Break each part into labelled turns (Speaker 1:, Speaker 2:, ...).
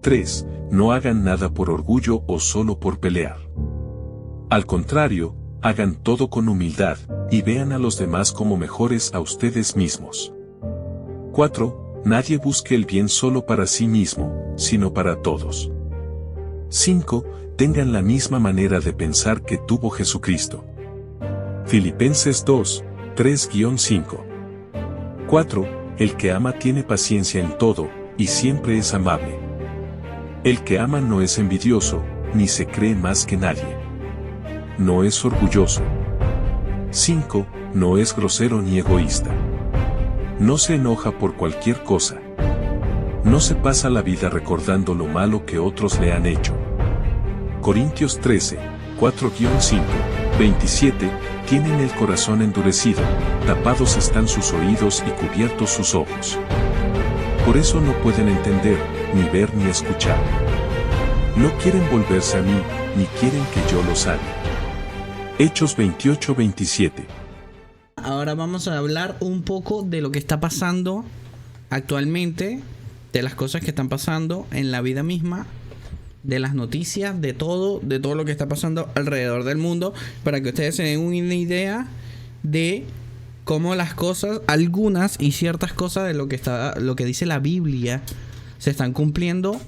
Speaker 1: 3. No hagan nada por orgullo o solo por pelear. Al contrario, hagan todo con humildad, y vean a los demás como mejores a ustedes mismos. 4. Nadie busque el bien solo para sí mismo, sino para todos. 5. Tengan la misma manera de pensar que tuvo Jesucristo. Filipenses 2, 3-5. 4. El que ama tiene paciencia en todo, y siempre es amable. El que ama no es envidioso, ni se cree más que nadie. No es orgulloso. 5. No es grosero ni egoísta. No se enoja por cualquier cosa. No se pasa la vida recordando lo malo que otros le han hecho. Corintios 13, 4-5, 27, tienen el corazón endurecido, tapados están sus oídos y cubiertos sus ojos. Por eso no pueden entender, ni ver ni escuchar. No quieren volverse a mí, ni quieren que yo los haga. Hechos 28-27.
Speaker 2: Ahora vamos a hablar un poco de lo que está pasando actualmente, de las cosas que están pasando en la vida misma, de las noticias, de todo lo que está pasando alrededor del mundo, para que ustedes se den una idea de cómo las cosas, algunas y ciertas cosas de lo que dice la Biblia, se están cumpliendo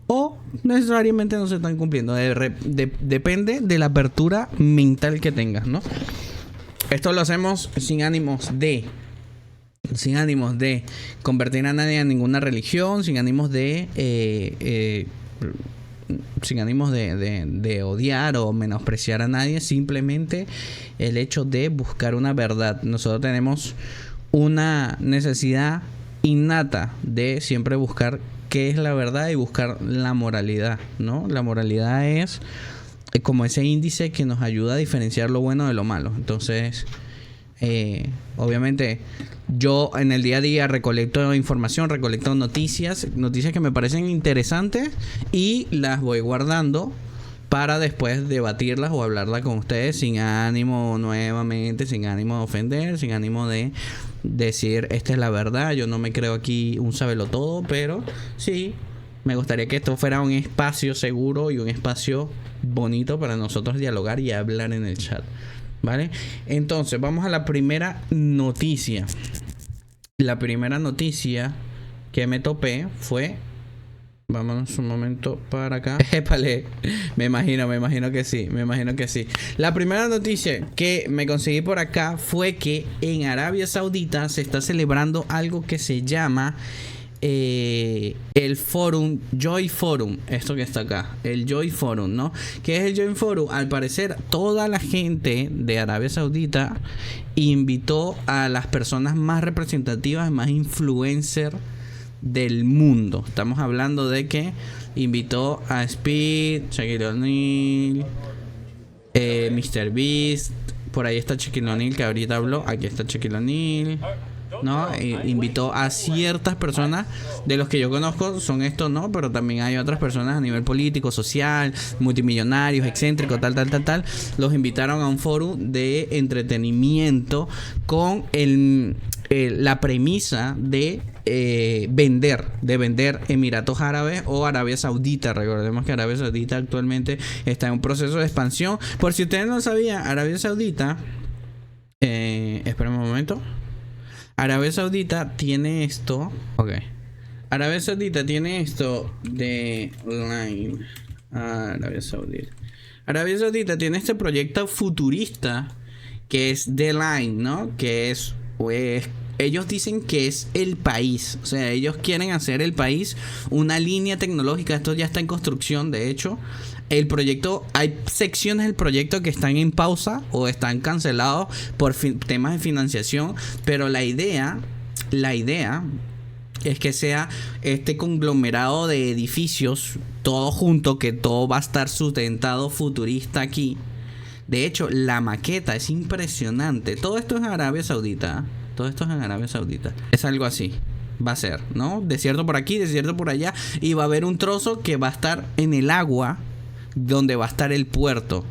Speaker 2: o necesariamente no se están cumpliendo. Depende de la apertura mental que tengas, ¿no? Esto lo hacemos sin ánimos de convertir a nadie a ninguna religión, sin ánimos de odiar o menospreciar a nadie, simplemente el hecho de buscar una verdad. Nosotros tenemos una necesidad innata de siempre buscar qué es la verdad y buscar la moralidad, ¿no? La moralidad es como ese índice que nos ayuda a diferenciar lo bueno de lo malo. Entonces, obviamente, yo en el día a día recolecto información, recolecto noticias que me parecen interesantes y las voy guardando para después debatirlas o hablarlas con ustedes sin ánimo sin ánimo de ofender, sin ánimo de decir esta es la verdad. Yo no me creo aquí un sabelotodo, pero sí me gustaría que esto fuera un espacio seguro y un espacio bonito para nosotros dialogar y hablar en el chat, ¿vale? Entonces, vamos a la primera noticia. La primera noticia que me topé fue... Vámonos un momento para acá. Épale, me imagino que sí. La primera noticia que me conseguí por acá fue que en Arabia Saudita se está celebrando algo que se llama el Forum, Joy Forum. Esto que está acá, el Joy Forum, ¿no? ¿Qué es el Joy Forum? Al parecer, toda la gente de Arabia Saudita invitó a las personas más representativas, más influencers del mundo. Estamos hablando de que invitó a Speed, Shaquille O'Neal, Mr. Beast. Por ahí está Shaquille O'Neal que ahorita habló. Aquí está Shaquille O'Neal, ¿no? Invitó a ciertas personas de los que yo conozco, son estos, ¿no? Pero también hay otras personas a nivel político, social, multimillonarios, excéntricos, tal. Los invitaron a un foro de entretenimiento con la premisa de vender Emiratos Árabes o Arabia Saudita. Recordemos que Arabia Saudita actualmente está en un proceso de expansión. Por si ustedes no sabían, Arabia Saudita, esperen un momento. Arabia Saudita tiene esto. Ok. Arabia Saudita tiene esto de Line. Arabia Saudita tiene este proyecto futurista que es The Line, ¿no? Que es, pues, ellos dicen que es el país. O sea, ellos quieren hacer el país una línea tecnológica. Esto ya está en construcción, de hecho. El proyecto, hay secciones del proyecto que están en pausa o están cancelados por temas de financiación, pero la idea es que sea este conglomerado de edificios todo junto, que todo va a estar sustentado futurista aquí. De hecho, la maqueta es impresionante. Todo esto es en Arabia Saudita. Es algo así. Va a ser, ¿no? Desierto por aquí, desierto por allá. Y va a haber un trozo que va a estar en el agua, donde va a estar el puerto.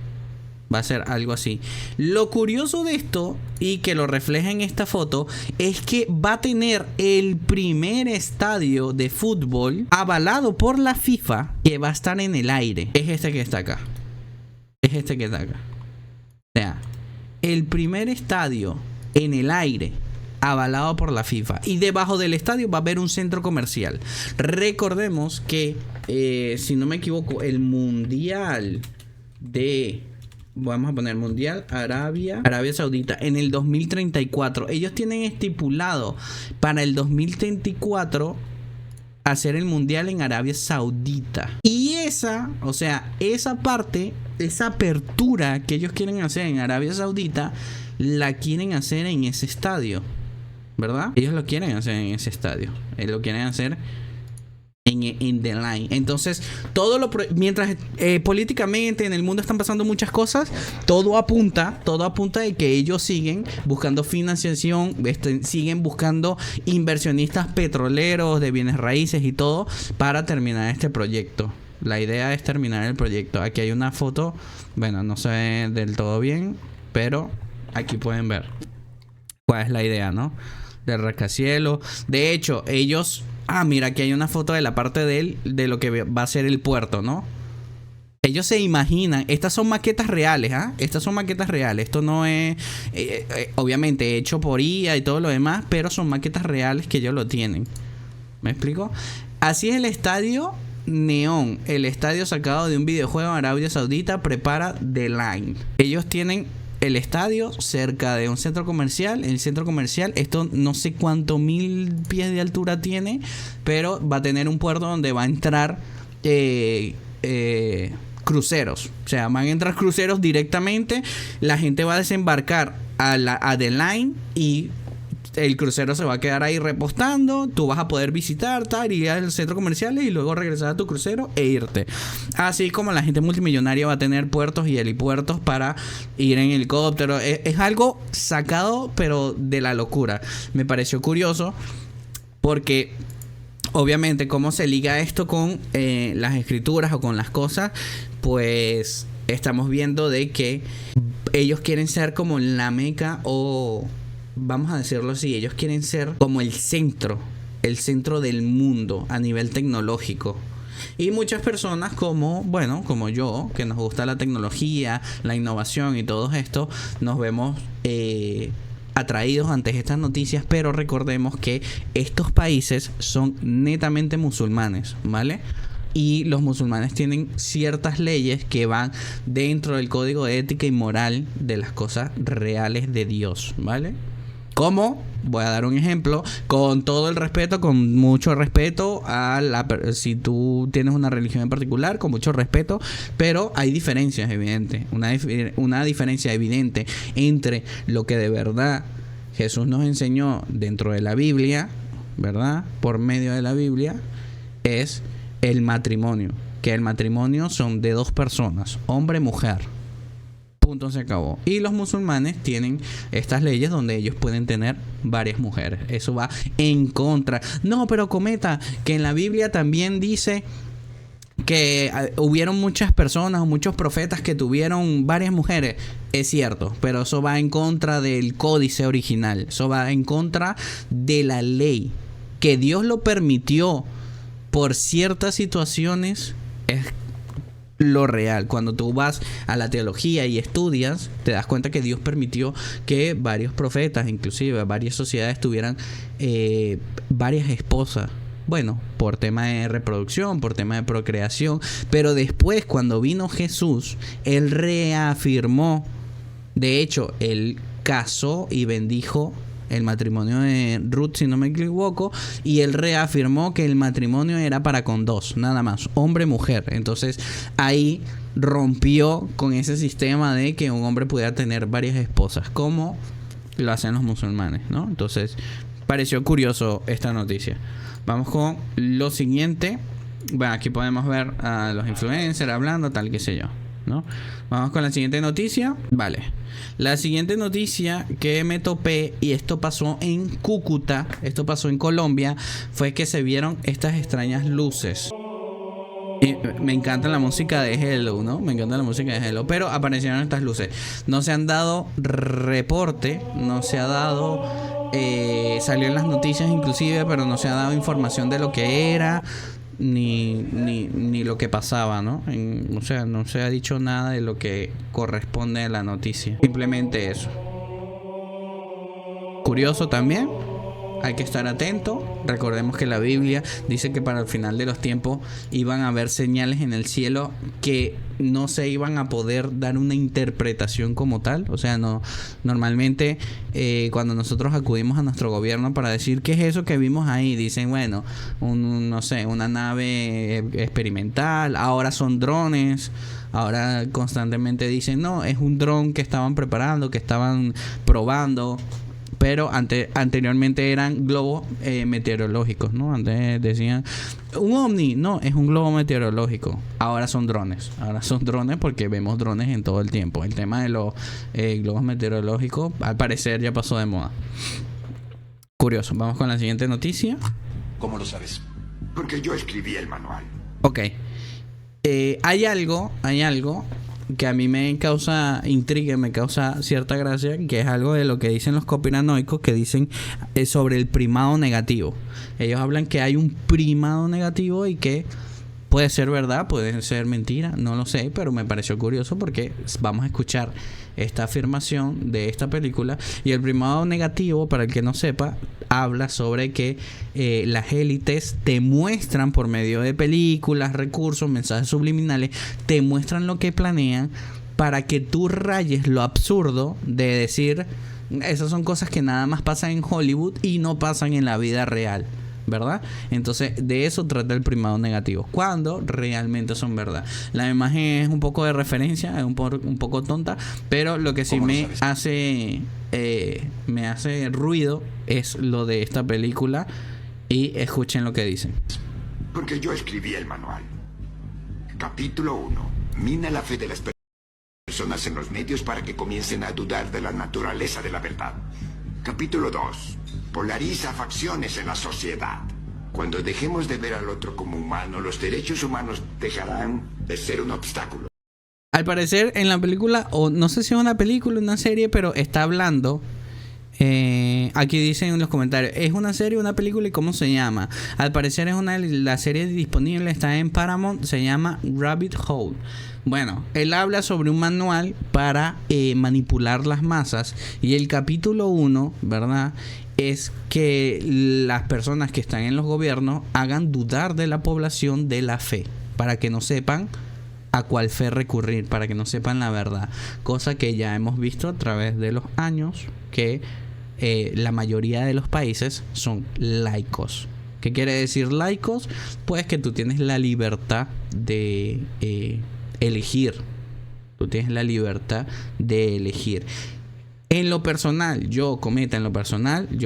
Speaker 2: Va a ser algo así. Lo curioso de esto, y que lo refleja en esta foto, es que va a tener el primer estadio de fútbol avalado por la FIFA que va a estar en el aire. Es este que está acá. Es este que está acá. O sea, el primer estadio en el aire avalado por la FIFA. Y debajo del estadio va a haber un centro comercial. Recordemos que, si no me equivoco, el mundial de... Vamos a poner Mundial Arabia Saudita en el 2034. Ellos tienen estipulado para el 2034 hacer el Mundial en Arabia Saudita. Y esa, o sea, esa parte, esa apertura que ellos quieren hacer en Arabia Saudita, la quieren hacer en ese estadio, ¿verdad? Ellos lo quieren hacer en ese estadio. Ellos lo quieren hacer en The Line. Entonces, mientras políticamente en el mundo están pasando muchas cosas, todo apunta de que ellos siguen buscando financiación, siguen buscando inversionistas petroleros de bienes raíces y todo para terminar este proyecto. La idea es terminar el proyecto. Aquí hay una foto, bueno, no se ve del todo bien, pero aquí pueden ver cuál es la idea, ¿no? Del rascacielos. De hecho, ellos... mira, aquí hay una foto de la parte de lo que va a ser el puerto, ¿no? Ellos se imaginan, estas son maquetas reales, Estas son maquetas reales. Esto no es, obviamente, hecho por IA y todo lo demás, pero son maquetas reales que ellos lo tienen. ¿Me explico? Así es el estadio Neón, el estadio sacado de un videojuego en Arabia Saudita, prepara The Line. Ellos tienen el estadio cerca de un centro comercial. El centro comercial, esto no sé cuántos 1000 pies de altura tiene, pero va a tener un puerto donde va a entrar cruceros. O sea, van a entrar cruceros directamente. La gente va a desembarcar a The Line y el crucero se va a quedar ahí repostando. Tú vas a poder visitar, ir al centro comercial y luego regresar a tu crucero e irte. Así como la gente multimillonaria va a tener puertos y helipuertos para ir en helicóptero. Es algo sacado, pero de la locura. Me pareció curioso porque, obviamente, cómo se liga esto con las escrituras o con las cosas, pues estamos viendo de que ellos quieren ser como la Meca, o vamos a decirlo así, ellos quieren ser como el centro del mundo a nivel tecnológico. Y muchas personas como yo, que nos gusta la tecnología, la innovación y todo esto, nos vemos atraídos ante estas noticias, pero recordemos que estos países son netamente musulmanes, ¿vale? Y los musulmanes tienen ciertas leyes que van dentro del código de ética y moral de las cosas reales de Dios, ¿vale? Como, voy a dar un ejemplo, con todo el respeto, con mucho respeto si tú tienes una religión en particular, con mucho respeto, pero hay diferencias evidentes, una diferencia evidente entre lo que de verdad Jesús nos enseñó dentro de la Biblia, ¿verdad? Por medio de la Biblia, es el matrimonio, que el matrimonio son de dos personas, hombre y mujer. Punto, se acabó. Y los musulmanes tienen estas leyes donde ellos pueden tener varias mujeres. Eso va en contra. No, pero cometa, que en la Biblia también dice que hubieron muchas personas o muchos profetas que tuvieron varias mujeres. Es cierto, pero eso va en contra del códice original. Eso va en contra de la ley. Que Dios lo permitió por ciertas situaciones es lo real. Cuando tú vas a la teología y estudias, te das cuenta que Dios permitió que varios profetas, inclusive varias sociedades, tuvieran varias esposas. Bueno, por tema de reproducción, por tema de procreación. Pero después, cuando vino Jesús, Él reafirmó. De hecho, Él casó y bendijo el matrimonio de Ruth, si no me equivoco, y él reafirmó que el matrimonio era para con dos, nada más, hombre y mujer. Entonces ahí rompió con ese sistema de que un hombre pudiera tener varias esposas, como lo hacen los musulmanes, ¿no? Entonces pareció curioso esta noticia. Vamos con lo siguiente. Bueno, aquí podemos ver a los influencers hablando, tal, qué sé yo, ¿no? Vamos con la siguiente noticia. Vale. La siguiente noticia que me topé, y esto pasó en Cúcuta, esto pasó en Colombia, fue que se vieron estas extrañas luces. Y me encanta la música de Hello, ¿no? Me encanta la música de Hello. Pero aparecieron estas luces. No se han dado reporte, no se ha dado... salió en las noticias inclusive, pero no se ha dado información de lo que era, ni lo que pasaba, ¿no? O sea, no se ha dicho nada de lo que corresponde a la noticia. Simplemente eso. Curioso también. Hay que estar atento. Recordemos que la Biblia dice que para el final de los tiempos iban a haber señales en el cielo que no se iban a poder dar una interpretación como tal. O sea, no, normalmente cuando nosotros acudimos a nuestro gobierno para decir qué es eso que vimos ahí, dicen, bueno, no sé, una nave experimental, ahora son drones. Ahora constantemente dicen, no, es un dron que estaban preparando, que estaban probando. Pero anteriormente eran globos meteorológicos, ¿no? Antes decían, un ovni, no, es un globo meteorológico. Ahora son drones. Ahora son drones porque vemos drones en todo el tiempo. El tema de los globos meteorológicos, al parecer, ya pasó de moda. Curioso. Vamos con la siguiente noticia.
Speaker 3: ¿Cómo lo sabes? Porque yo escribí el manual.
Speaker 2: Ok. Hay algo que a mí me causa intriga, me causa cierta gracia, que es algo de lo que dicen los conspiranoicos, que dicen sobre el primado negativo. Ellos hablan que hay un primado negativo y que puede ser verdad, puede ser mentira, no lo sé, pero me pareció curioso porque vamos a escuchar esta afirmación de esta película. Y el primado negativo, para el que no sepa, habla sobre que las élites te muestran por medio de películas, recursos, mensajes subliminales, te muestran lo que planean para que tú rayes lo absurdo de decir, esas son cosas que nada más pasan en Hollywood y no pasan en la vida real, ¿verdad? Entonces de eso trata el primado negativo, cuando realmente son verdad. La imagen es un poco de referencia, es un poco tonta, pero lo que sí me hace ruido es lo de esta película. Y escuchen lo que dicen.
Speaker 3: Porque yo escribí el manual. Capítulo 1. Mina la fe de las personas en los medios para que comiencen a dudar de la naturaleza de la verdad. Capítulo 2. Polariza facciones en la sociedad. Cuando dejemos de ver al otro como humano, los derechos humanos dejarán de ser un obstáculo.
Speaker 2: Al parecer en la película, o no sé si es una película o una serie, pero está hablando... aquí dicen en los comentarios, ¿es una serie o una película y cómo se llama? Al parecer es la serie disponible, está en Paramount, se llama Rabbit Hole. Bueno, él habla sobre un manual para manipular las masas, y el capítulo 1, ¿verdad?, es que las personas que están en los gobiernos hagan dudar de la población de la fe, para que no sepan a cuál fe recurrir, para que no sepan la verdad, cosa que ya hemos visto a través de los años, que la mayoría de los países son laicos. ¿Qué quiere decir laicos? Pues que tú tienes la libertad de elegir. Tú tienes la libertad de elegir. En lo personal, yo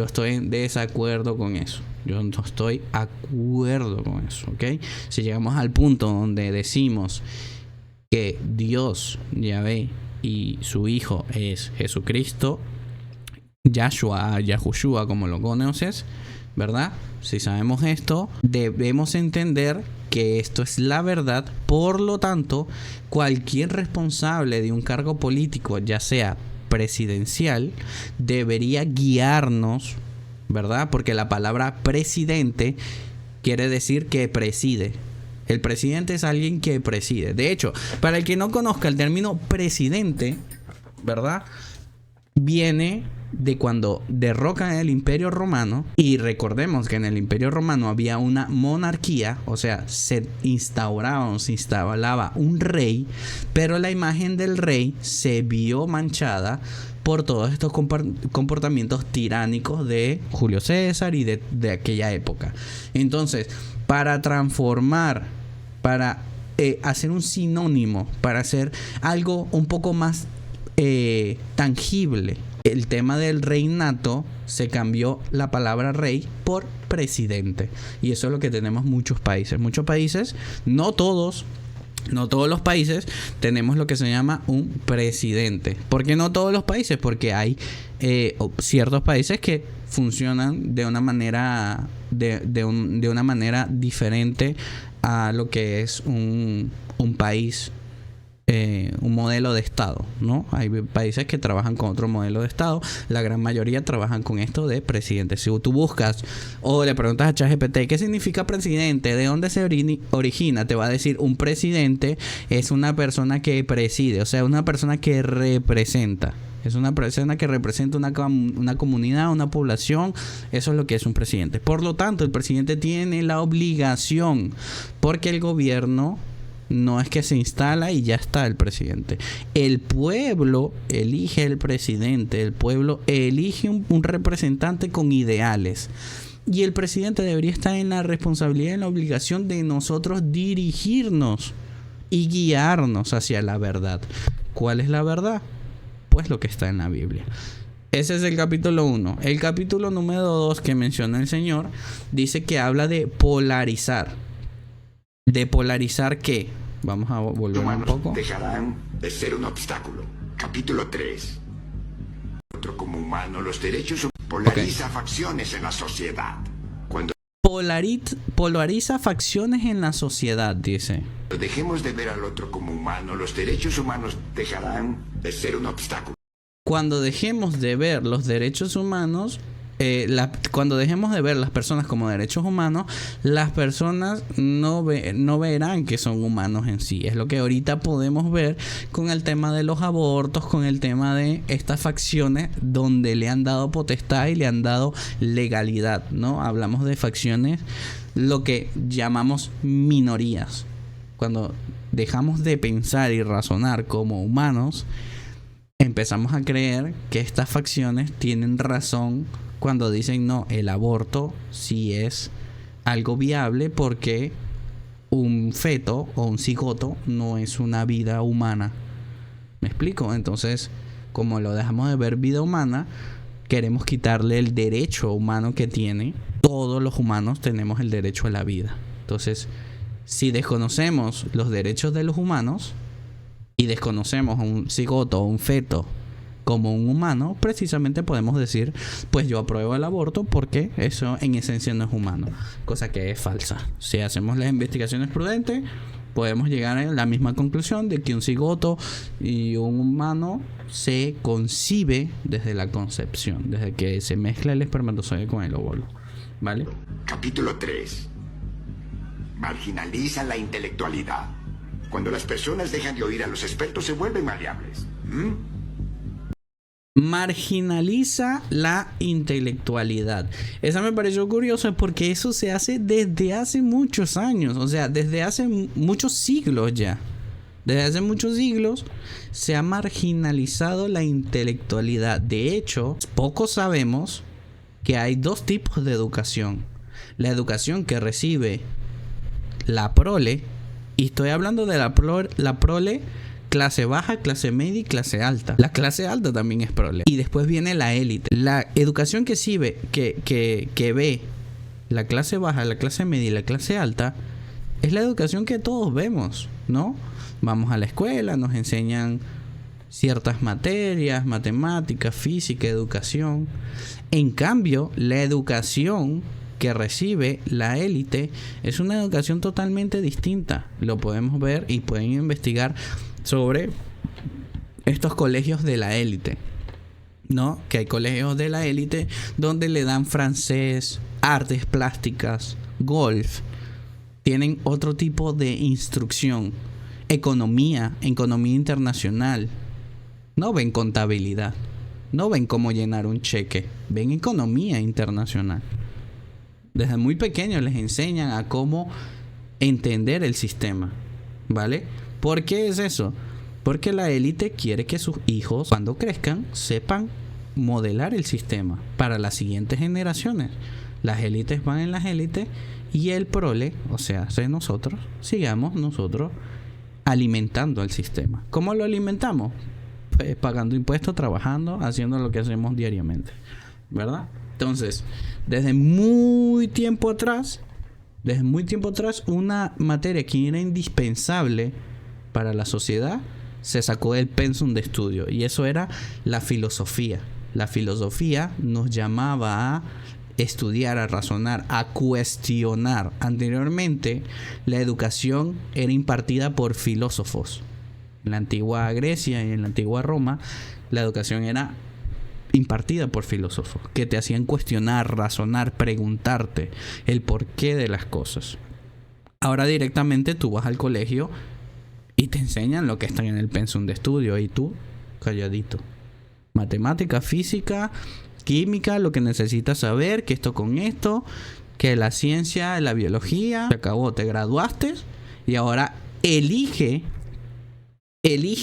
Speaker 2: estoy en desacuerdo con eso. Yo no estoy de acuerdo con eso, ¿ok? Si llegamos al punto donde decimos que Dios, Yahvé, y su Hijo es Jesucristo, Yahushua, como lo conoces, ¿verdad? Si sabemos esto, debemos entender que esto es la verdad. Por lo tanto, cualquier responsable de un cargo político, ya sea presidencial, debería guiarnos, ¿verdad? Porque la palabra presidente quiere decir que preside. El presidente es alguien que preside. De hecho, para el que no conozca el término presidente, ¿verdad?, viene de cuando derrocan el Imperio Romano. Y recordemos que en el Imperio Romano había una monarquía, o sea, se instalaba un rey, pero la imagen del rey se vio manchada por todos estos comportamientos tiránicos de Julio César y de aquella época. Entonces, para transformar, para hacer un sinónimo, para hacer algo un poco más tangible, el tema del reinato, se cambió la palabra rey por presidente. Y eso es lo que tenemos muchos países. Muchos países, no todos los países tenemos lo que se llama un presidente. ¿Por qué no todos los países? Porque hay ciertos países que funcionan de una manera de una manera diferente a lo que es un país, un modelo de Estado, ¿no? Hay países que trabajan con otro modelo de Estado. La gran mayoría trabajan con esto de presidente. Si tú buscas o le preguntas a ChatGPT ¿qué significa presidente? ¿De dónde se origina? Te va a decir: un presidente es una persona que preside, o sea, una persona que representa. Es una persona que representa una comunidad, una población. Eso es lo que es un presidente. Por lo tanto, el presidente tiene la obligación, porque el gobierno no es que se instala y ya está el presidente. El pueblo elige el presidente. El pueblo elige un representante con ideales. Y el presidente debería estar en la responsabilidad y en la obligación de nosotros dirigirnos y guiarnos hacia la verdad. ¿Cuál es la verdad? Pues lo que está en la Biblia. Ese es el capítulo 1. El capítulo número 2 que menciona el Señor dice que habla de polarizar. ¿De polarizar qué? Vamos a volver un poco.
Speaker 3: Dejarán de ser un obstáculo. Capítulo 3. Otro como humano, los derechos polariza facciones en la sociedad. Cuando
Speaker 2: polariza facciones en la sociedad, dice.
Speaker 3: Dejemos de ver al otro como humano, los derechos humanos dejarán de ser un obstáculo.
Speaker 2: Cuando dejemos de ver los derechos humanos, cuando dejemos de ver las personas como derechos humanos, las personas no verán que son humanos en sí. Es lo que ahorita podemos ver con el tema de los abortos, con el tema de estas facciones donde le han dado potestad y le han dado legalidad, ¿no? Hablamos de facciones, lo que llamamos minorías. Cuando dejamos de pensar y razonar como humanos, empezamos a creer que estas facciones tienen razón cuando dicen: no, el aborto sí es algo viable porque un feto o un cigoto no es una vida humana. ¿Me explico? Entonces, como lo dejamos de ver vida humana, queremos quitarle el derecho humano que tiene. Todos los humanos tenemos el derecho a la vida. Entonces, si desconocemos los derechos de los humanos y desconocemos a un cigoto o un feto como un humano, precisamente podemos decir: pues yo apruebo el aborto porque eso en esencia no es humano, cosa que es falsa. Si hacemos las investigaciones prudentes, podemos llegar a la misma conclusión de que un cigoto y un humano se concibe desde la concepción, desde que se mezcla el espermatozoide con el óvulo, ¿vale?
Speaker 3: Capítulo 3. Marginaliza la intelectualidad. Cuando las personas dejan de oír a los expertos, se vuelven maleables.
Speaker 2: Marginaliza la intelectualidad. Esa me pareció curiosa porque eso se hace desde hace muchos años. O sea, desde hace muchos siglos ya. Desde hace muchos siglos se ha marginalizado la intelectualidad. De hecho, poco sabemos que hay dos tipos de educación. La educación que recibe la prole, y estoy hablando de la prole clase baja, clase media y clase alta. La clase alta también es prole. Y después viene la élite. La educación que ve la clase baja, la clase media y la clase alta es la educación que todos vemos, ¿no? Vamos a la escuela, nos enseñan ciertas materias, matemáticas, física, educación. En cambio, la educación que recibe la élite es una educación totalmente distinta. Lo podemos ver y pueden investigar sobre estos colegios de la élite, ¿no? Que hay colegios de la élite donde le dan francés, artes plásticas, golf. Tienen otro tipo de instrucción. Economía internacional. No ven contabilidad. No ven cómo llenar un cheque. Ven economía internacional. Desde muy pequeños les enseñan a cómo entender el sistema, ¿vale? ¿Por qué es eso? Porque la élite quiere que sus hijos, cuando crezcan, sepan modelar el sistema para las siguientes generaciones. Las élites van en las élites y el prole, o sea, nosotros, sigamos nosotros alimentando el sistema. ¿Cómo lo alimentamos? Pues pagando impuestos, trabajando, haciendo lo que hacemos diariamente, ¿verdad? Entonces, desde muy tiempo atrás, una materia que era indispensable para la sociedad se sacó del pensum de estudio, y eso era la filosofía. La filosofía nos llamaba a estudiar, a razonar, a cuestionar. Anteriormente, la educación era impartida por filósofos. En la antigua Grecia y en la antigua Roma, la educación era impartida por filósofos que te hacían cuestionar, razonar, preguntarte el porqué de las cosas. Ahora directamente tú vas al colegio y te enseñan lo que está en el pensum de estudio y tú calladito. Matemática, física, química, lo que necesitas saber, que esto con esto, que la ciencia, la biología, se acabó, te graduaste y ahora elige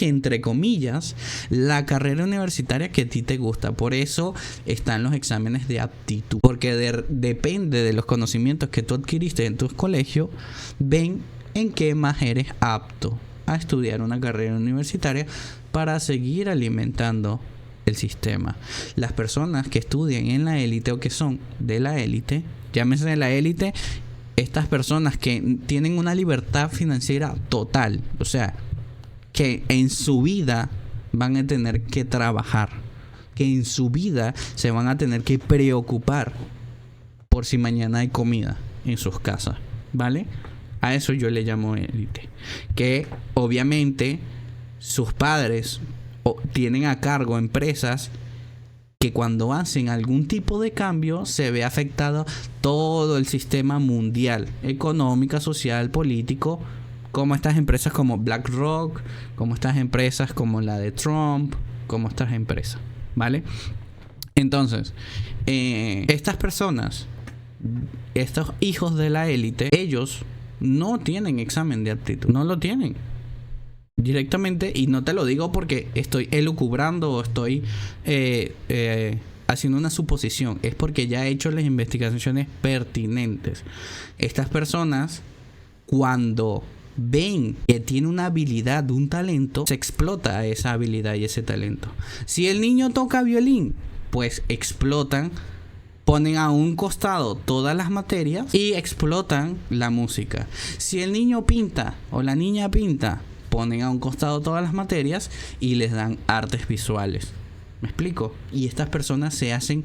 Speaker 2: entre comillas la carrera universitaria que a ti te gusta. Por eso están los exámenes de aptitud, porque depende de los conocimientos que tú adquiriste en tu colegio, ven en qué más eres apto a estudiar una carrera universitaria para seguir alimentando el sistema. Las personas que estudian en la élite o que son de la élite, llámese de la élite, estas personas que tienen una libertad financiera total, o sea, que en su vida van a tener que trabajar, que en su vida se van a tener que preocupar por si mañana hay comida en sus casas, ¿vale? A eso yo le llamo élite. Que obviamente sus padres tienen a cargo empresas que cuando hacen algún tipo de cambio se ve afectado todo el sistema mundial, económico, social, político, como estas empresas como BlackRock, como estas empresas como la de Trump, como estas empresas, ¿vale? Entonces, estas personas, estos hijos de la élite, ellos no tienen examen de aptitud, no lo tienen directamente, y no te lo digo porque estoy elucubrando o estoy haciendo una suposición, es porque ya he hecho las investigaciones pertinentes. Estas personas, cuando ven que tiene una habilidad, un talento, se explota esa habilidad y ese talento. Si el niño toca violín, pues explotan, ponen a un costado todas las materias y explotan la música. Si el niño pinta o la niña pinta, ponen a un costado todas las materias y les dan artes visuales. ¿Me explico? Y estas personas se hacen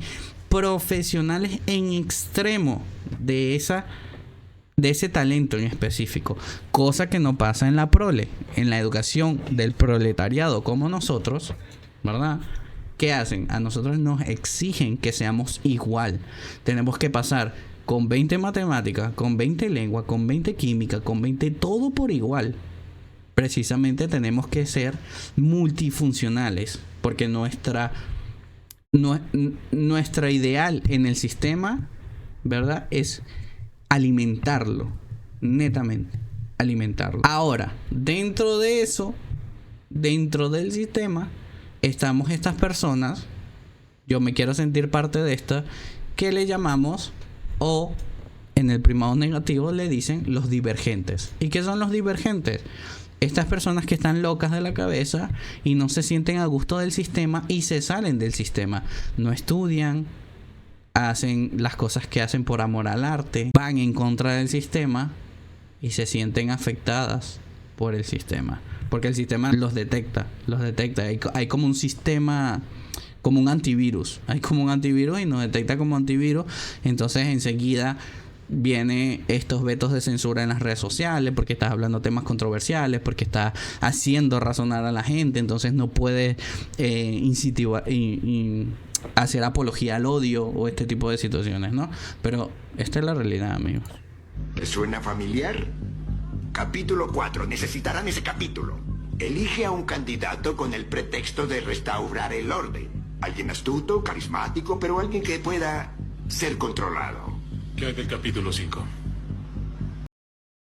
Speaker 2: profesionales en extremo de ese talento en específico, cosa que no pasa en la prole, en la educación del proletariado como nosotros, ¿verdad? ¿Qué hacen? A nosotros nos exigen que seamos igual. Tenemos que pasar con 20 matemáticas, con 20 lengua, con 20 química, con 20 todo por igual. Precisamente tenemos que ser multifuncionales, porque nuestra ideal en el sistema, ¿verdad?, es alimentarlo, netamente alimentarlo. Ahora, dentro de eso, dentro del sistema, estamos estas personas, yo me quiero sentir parte de esta, que le llamamos, o en el primado negativo le dicen los divergentes. ¿Y qué son los divergentes? Estas personas que están locas de la cabeza y no se sienten a gusto del sistema y se salen del sistema. No estudian, hacen las cosas que hacen por amor al arte, van en contra del sistema y se sienten afectadas por el sistema, porque el sistema los detecta. Hay como un sistema, como un antivirus, y nos detecta como antivirus. Entonces enseguida viene estos vetos de censura en las redes sociales, porque estás hablando temas controversiales, porque estás haciendo razonar a la gente, entonces no puedes hacer apología al odio o este tipo de situaciones, ¿no? Pero esta es la realidad, amigos.
Speaker 3: ¿Les suena familiar? Capítulo 4. Necesitarán ese capítulo. Elige a un candidato con el pretexto de restaurar el orden. Alguien astuto, carismático, pero alguien que pueda ser controlado.
Speaker 1: ¿Qué hay del capítulo 5?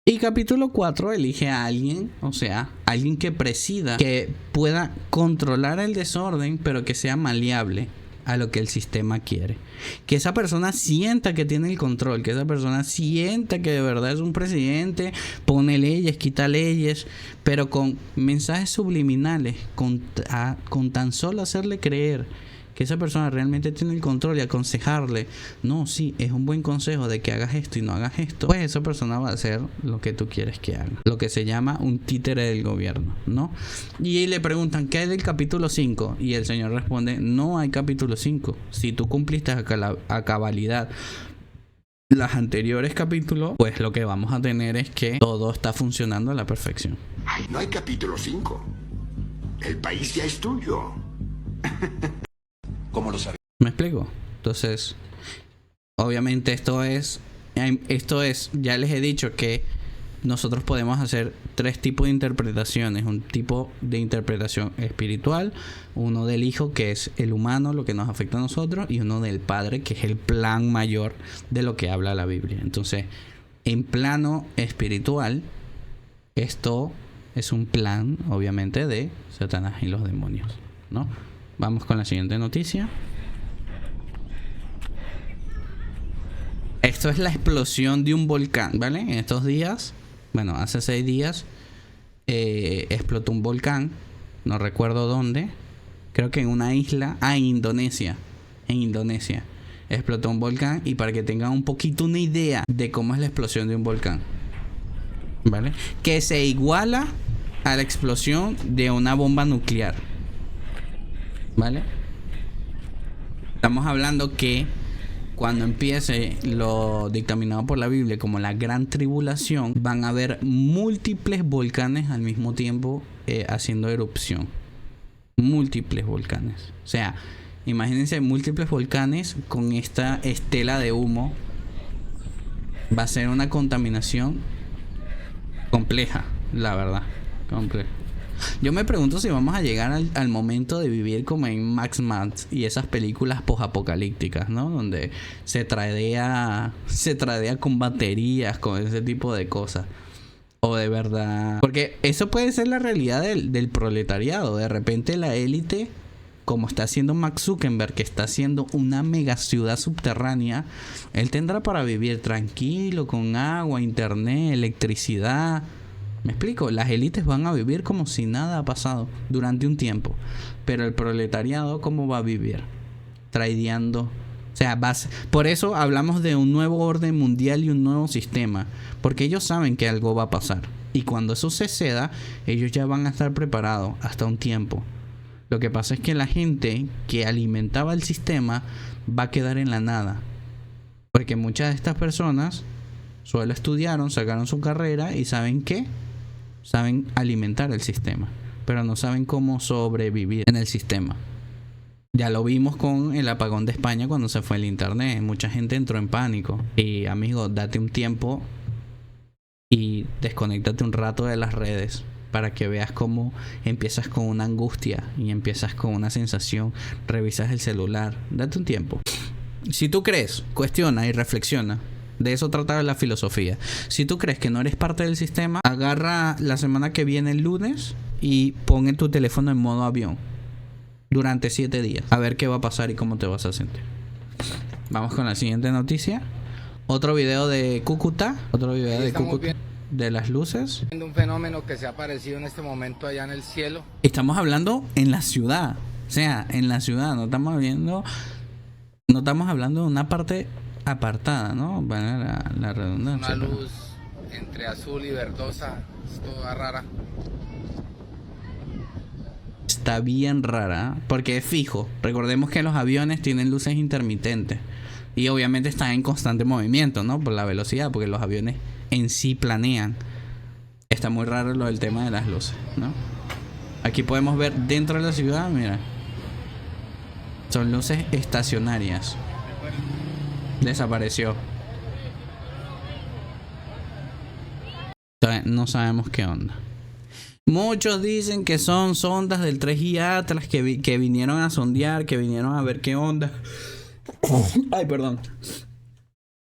Speaker 2: Y capítulo 4 elige a alguien, o sea, alguien que presida, que pueda controlar el desorden, pero que sea maleable a lo que el sistema quiere. Que esa persona sienta que tiene el control, que esa persona sienta que de verdad es un presidente, pone leyes, quita leyes, pero con mensajes subliminales, con tan solo hacerle creer que esa persona realmente tiene el control y aconsejarle, no, sí, es un buen consejo de que hagas esto y no hagas esto, pues esa persona va a hacer lo que tú quieres que haga, lo que se llama un títere del gobierno, ¿no? Y le preguntan, ¿qué hay del capítulo 5? Y el señor responde, no hay capítulo 5. Si tú cumpliste a cabalidad los anteriores capítulos, pues lo que vamos a tener es que todo está funcionando a la perfección.
Speaker 3: Ay, no hay capítulo 5. El país ya es tuyo.
Speaker 4: ¿Cómo lo sabes?
Speaker 2: ¿Me explico? Entonces, obviamente esto es, ya les he dicho que nosotros podemos hacer 3 tipos de interpretaciones. Un tipo de interpretación espiritual, uno del Hijo, que es el humano, lo que nos afecta a nosotros, y uno del Padre, que es el plan mayor de lo que habla la Biblia. Entonces, en plano espiritual, esto es un plan, obviamente, de Satanás y los demonios, ¿no? Vamos con la siguiente noticia. Esto es la explosión de un volcán, ¿vale? En estos días, bueno, hace 6 días, explotó un volcán. No recuerdo dónde. Creo que en una isla. En Indonesia. En Indonesia. Explotó un volcán. Y para que tengan un poquito una idea de cómo es la explosión de un volcán, ¿vale? Que se iguala a la explosión de una bomba nuclear, ¿vale? Estamos hablando que cuando empiece lo dictaminado por la Biblia como la gran tribulación, van a haber múltiples volcanes al mismo tiempo haciendo erupción. Múltiples volcanes. O sea, imagínense múltiples volcanes con esta estela de humo. Va a ser una contaminación compleja, la verdad. Compleja. Yo me pregunto si vamos a llegar al momento de vivir como en Max y esas películas posapocalípticas, ¿no? Donde se tradea con baterías, con ese tipo de cosas. O de verdad. Porque eso puede ser la realidad del proletariado. De repente la élite, como está haciendo Mark Zuckerberg, que está haciendo una mega ciudad subterránea, él tendrá para vivir tranquilo, con agua, internet, electricidad. ¿Me explico? Las élites van a vivir como si nada ha pasado durante un tiempo. Pero el proletariado, ¿cómo va a vivir? Traideando. O sea, por eso hablamos de un nuevo orden mundial y un nuevo sistema. Porque ellos saben que algo va a pasar. Y cuando eso suceda, ellos ya van a estar preparados hasta un tiempo. Lo que pasa es que la gente que alimentaba el sistema va a quedar en la nada. Porque muchas de estas personas solo estudiaron, sacaron su carrera y ¿saben qué? Saben alimentar el sistema, pero no saben cómo sobrevivir en el sistema. Ya lo vimos con el apagón de España cuando se fue el internet. Mucha gente entró en pánico. Y amigo, date un tiempo y desconéctate un rato de las redes para que veas cómo empiezas con una angustia y empiezas con una sensación. Revisas el celular. Date un tiempo. Si tú crees, cuestiona y reflexiona. De eso trata la filosofía. Si tú crees que no eres parte del sistema, agarra la semana que viene el lunes y pon en tu teléfono en modo avión durante 7 días. A ver qué va a pasar y cómo te vas a sentir. Vamos con la siguiente noticia. Otro video de Cúcuta. Otro video de Cúcuta. De las luces.
Speaker 5: Un fenómeno que se ha aparecido en este momento allá en el cielo.
Speaker 2: Estamos hablando en la ciudad. O sea, en la ciudad. No estamos hablando de una parte apartada, ¿no? Bueno, la redundancia.
Speaker 5: Una luz entre azul y verdosa, es toda rara.
Speaker 2: Está bien rara, porque es fijo. Recordemos que los aviones tienen luces intermitentes y obviamente están en constante movimiento, ¿no? Por la velocidad, porque los aviones en sí planean. Está muy raro lo del tema de las luces, ¿no? Aquí podemos ver dentro de la ciudad, mira. Son luces estacionarias. Desapareció. No sabemos qué onda. Muchos dicen que son sondas del 3i Atlas que vinieron a sondear, que vinieron a ver qué onda. Ay, perdón.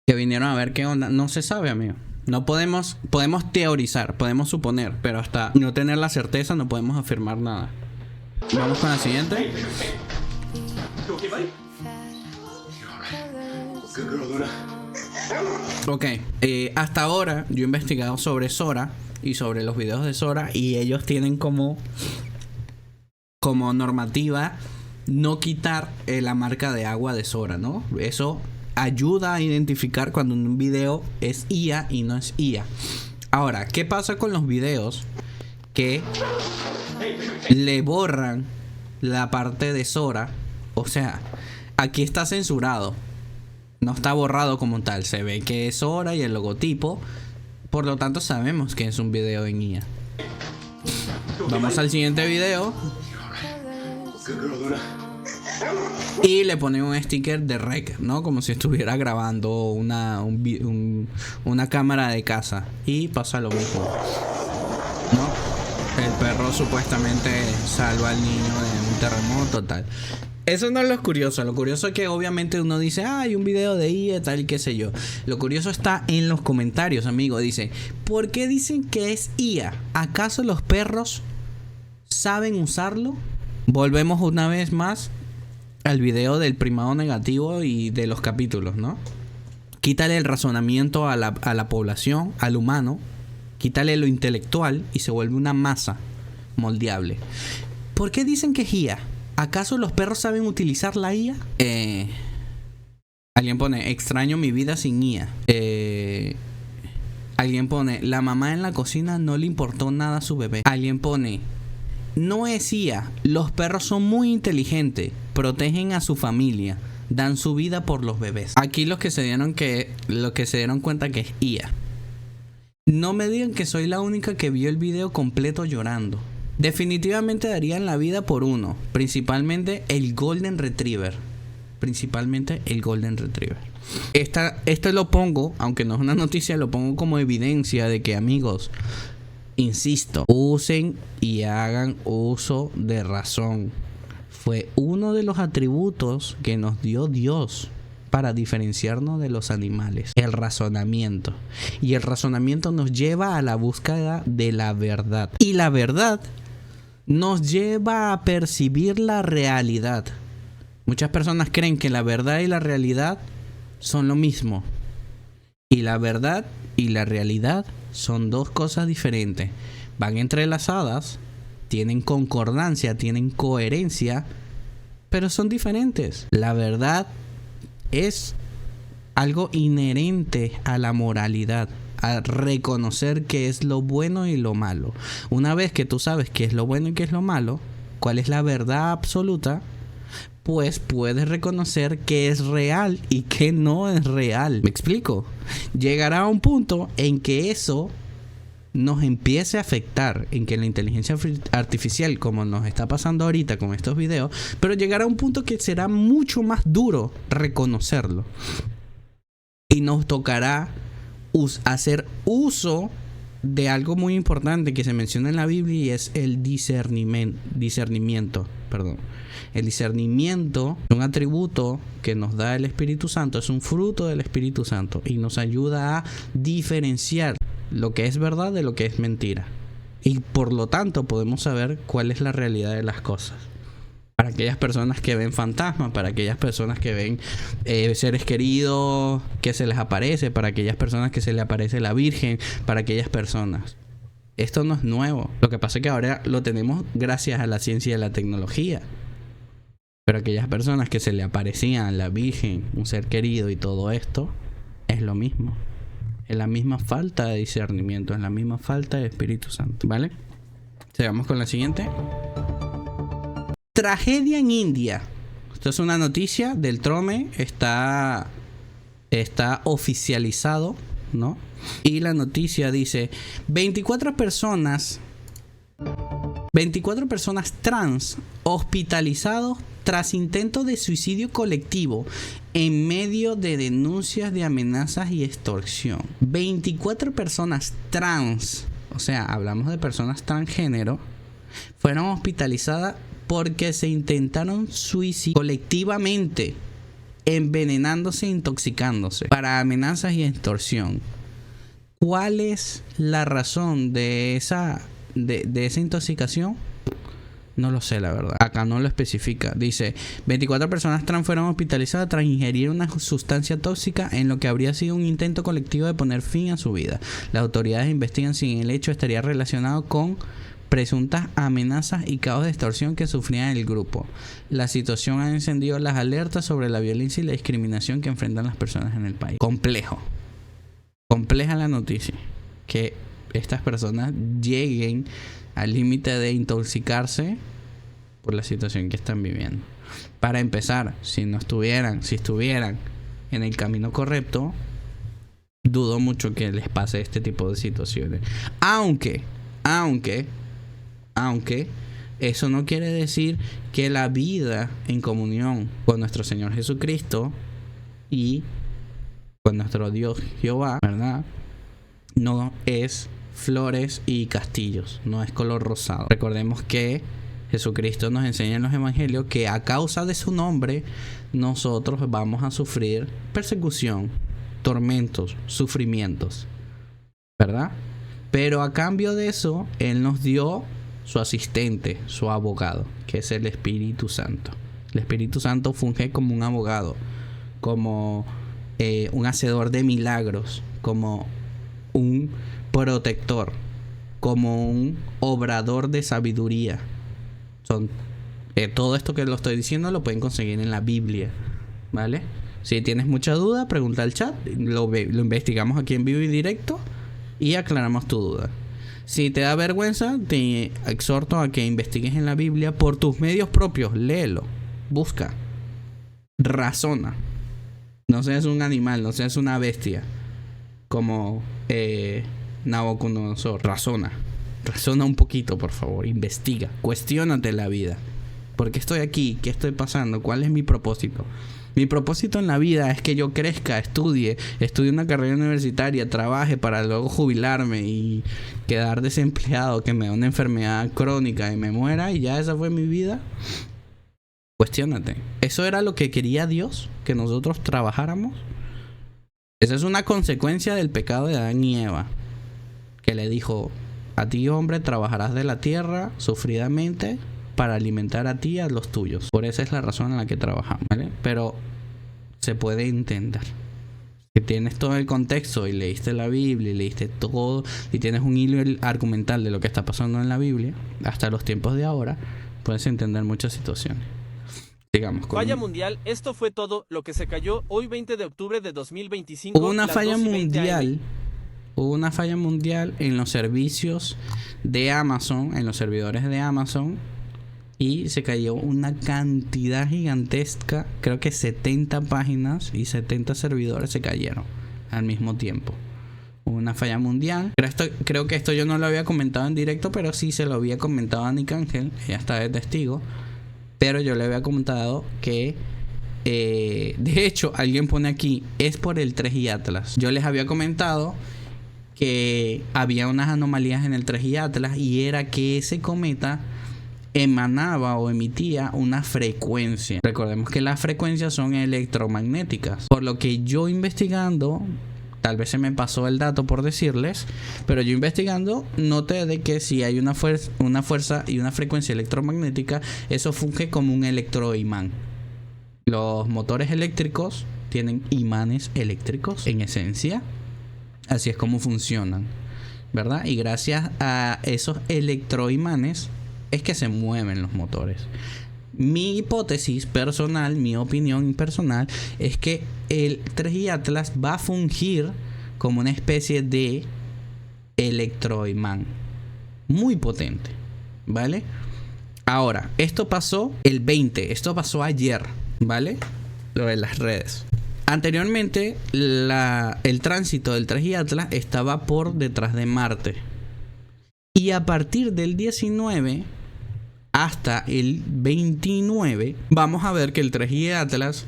Speaker 2: Que vinieron a ver qué onda. No se sabe, amigo. No podemos teorizar, podemos suponer, pero hasta no tener la certeza no podemos afirmar nada. Vamos con la siguiente. Ok, hasta ahora yo he investigado sobre Sora y sobre los videos de Sora, y ellos tienen como normativa no quitar la marca de agua de Sora, ¿no? Eso ayuda a identificar cuando un video es IA y no es IA. Ahora, ¿qué pasa con los videos que le borran la parte de Sora? O sea, aquí está censurado, no está borrado como tal, se ve que es Sora y el logotipo, por lo tanto sabemos que es un video en IA. Vamos al siguiente video y le ponen un sticker de rec, ¿no? Como si estuviera grabando una cámara de casa. Y pasa lo mismo, ¿no? El perro supuestamente salva al niño de un terremoto, tal. Eso no es lo curioso. Lo curioso es que obviamente uno dice, hay un video de IA, tal y qué sé yo. Lo curioso está en los comentarios, amigo. Dice, ¿por qué dicen que es IA? ¿Acaso los perros saben usarlo? Volvemos una vez más al video del primado negativo y de los capítulos, ¿no? Quítale el razonamiento a la población, al humano. Quítale lo intelectual y se vuelve una masa moldeable. ¿Por qué dicen que es IA? ¿Acaso los perros saben utilizar la IA? Alguien pone, extraño mi vida sin IA. Alguien pone, la mamá en la cocina no le importó nada a su bebé. Alguien pone, no es IA, los perros son muy inteligentes, protegen a su familia, dan su vida por los bebés. Aquí los que se dieron cuenta que es IA. No me digan que soy la única que vio el video completo llorando. Definitivamente darían la vida por uno, principalmente el Golden Retriever. Esto lo pongo, aunque no es una noticia, lo pongo como evidencia de que, amigos, insisto, usen y hagan uso de razón. Fue uno de los atributos que nos dio Dios para diferenciarnos de los animales, el razonamiento. Y el razonamiento nos lleva a la búsqueda de la verdad. Y la verdad nos lleva a percibir la realidad. Muchas personas creen que la verdad y la realidad son lo mismo. Y la verdad y la realidad son dos cosas diferentes. Van entrelazadas, tienen concordancia, tienen coherencia, pero son diferentes. La verdad es algo inherente a la moralidad, a reconocer qué es lo bueno y lo malo. Una vez que tú sabes qué es lo bueno y qué es lo malo, cuál es la verdad absoluta, pues puedes reconocer qué es real y qué no es real. ¿Me explico? Llegará a un punto en que eso nos empiece a afectar, en que la inteligencia artificial, como nos está pasando ahorita con estos videos, pero llegará a un punto que será mucho más duro reconocerlo. Y nos tocará hacer uso de algo muy importante que se menciona en la Biblia, y es el discernimiento. El discernimiento es un atributo que nos da el Espíritu Santo, es un fruto del Espíritu Santo y nos ayuda a diferenciar lo que es verdad de lo que es mentira. Y por lo tanto podemos saber cuál es la realidad de las cosas. Para aquellas personas que ven fantasmas, para aquellas personas que ven seres queridos que se les aparece, para aquellas personas que se les aparece la Virgen, para aquellas personas. Esto no es nuevo. Lo que pasa es que ahora lo tenemos gracias a la ciencia y a la tecnología. Pero aquellas personas que se le aparecían la Virgen, un ser querido y todo esto, es lo mismo. Es la misma falta de discernimiento, es la misma falta de Espíritu Santo, ¿vale? Sigamos con la siguiente. Tragedia en India. Esto es una noticia del Trome. Está oficializado, ¿no? Y la noticia dice: 24 personas trans hospitalizados tras intento de suicidio colectivo en medio de denuncias de amenazas y extorsión. 24 personas trans, o sea, hablamos de personas transgénero, fueron hospitalizadas porque se intentaron suicidar colectivamente, envenenándose e intoxicándose, para amenazas y extorsión. ¿Cuál es la razón de esa intoxicación? No lo sé, la verdad. Acá no lo especifica. Dice: 24 personas trans fueron hospitalizadas tras ingerir una sustancia tóxica en lo que habría sido un intento colectivo de poner fin a su vida. Las autoridades investigan si el hecho estaría relacionado con presuntas amenazas y caos de extorsión que sufría el grupo. La situación ha encendido las alertas sobre la violencia y la discriminación que enfrentan las personas en el país. Compleja la noticia. Que estas personas lleguen al límite de intoxicarse por la situación que están viviendo. Para empezar, si estuvieran en el camino correcto, dudo mucho que les pase este tipo de situaciones. Aunque eso no quiere decir que la vida en comunión con nuestro Señor Jesucristo y con nuestro Dios Jehová, ¿verdad?, no es flores y castillos, no es color rosado. Recordemos que Jesucristo nos enseña en los evangelios que a causa de su nombre nosotros vamos a sufrir persecución, tormentos, sufrimientos, ¿verdad? Pero a cambio de eso, Él nos dio su asistente, su abogado, que es el Espíritu Santo. El Espíritu Santo funge como un abogado, como un hacedor de milagros, como un protector, como un obrador de sabiduría. Todo esto que lo estoy diciendo lo pueden conseguir en la Biblia, ¿vale? Si tienes mucha duda, pregunta al chat, lo investigamos aquí en vivo y directo y aclaramos tu duda. Si te da vergüenza, te exhorto a que investigues en la Biblia por tus medios propios. Léelo, busca, razona. No seas un animal, no seas una bestia como Nabucodonosor. Razona un poquito, por favor. Investiga, cuestiónate la vida. ¿Por qué estoy aquí? ¿Qué estoy pasando? ¿Cuál es mi propósito? Mi propósito en la vida es que yo crezca, estudie una carrera universitaria, trabaje para luego jubilarme y quedar desempleado, que me dé una enfermedad crónica y me muera y ya esa fue mi vida. Cuestiónate. ¿Eso era lo que quería Dios? ¿Que nosotros trabajáramos? Esa es una consecuencia del pecado de Adán y Eva, que le dijo: a ti, hombre, trabajarás de la tierra sufridamente para alimentar a ti y a los tuyos. Por esa es la razón en la que trabajamos, ¿vale? Pero se puede entender. Si tienes todo el contexto y leíste la Biblia y leíste todo y tienes un hilo argumental de lo que está pasando en la Biblia hasta los tiempos de ahora, puedes entender muchas situaciones. Sigamos con
Speaker 4: falla mundial. Esto fue todo lo que se cayó hoy 20 de octubre de 2025.
Speaker 2: Hubo una falla mundial. Hubo una falla mundial en los servicios de Amazon, en los servidores de Amazon, y se cayó una cantidad gigantesca. Creo que 70 páginas y 70 servidores se cayeron al mismo tiempo. Hubo una falla mundial. Creo que esto yo no lo había comentado en directo, pero sí se lo había comentado a Nick Ángel. Ella está de testigo. Pero yo le había comentado que de hecho alguien pone aquí, es por el 3i Atlas. Yo les había comentado que había unas anomalías en el 3i Atlas y era que ese cometa emanaba o emitía una frecuencia. Recordemos que las frecuencias son electromagnéticas. Por lo que yo investigando, tal vez se me pasó el dato por decirles, pero yo investigando noté de que si hay una fuerza y una frecuencia electromagnética, eso funge como un electroimán. Los motores eléctricos tienen imanes eléctricos en esencia. Así es como funcionan, ¿verdad? Y gracias a esos electroimanes es que se mueven los motores. Mi hipótesis personal, mi opinión personal, es que el 3i Atlas va a fungir como una especie de electroimán muy potente, ¿vale? Ahora, esto pasó el 20, esto pasó ayer, ¿vale? Lo de las redes. Anteriormente, el tránsito del 3i Atlas estaba por detrás de Marte. Y a partir del 19 hasta el 29, vamos a ver que el 3i Atlas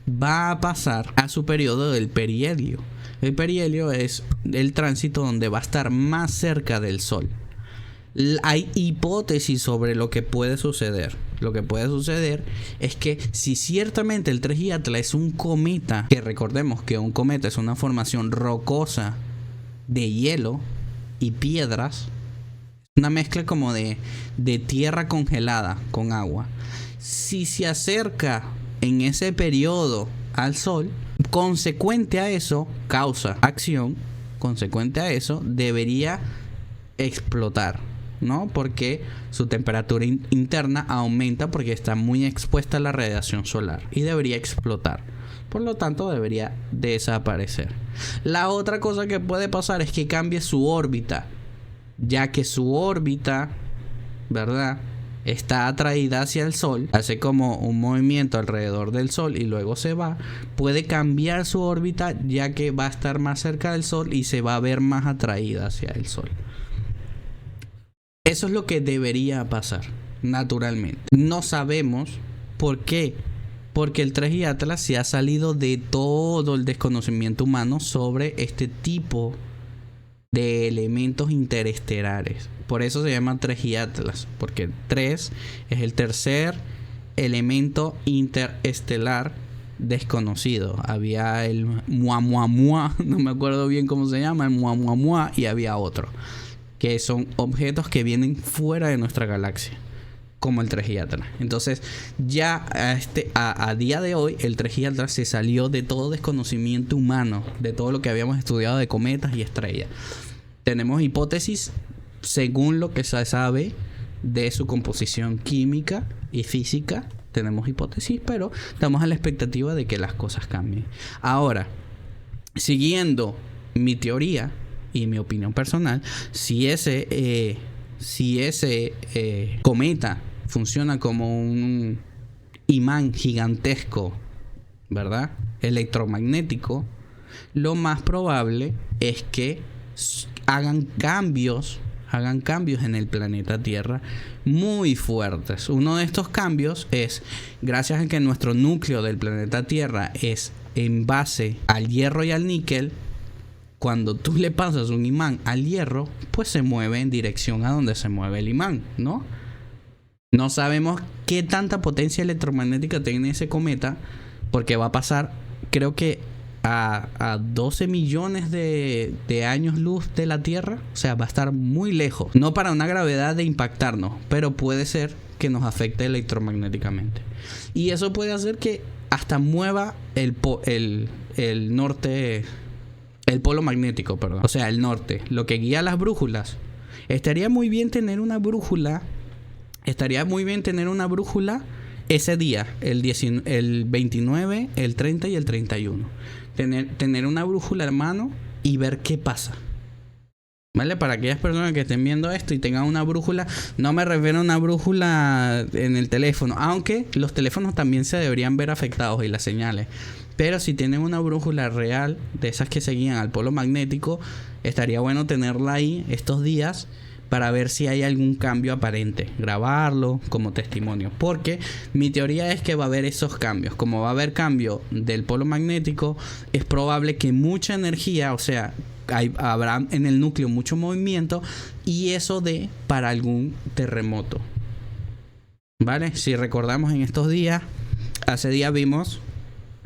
Speaker 2: va a pasar a su periodo del perihelio. El perihelio es el tránsito donde va a estar más cerca del Sol. Hay hipótesis sobre lo que puede suceder. Lo que puede suceder es que si ciertamente el 3i Atlas es un cometa, que recordemos que un cometa es una formación rocosa de hielo y piedras, una mezcla como de tierra congelada con agua. Si se acerca en ese periodo al Sol, consecuente a eso, causa acción, consecuente a eso, debería explotar. ¿no? Porque su temperatura interna aumenta porque está muy expuesta a la radiación solar y debería explotar. Por lo tanto, debería desaparecer. La otra cosa que puede pasar es que cambie su órbita, ya que su órbita, ¿verdad?, está atraída hacia el Sol, hace como un movimiento alrededor del Sol y luego se va. Puede cambiar su órbita ya que va a estar más cerca del Sol y se va a ver más atraída hacia el Sol. Eso es lo que debería pasar, naturalmente. No sabemos por qué. Porque el 3i Atlas se ha salido de todo el desconocimiento humano sobre este tipo de elementos interestelares. Por eso se llama 3i Atlas, porque 3 es el tercer elemento interestelar desconocido. Había el Muamuamua, no me acuerdo bien cómo se llama, el Muamuamua, y había otro, que son objetos que vienen fuera de nuestra galaxia, como el 3i Atlas. Entonces, ya a día de hoy, el 3i Atlas se salió de todo desconocimiento humano, de todo lo que habíamos estudiado de cometas y estrellas. Tenemos hipótesis según lo que se sabe de su composición química y física. Tenemos hipótesis, pero estamos a la expectativa de que las cosas cambien. Ahora, siguiendo mi teoría y mi opinión personal, si ese cometa funciona como un imán gigantesco, ¿verdad?, electromagnético, lo más probable es que hagan cambios en el planeta Tierra muy fuertes. Uno de estos cambios es gracias a que nuestro núcleo del planeta Tierra es en base al hierro y al níquel. Cuando tú le pasas un imán al hierro, pues se mueve en dirección a donde se mueve el imán, ¿no? No sabemos qué tanta potencia electromagnética tiene ese cometa, porque va a pasar, creo que a 12 millones de años luz de la Tierra. O sea, va a estar muy lejos. No para una gravedad de impactarnos, pero puede ser que nos afecte electromagnéticamente. Y eso puede hacer que hasta mueva el norte, el polo magnético, perdón. O sea, el norte, lo que guía las brújulas. Estaría muy bien tener una brújula. Ese día, el 29, el 30 y el 31. Tener una brújula, hermano, y ver qué pasa. ¿Vale? Para aquellas personas que estén viendo esto y tengan una brújula, no me refiero a una brújula en el teléfono, aunque los teléfonos también se deberían ver afectados y las señales. Pero si tienen una brújula real, de esas que se guían al polo magnético, estaría bueno tenerla ahí estos días para ver si hay algún cambio aparente, grabarlo como testimonio, porque mi teoría es que va a haber esos cambios. Como va a haber cambio del polo magnético, es probable que mucha energía, o sea, habrá en el núcleo mucho movimiento, y eso dé para algún terremoto, ¿vale? Si recordamos, en estos días, hace días vimos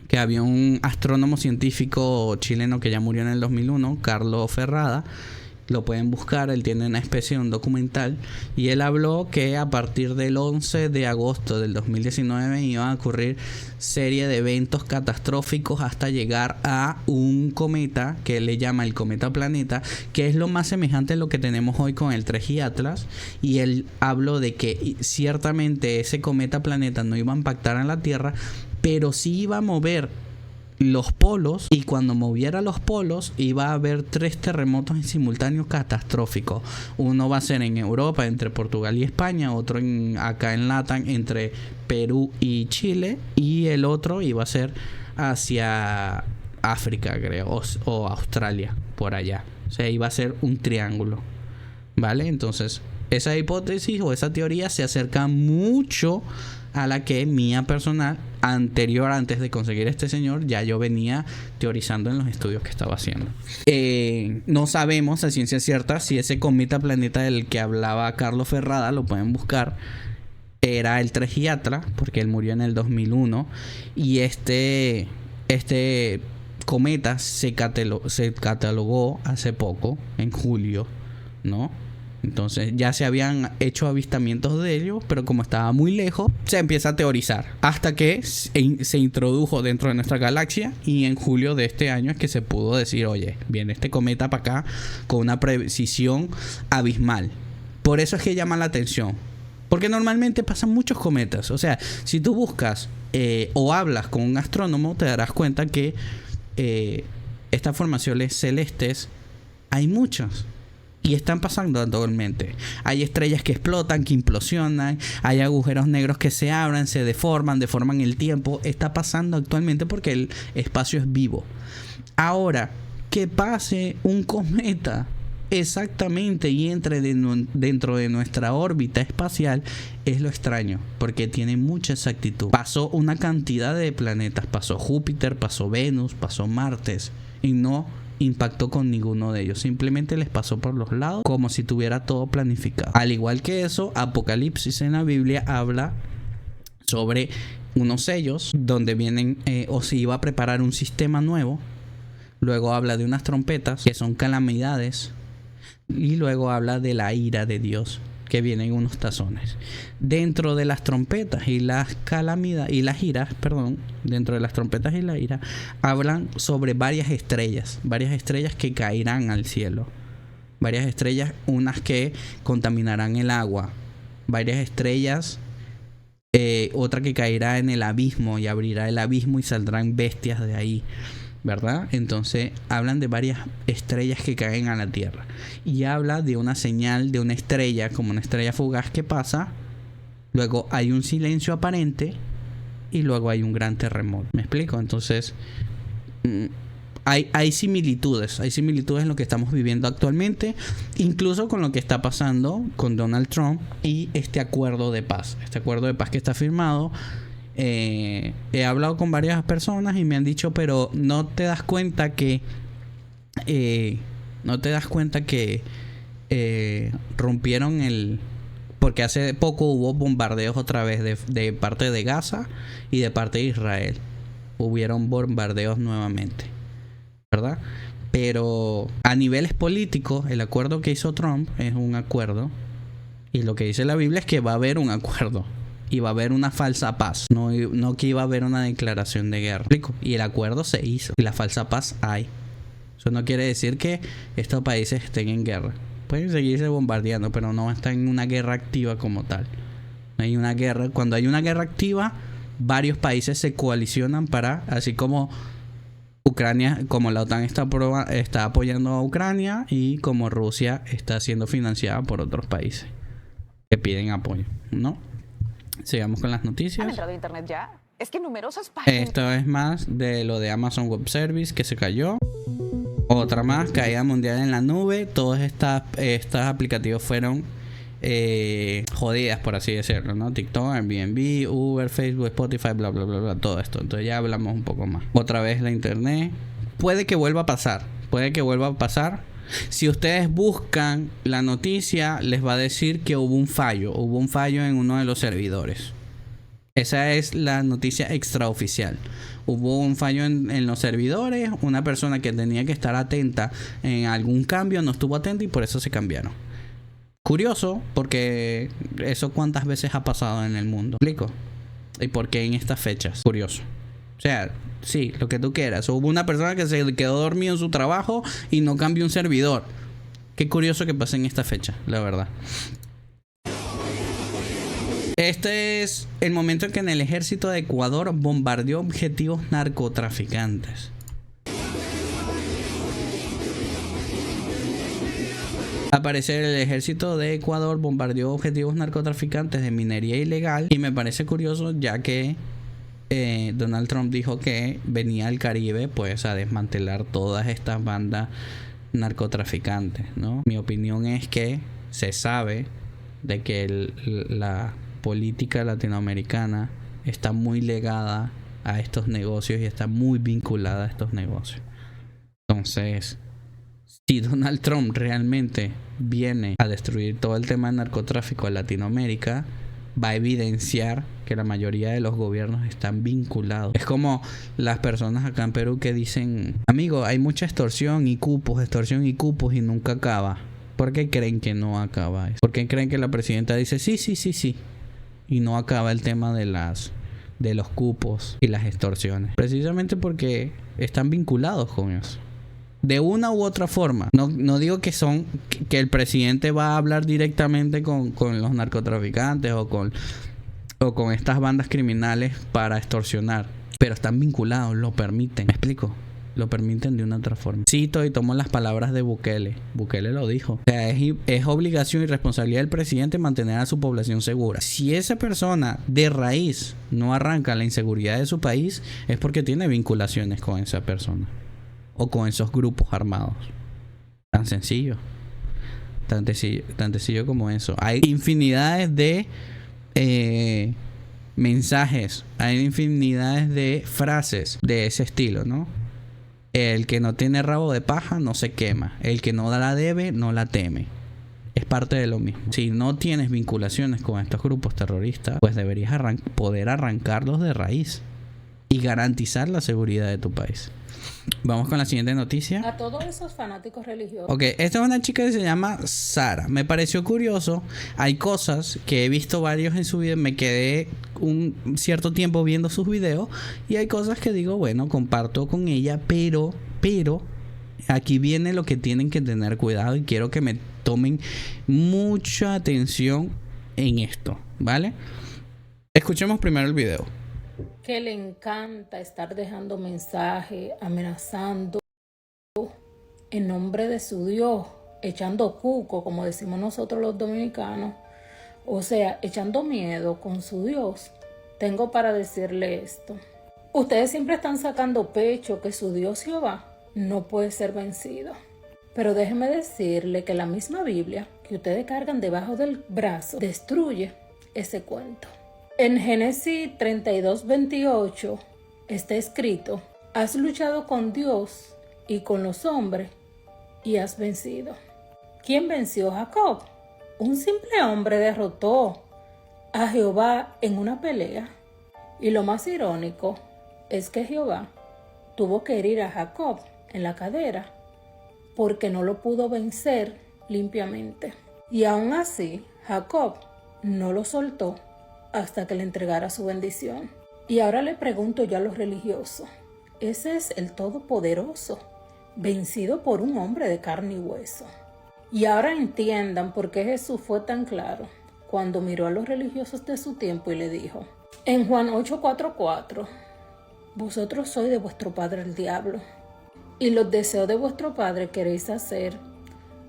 Speaker 2: que había un astrónomo científico chileno que ya murió en el 2001, Carlos Ferrada. Lo pueden buscar, él tiene una especie de un documental, y él habló que a partir del 11 de agosto del 2019 iban a ocurrir serie de eventos catastróficos hasta llegar a un cometa que él le llama el cometa planeta, que es lo más semejante a lo que tenemos hoy con el 3i Atlas. Y él habló de que ciertamente ese cometa planeta no iba a impactar en la Tierra, pero sí iba a mover los polos, y cuando moviera los polos iba a haber 3 terremotos en simultáneo catastróficos. Uno va a ser en Europa, entre Portugal y España, otro acá en LATAM, entre Perú y Chile, y el otro iba a ser hacia África, creo, o Australia, por allá. O sea, iba a ser un triángulo, ¿vale? Entonces, esa hipótesis o esa teoría se acerca mucho a la que mía personal, antes de conseguir este señor, ya yo venía teorizando en los estudios que estaba haciendo. No sabemos a ciencia cierta si ese cometa planeta del que hablaba Carlos Ferrada, lo pueden buscar, era el 3i Atlas, porque él murió en el 2001, y este cometa se catalogó hace poco, en julio, ¿no? Entonces ya se habían hecho avistamientos de ellos, pero como estaba muy lejos, se empieza a teorizar. Hasta que se introdujo dentro de nuestra galaxia, y en julio de este año es que se pudo decir, oye, viene este cometa para acá con una precisión abismal. Por eso es que llama la atención. Porque normalmente pasan muchos cometas. O sea, si tú buscas o hablas con un astrónomo, te darás cuenta que estas formaciones celestes hay muchas. Y están pasando actualmente. Hay estrellas que explotan, que implosionan. Hay agujeros negros que se abran, se deforman el tiempo. Está pasando actualmente porque el espacio es vivo. Ahora, que pase un cometa exactamente y entre dentro de nuestra órbita espacial es lo extraño, porque tiene mucha exactitud. Pasó una cantidad de planetas. Pasó Júpiter, pasó Venus, pasó Marte. Y no impactó con ninguno de ellos, simplemente les pasó por los lados como si tuviera todo planificado. Al igual que eso, Apocalipsis en la Biblia habla sobre unos sellos donde vienen o se iba a preparar un sistema nuevo. Luego habla de unas trompetas que son calamidades y luego habla de la ira de Dios que vienen unos tazones. Dentro de las trompetas y las calamidades y las iras, dentro de las trompetas y la ira, hablan sobre varias estrellas que caerán al cielo. Varias estrellas, unas que contaminarán el agua. Varias estrellas, otra que caerá en el abismo y abrirá el abismo y saldrán bestias de ahí, ¿verdad? Entonces hablan de varias estrellas que caen a la tierra y habla de una señal de una estrella, como una estrella fugaz que pasa, luego hay un silencio aparente y luego hay un gran terremoto. ¿Me explico? Entonces hay similitudes en lo que estamos viviendo actualmente, incluso con lo que está pasando con Donald Trump y este acuerdo de paz que está firmado. He hablado con varias personas y me han dicho, pero no te das cuenta que rompieron porque hace poco hubo bombardeos otra vez de parte de Gaza y de parte de Israel. Hubieron bombardeos nuevamente, ¿verdad? Pero a niveles políticos, el acuerdo que hizo Trump es un acuerdo, y lo que dice la Biblia es que va a haber un acuerdo. Y va a haber una falsa paz. No que iba a haber una declaración de guerra. Y el acuerdo se hizo. Y la falsa paz hay. Eso no quiere decir que estos países estén en guerra. Pueden seguirse bombardeando, pero no están en una guerra activa como tal. No hay una guerra. Cuando hay una guerra activa, varios países se coalicionan para, así como Ucrania, como la OTAN está apoyando a Ucrania y como Rusia está siendo financiada por otros países que piden apoyo, ¿no? Sigamos con las noticias.
Speaker 6: ¿Han entrado a internet ya? Es que numerosas páginas...
Speaker 2: Esto es más de lo de Amazon Web Service que se cayó. Otra más, caída mundial en la nube. Todas estas aplicativos fueron jodidas, por así decirlo, ¿no? TikTok, Airbnb, Uber, Facebook, Spotify, bla, bla, bla, bla, todo esto. Entonces ya hablamos un poco más. Otra vez la internet. Puede que vuelva a pasar. Si ustedes buscan la noticia, les va a decir que hubo un fallo en uno de los servidores. Esa es la noticia extraoficial. Hubo un fallo en los servidores. Una persona que tenía que estar atenta en algún cambio no estuvo atenta y por eso se cambiaron. Curioso, porque eso cuántas veces ha pasado en el mundo. ¿Me explico? ¿Y por qué en estas fechas? Curioso. O sea, sí, lo que tú quieras. Hubo una persona que se quedó dormido en su trabajo y no cambió un servidor. Qué curioso que pase en esta fecha, la verdad. Este es el momento en que el ejército de Ecuador bombardeó objetivos narcotraficantes. Al parecer, el ejército de Ecuador bombardeó objetivos narcotraficantes de minería ilegal. Y me parece curioso, ya que Donald Trump dijo que venía al Caribe pues a desmantelar todas estas bandas narcotraficantes, ¿no? Mi opinión es que se sabe de que la política latinoamericana está muy ligada a estos negocios y está muy vinculada a estos negocios. Entonces, si Donald Trump realmente viene a destruir todo el tema del narcotráfico en Latinoamérica, va a evidenciar que la mayoría de los gobiernos están vinculados. Es como las personas acá en Perú que dicen: amigo, hay mucha extorsión y cupos y nunca acaba. ¿Por qué creen que no acaba eso? ¿Por qué creen que la presidenta dice sí y no acaba el tema de los cupos y las extorsiones? Precisamente porque están vinculados con eso. de una u otra forma. No digo que el presidente va a hablar directamente con los narcotraficantes o con estas bandas criminales para extorsionar, pero están vinculados, lo permiten. ¿Me explico? Lo permiten de una otra forma. Cito y tomo las palabras de Bukele. Bukele lo dijo. O sea, es obligación y responsabilidad del presidente mantener a su población segura. Si esa persona de raíz no arranca la inseguridad de su país, es porque tiene vinculaciones con esa persona o con esos grupos armados. Tan sencillo. Tan sencillo como eso. Hay infinidades de mensajes, hay infinidades de frases de ese estilo, ¿no? El que no tiene rabo de paja no se quema. El que no la debe no la teme. Es parte de lo mismo. Si no tienes vinculaciones con estos grupos terroristas, pues deberías poder arrancarlos de raíz y garantizar la seguridad de tu país. Vamos con la siguiente noticia.
Speaker 7: A todos esos fanáticos religiosos.
Speaker 2: Ok, esta es una chica que se llama Sara. Me pareció curioso. Hay cosas que he visto varios en su video. Me quedé un cierto tiempo viendo sus videos. Y hay cosas que digo, bueno, comparto con ella. Pero aquí viene lo que tienen que tener cuidado. Y quiero que me tomen mucha atención en esto, ¿vale? Escuchemos primero el video.
Speaker 7: Que le encanta estar dejando mensajes, amenazando en nombre de su Dios, echando cuco, como decimos nosotros los dominicanos, o sea, echando miedo con su Dios. Tengo para decirle esto. Ustedes siempre están sacando pecho que su Dios Jehová no puede ser vencido. Pero déjenme decirle que la misma Biblia que ustedes cargan debajo del brazo destruye ese cuento. En Génesis 32:28 está escrito: has luchado con Dios y con los hombres y has vencido. ¿Quién venció a Jacob? Un simple hombre derrotó a Jehová en una pelea. Y lo más irónico es que Jehová tuvo que herir a Jacob en la cadera porque no lo pudo vencer limpiamente. Y aún así, Jacob no lo soltó hasta que le entregara su bendición. Y ahora le pregunto yo a los religiosos, ese es el Todopoderoso, vencido por un hombre de carne y hueso. Y ahora entiendan por qué Jesús fue tan claro cuando miró a los religiosos de su tiempo y le dijo, en Juan 8:44, vosotros sois de vuestro padre el diablo, y los deseos de vuestro padre queréis hacer,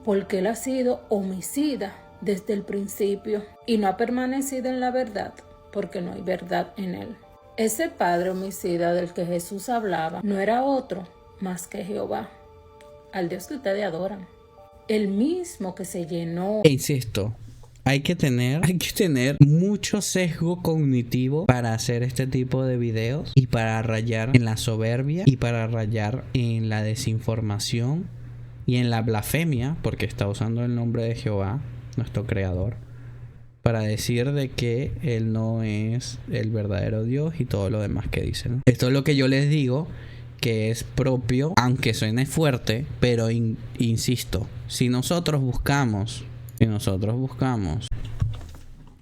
Speaker 7: porque él ha sido homicida desde el principio y no ha permanecido en la verdad, porque no hay verdad en él. Ese padre homicida del que Jesús hablaba no era otro más que Jehová, al Dios que ustedes adoran, el mismo que se llenó.
Speaker 2: Insisto, hay que tener mucho sesgo cognitivo para hacer este tipo de videos y para rayar en la soberbia y para rayar en la desinformación y en la blasfemia, porque está usando el nombre de Jehová, nuestro creador, para decir de que él no es el verdadero Dios y todo lo demás que dice, ¿no? Esto es lo que yo les digo que es propio, aunque suene fuerte, pero insisto, si nosotros buscamos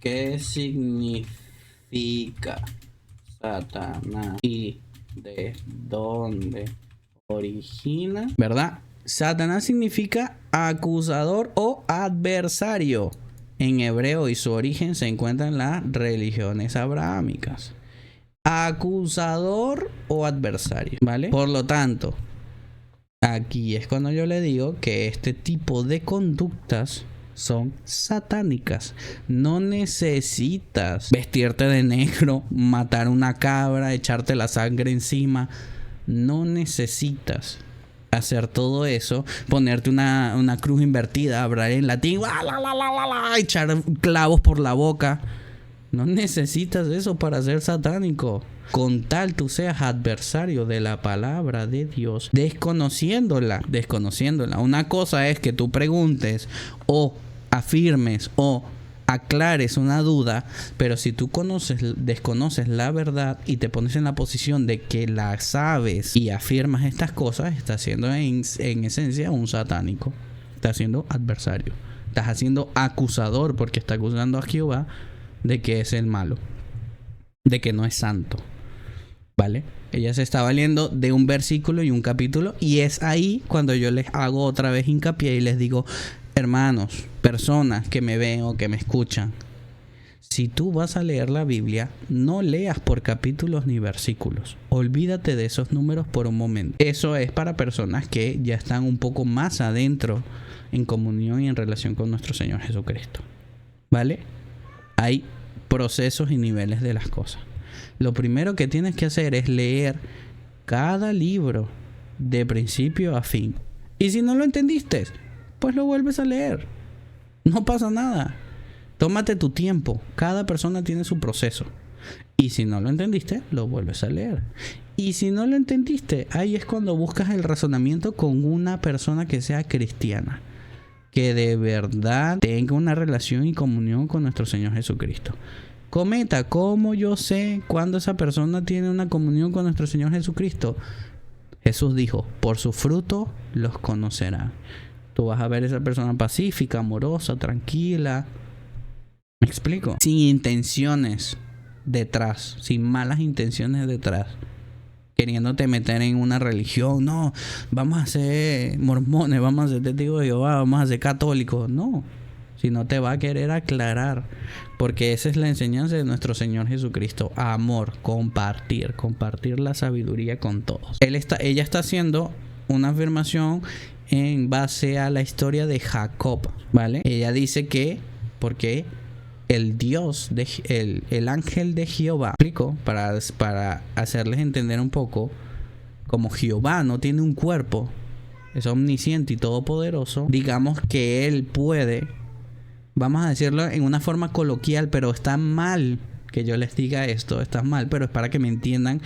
Speaker 2: qué significa Satanás y de dónde origina, ¿verdad? Satanás significa acusador o adversario en hebreo y su origen se encuentra en las religiones abrahámicas. Acusador o adversario, ¿vale? Por lo tanto, aquí es cuando yo le digo que este tipo de conductas son satánicas. No necesitas vestirte de negro, matar una cabra, echarte la sangre encima. No necesitas hacer todo eso, ponerte una cruz invertida, hablar en latín, echar clavos por la boca. No necesitas eso para ser satánico. Con tal tú seas adversario de la palabra de Dios, desconociéndola. Una cosa es que tú preguntes o afirmes o aclares una duda, pero si tú desconoces la verdad y te pones en la posición de que la sabes y afirmas estas cosas, estás siendo en esencia un satánico. Estás siendo adversario. Estás haciendo acusador, porque está acusando a Jehová de que es el malo, de que no es santo. ¿vale? Ella se está valiendo de un versículo y un capítulo, y es ahí cuando yo les hago otra vez hincapié y les digo, hermanos, personas que me ven o que me escuchan, si tú vas a leer la Biblia, no leas por capítulos ni versículos. Olvídate de esos números por un momento. Eso es para personas que ya están un poco más adentro en comunión y en relación con nuestro Señor Jesucristo, ¿vale? Hay procesos y niveles de las cosas. Lo primero que tienes que hacer es leer cada libro de principio a fin. Y si no lo entendiste, pues lo vuelves a leer. No pasa nada. Tómate tu tiempo. Cada persona tiene su proceso. Y si no lo entendiste, lo vuelves a leer. Y si no lo entendiste, ahí es cuando buscas el razonamiento con una persona que sea cristiana, que de verdad tenga una relación y comunión con nuestro Señor Jesucristo. Comenta, ¿cómo yo sé cuándo esa persona tiene una comunión con nuestro Señor Jesucristo? Jesús dijo, por su fruto los conocerán. Tú vas a ver esa persona pacífica, amorosa, tranquila. ¿Me explico? Sin intenciones detrás, sin malas intenciones detrás, queriéndote meter en una religión. No, vamos a ser mormones, vamos a ser testigos de Jehová, vamos a ser católicos. No, si no te va a querer aclarar, porque esa es la enseñanza de nuestro Señor Jesucristo: amor, compartir la sabiduría con todos. Ella está haciendo una afirmación en base a la historia de Jacob, ¿vale? Ella dice que porque el Dios, el ángel de Jehová, explico, para hacerles entender un poco, como Jehová no tiene un cuerpo, es omnisciente y todopoderoso, digamos que él puede, vamos a decirlo en una forma coloquial, pero está mal que yo les diga esto, está mal, pero es para que me entiendan.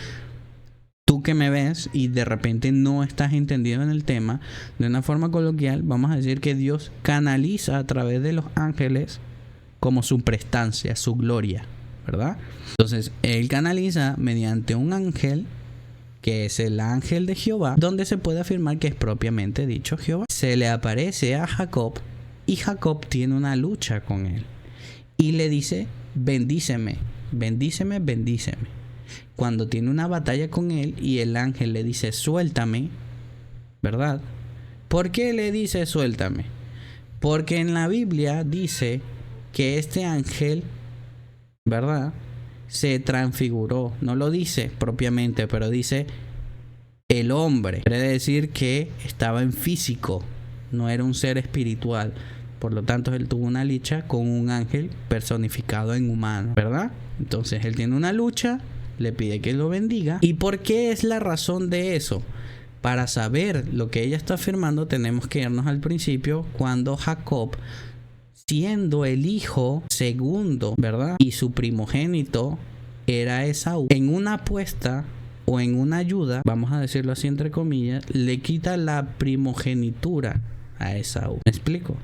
Speaker 2: Tú que me ves y de repente no estás entendido en el tema, de una forma coloquial, vamos a decir que Dios canaliza a través de los ángeles como su prestancia, su gloria, ¿verdad? Entonces, él canaliza mediante un ángel, que es el ángel de Jehová, donde se puede afirmar que es propiamente dicho Jehová. Se le aparece a Jacob y Jacob tiene una lucha con él y le dice, bendíceme, bendíceme, bendíceme. Cuando tiene una batalla con él y el ángel le dice, suéltame, ¿verdad? ¿Por qué le dice suéltame? Porque en la Biblia dice que este ángel, ¿verdad?, se transfiguró. No lo dice propiamente, pero dice el hombre. Quiere decir que estaba en físico, no era un ser espiritual. Por lo tanto, él tuvo una lucha con un ángel personificado en humano, ¿verdad? Entonces, él tiene una lucha, le pide que lo bendiga. ¿Y por qué es la razón de eso? Para saber lo que ella está afirmando, tenemos que irnos al principio, cuando Jacob, siendo el hijo segundo, ¿verdad?, y su primogénito era Esaú, en una apuesta o en una ayuda, vamos a decirlo así entre comillas, le quita la primogenitura a Esaú. ¿Me explico?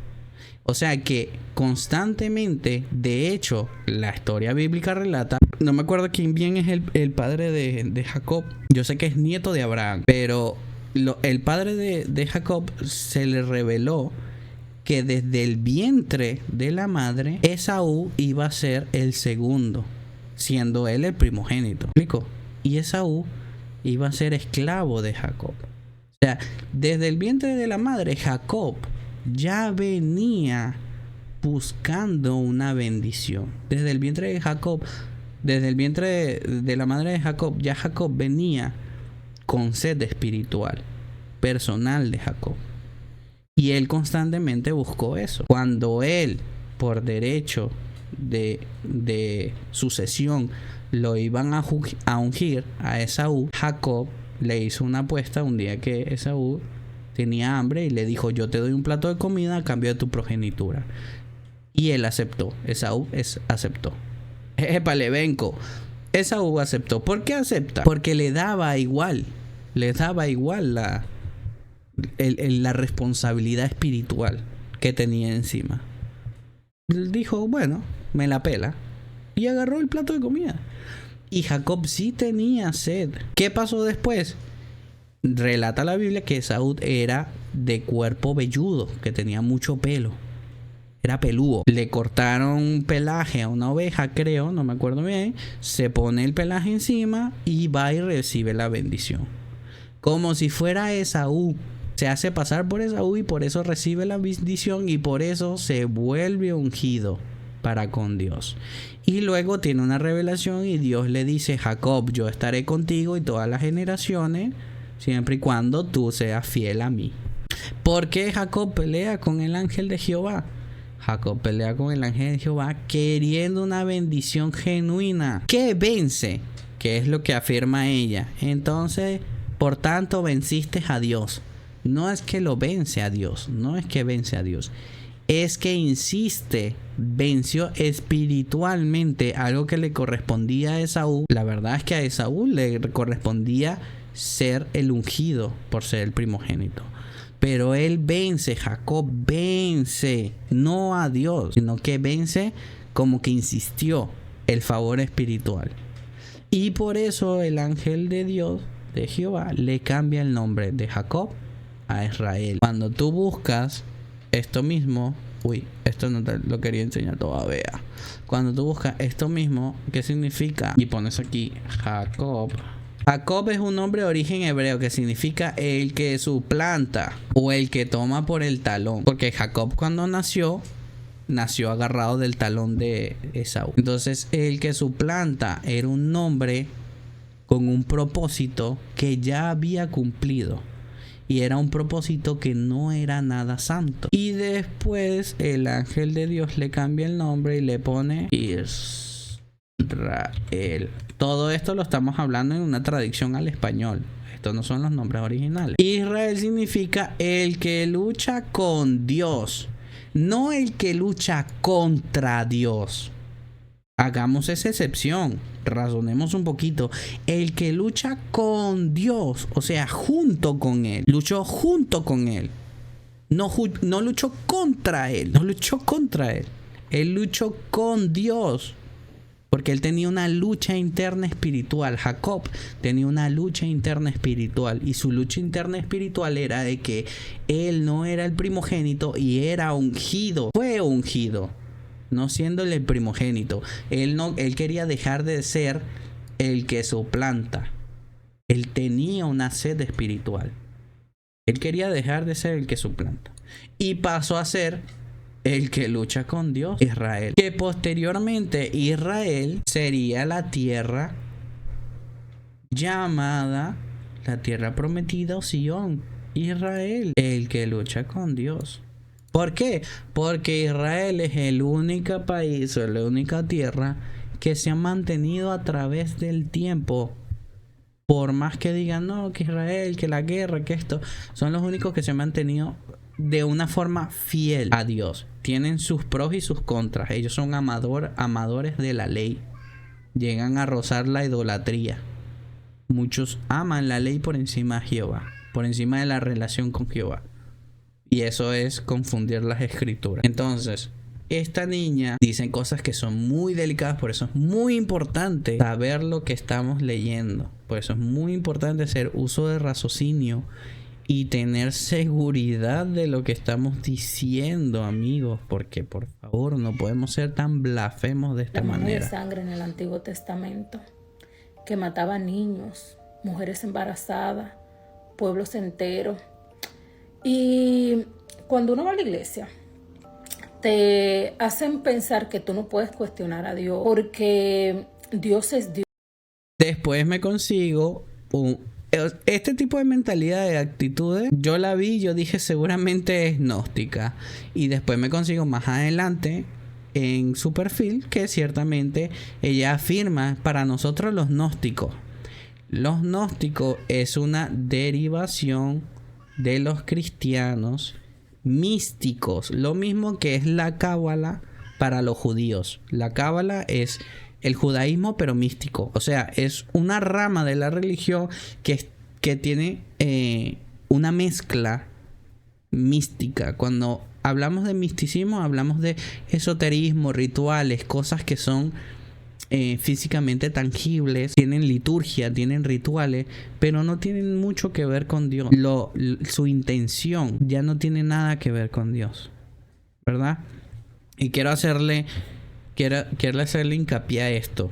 Speaker 2: O sea que constantemente, de hecho, la historia bíblica relata, no me acuerdo quién bien es el padre de Jacob, yo sé que es nieto de Abraham, pero el padre de Jacob se le reveló que desde el vientre de la madre, Esaú iba a ser el segundo, siendo él el primogénito. ¿Me explico? Y Esaú iba a ser esclavo de Jacob. O sea, desde el vientre de la madre, Jacob ya venía buscando una bendición. Desde el vientre de Jacob, desde el vientre de la madre de Jacob, ya Jacob venía con sed espiritual, personal de Jacob. Y él constantemente buscó eso. Cuando él, por derecho de sucesión, lo iban a ungir a Esaú, Jacob le hizo una apuesta un día que Esaú tenía hambre y le dijo, yo te doy un plato de comida a cambio de tu progenitura. Y él aceptó. Esaú aceptó. Épale, venco. Esaú aceptó. ¿Por qué acepta? Porque le daba igual. Le daba igual la responsabilidad espiritual que tenía encima. Él dijo, bueno, me la pela. Y agarró el plato de comida. Y Jacob sí tenía sed. ¿Qué pasó después? Relata la Biblia que Esaú era de cuerpo velludo, que tenía mucho pelo. era peludo. Le cortaron pelaje a una oveja, creo, no me acuerdo bien. Se pone el pelaje encima y va y recibe la bendición. Como si fuera Esaú. Se hace pasar por Esaú y por eso recibe la bendición y por eso se vuelve ungido para con Dios. Y luego tiene una revelación y Dios le dice: Jacob, yo estaré contigo y todas las generaciones, siempre y cuando tú seas fiel a mí. ¿Por qué Jacob pelea con el ángel de Jehová? Jacob pelea con el ángel de Jehová queriendo una bendición genuina que vence, que es lo que afirma ella. Entonces, por tanto, venciste a Dios. No es que lo vence a Dios, no es que vence a Dios, es que insiste, venció espiritualmente algo que le correspondía a Esaú. La verdad es que a Esaú le correspondía ser el ungido por ser el primogénito. Pero él vence, Jacob vence, no a Dios, sino que vence como que insistió el favor espiritual. Y por eso el ángel de Dios, de Jehová, le cambia el nombre de Jacob a Israel. Cuando tú buscas esto mismo, esto no te lo quería enseñar todavía. Cuando tú buscas esto mismo, ¿qué significa? Y pones aquí Jacob. Jacob es un nombre de origen hebreo que significa el que suplanta o el que toma por el talón. Porque Jacob cuando nació agarrado del talón de Esaú. Entonces el que suplanta era un nombre con un propósito que ya había cumplido. Y era un propósito que no era nada santo. Y después el ángel de Dios le cambia el nombre y le pone Israel. Todo esto lo estamos hablando en una traducción al español. Estos no son los nombres originales. Israel significa el que lucha con Dios, no el que lucha contra Dios. Hagamos esa excepción, razonemos un poquito. El que lucha con Dios, o sea, junto con Él, luchó junto con Él. No luchó contra Él, no luchó contra Él. Él luchó con Dios, porque él tenía una lucha interna espiritual. Jacob tenía una lucha interna espiritual, y su lucha interna espiritual era de que él no era el primogénito y era ungido. Fue ungido, no siendo el primogénito. Él quería dejar de ser el que suplanta. Él tenía una sed espiritual. Él quería dejar de ser el que suplanta y pasó a ser el que lucha con Dios, Israel. Que posteriormente Israel sería la tierra llamada la tierra prometida o Sion. Israel, el que lucha con Dios. ¿Por qué? Porque Israel es el único país o la única tierra que se ha mantenido a través del tiempo. Por más que digan, no, que Israel, que la guerra, que esto, son los únicos que se han mantenido de una forma fiel a Dios. Tienen sus pros y sus contras. Ellos son amadores de la ley. Llegan a rozar la idolatría. Muchos aman la ley por encima de Jehová, por encima de la relación con Jehová. Y eso es confundir las escrituras. Entonces, esta niña dice cosas que son muy delicadas. Por eso es muy importante saber lo que estamos leyendo. Por eso es muy importante hacer uso de raciocinio y tener seguridad de lo que estamos diciendo, amigos, porque por favor no podemos ser tan blasfemos de esta manera.
Speaker 7: De sangre en el Antiguo Testamento que mataba niños, mujeres embarazadas, pueblos enteros. Y cuando uno va a la iglesia, te hacen pensar que tú no puedes cuestionar a Dios porque Dios es Dios.
Speaker 2: Después me consigo este tipo de mentalidad, de actitudes, yo la vi, yo dije seguramente es gnóstica. Y después me consigo más adelante en su perfil que ciertamente ella afirma para nosotros los gnósticos. Los gnósticos es una derivación de los cristianos místicos. Lo mismo que es la cábala para los judíos. La cábala es el judaísmo pero místico. O sea, es una rama de la religión que tiene una mezcla mística. Cuando hablamos de misticismo, hablamos de esoterismo, rituales, cosas que son físicamente tangibles, tienen liturgia, tienen rituales, pero no tienen mucho que ver con Dios. Su intención ya no tiene nada que ver con Dios, ¿verdad? Y quiero hacerle hincapié a esto.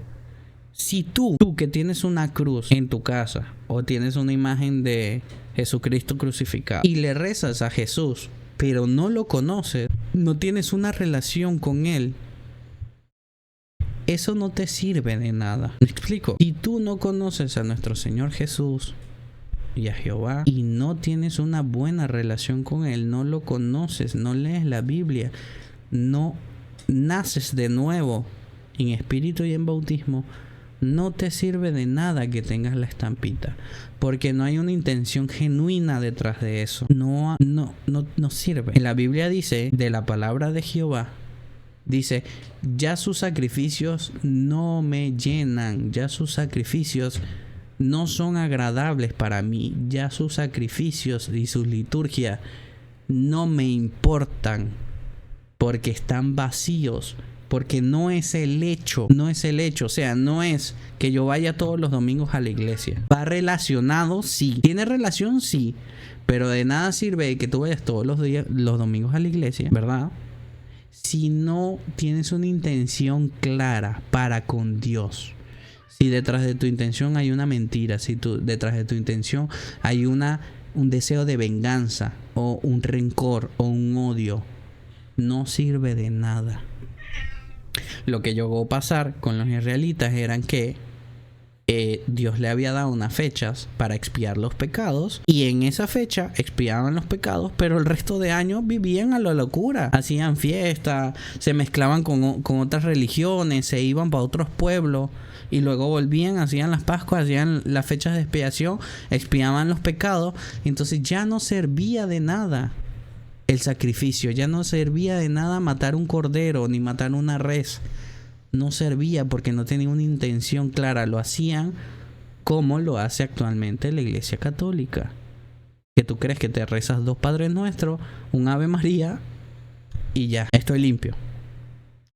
Speaker 2: Si tú que tienes una cruz en tu casa o tienes una imagen de Jesucristo crucificado y le rezas a Jesús, pero no lo conoces, no tienes una relación con Él, eso no te sirve de nada. ¿Me explico? Si tú no conoces a nuestro Señor Jesús y a Jehová y no tienes una buena relación con Él, no lo conoces, no lees la Biblia, no naces de nuevo en espíritu y en bautismo, no te sirve de nada que tengas la estampita, porque no hay una intención genuina detrás de eso. No sirve. En la Biblia dice, de la palabra de Jehová, dice, ya sus sacrificios no me llenan, ya sus sacrificios no son agradables para mí, ya sus sacrificios y sus liturgias no me importan, porque están vacíos. Porque no es el hecho, o sea, no es que yo vaya todos los domingos a la iglesia. Va relacionado, sí. Tiene relación, sí. Pero de nada sirve que tú vayas todos los domingos a la iglesia, ¿verdad? Si no tienes una intención clara para con Dios. Si detrás de tu intención hay una mentira, si detrás de tu intención hay un deseo de venganza, o un rencor, o un odio, no sirve de nada. Lo que llegó a pasar con los israelitas eran que Dios le había dado unas fechas para expiar los pecados, y en esa fecha expiaban los pecados, pero el resto de años vivían a la locura, hacían fiesta, se mezclaban con otras religiones, se iban para otros pueblos y luego volvían, hacían las Pascuas, hacían las fechas de expiación, expiaban los pecados. Entonces ya no servía de nada el sacrificio, ya no servía de nada matar un cordero ni matar una res. No servía porque no tenía una intención clara. Lo hacían como lo hace actualmente la Iglesia Católica, que tú crees que te rezas 2 Padres Nuestros, un Ave María y ya, estoy limpio,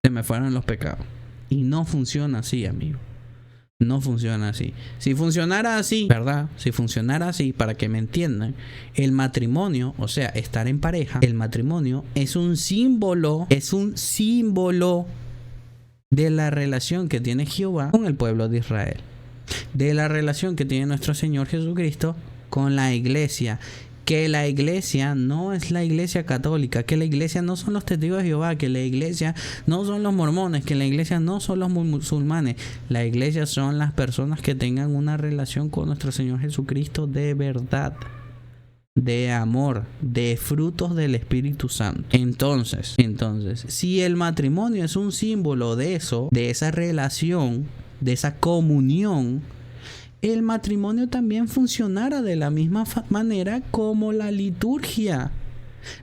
Speaker 2: se me fueron los pecados. Y no funciona así, amigo. No funciona así. Si funcionara así, ¿verdad? Si funcionara así, para que me entiendan, el matrimonio, o sea, estar en pareja, el matrimonio es un símbolo de la relación que tiene Jehová con el pueblo de Israel, de la relación que tiene nuestro Señor Jesucristo con la iglesia. Que la iglesia no es la iglesia católica, que la iglesia no son los testigos de Jehová, que la iglesia no son los mormones, que la iglesia no son los musulmanes. La iglesia son las personas que tengan una relación con nuestro Señor Jesucristo de verdad, de amor, de frutos del Espíritu Santo. Entonces, si el matrimonio es un símbolo de eso, de esa relación, de esa comunión, el matrimonio también funcionara de la misma manera como la liturgia.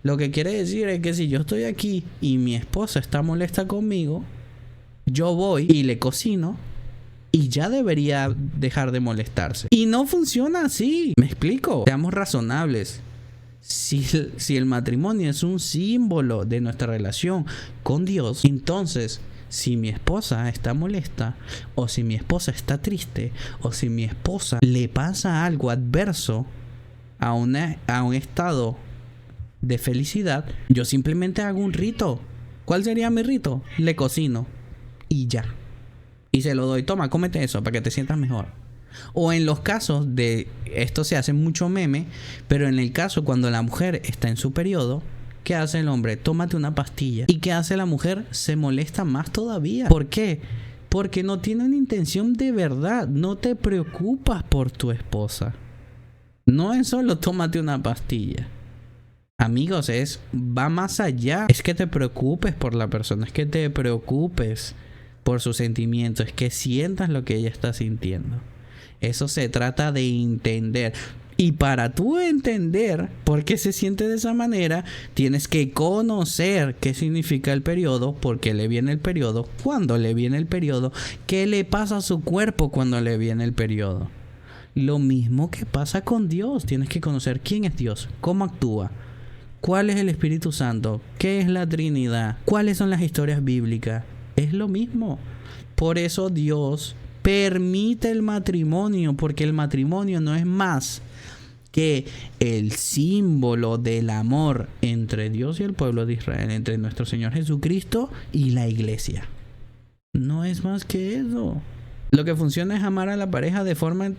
Speaker 2: Lo que quiere decir es que si yo estoy aquí y mi esposa está molesta conmigo, yo voy y le cocino y ya debería dejar de molestarse. Y no funciona así. ¿Me explico? Seamos razonables. Si el matrimonio es un símbolo de nuestra relación con Dios, entonces, si mi esposa está molesta, o si mi esposa está triste, o si mi esposa le pasa algo adverso a un estado de felicidad, yo simplemente hago un rito. ¿Cuál sería mi rito? Le cocino y ya. Y se lo doy. Toma, cómete eso para que te sientas mejor. O en los casos de... Esto se hace mucho meme, pero en el caso cuando la mujer está en su periodo, ¿qué hace el hombre? Tómate una pastilla. ¿Y qué hace la mujer? Se molesta más todavía. ¿Por qué? Porque no tiene una intención de verdad. No te preocupas por tu esposa. No es solo tómate una pastilla. Amigos, va más allá. Es que te preocupes por la persona. Es que te preocupes por sus sentimientos. Es que sientas lo que ella está sintiendo. Eso se trata de entender. Y para tú entender por qué se siente de esa manera, tienes que conocer qué significa el periodo, por qué le viene el periodo, cuándo le viene el periodo, qué le pasa a su cuerpo cuando le viene el periodo. Lo mismo que pasa con Dios. Tienes que conocer quién es Dios, cómo actúa, cuál es el Espíritu Santo, qué es la Trinidad, cuáles son las historias bíblicas. Es lo mismo. Por eso Dios permite el matrimonio, porque el matrimonio no es más que el símbolo del amor entre Dios y el pueblo de Israel, entre nuestro Señor Jesucristo y la iglesia. No es más que eso. Lo que funciona es amar a la pareja de forma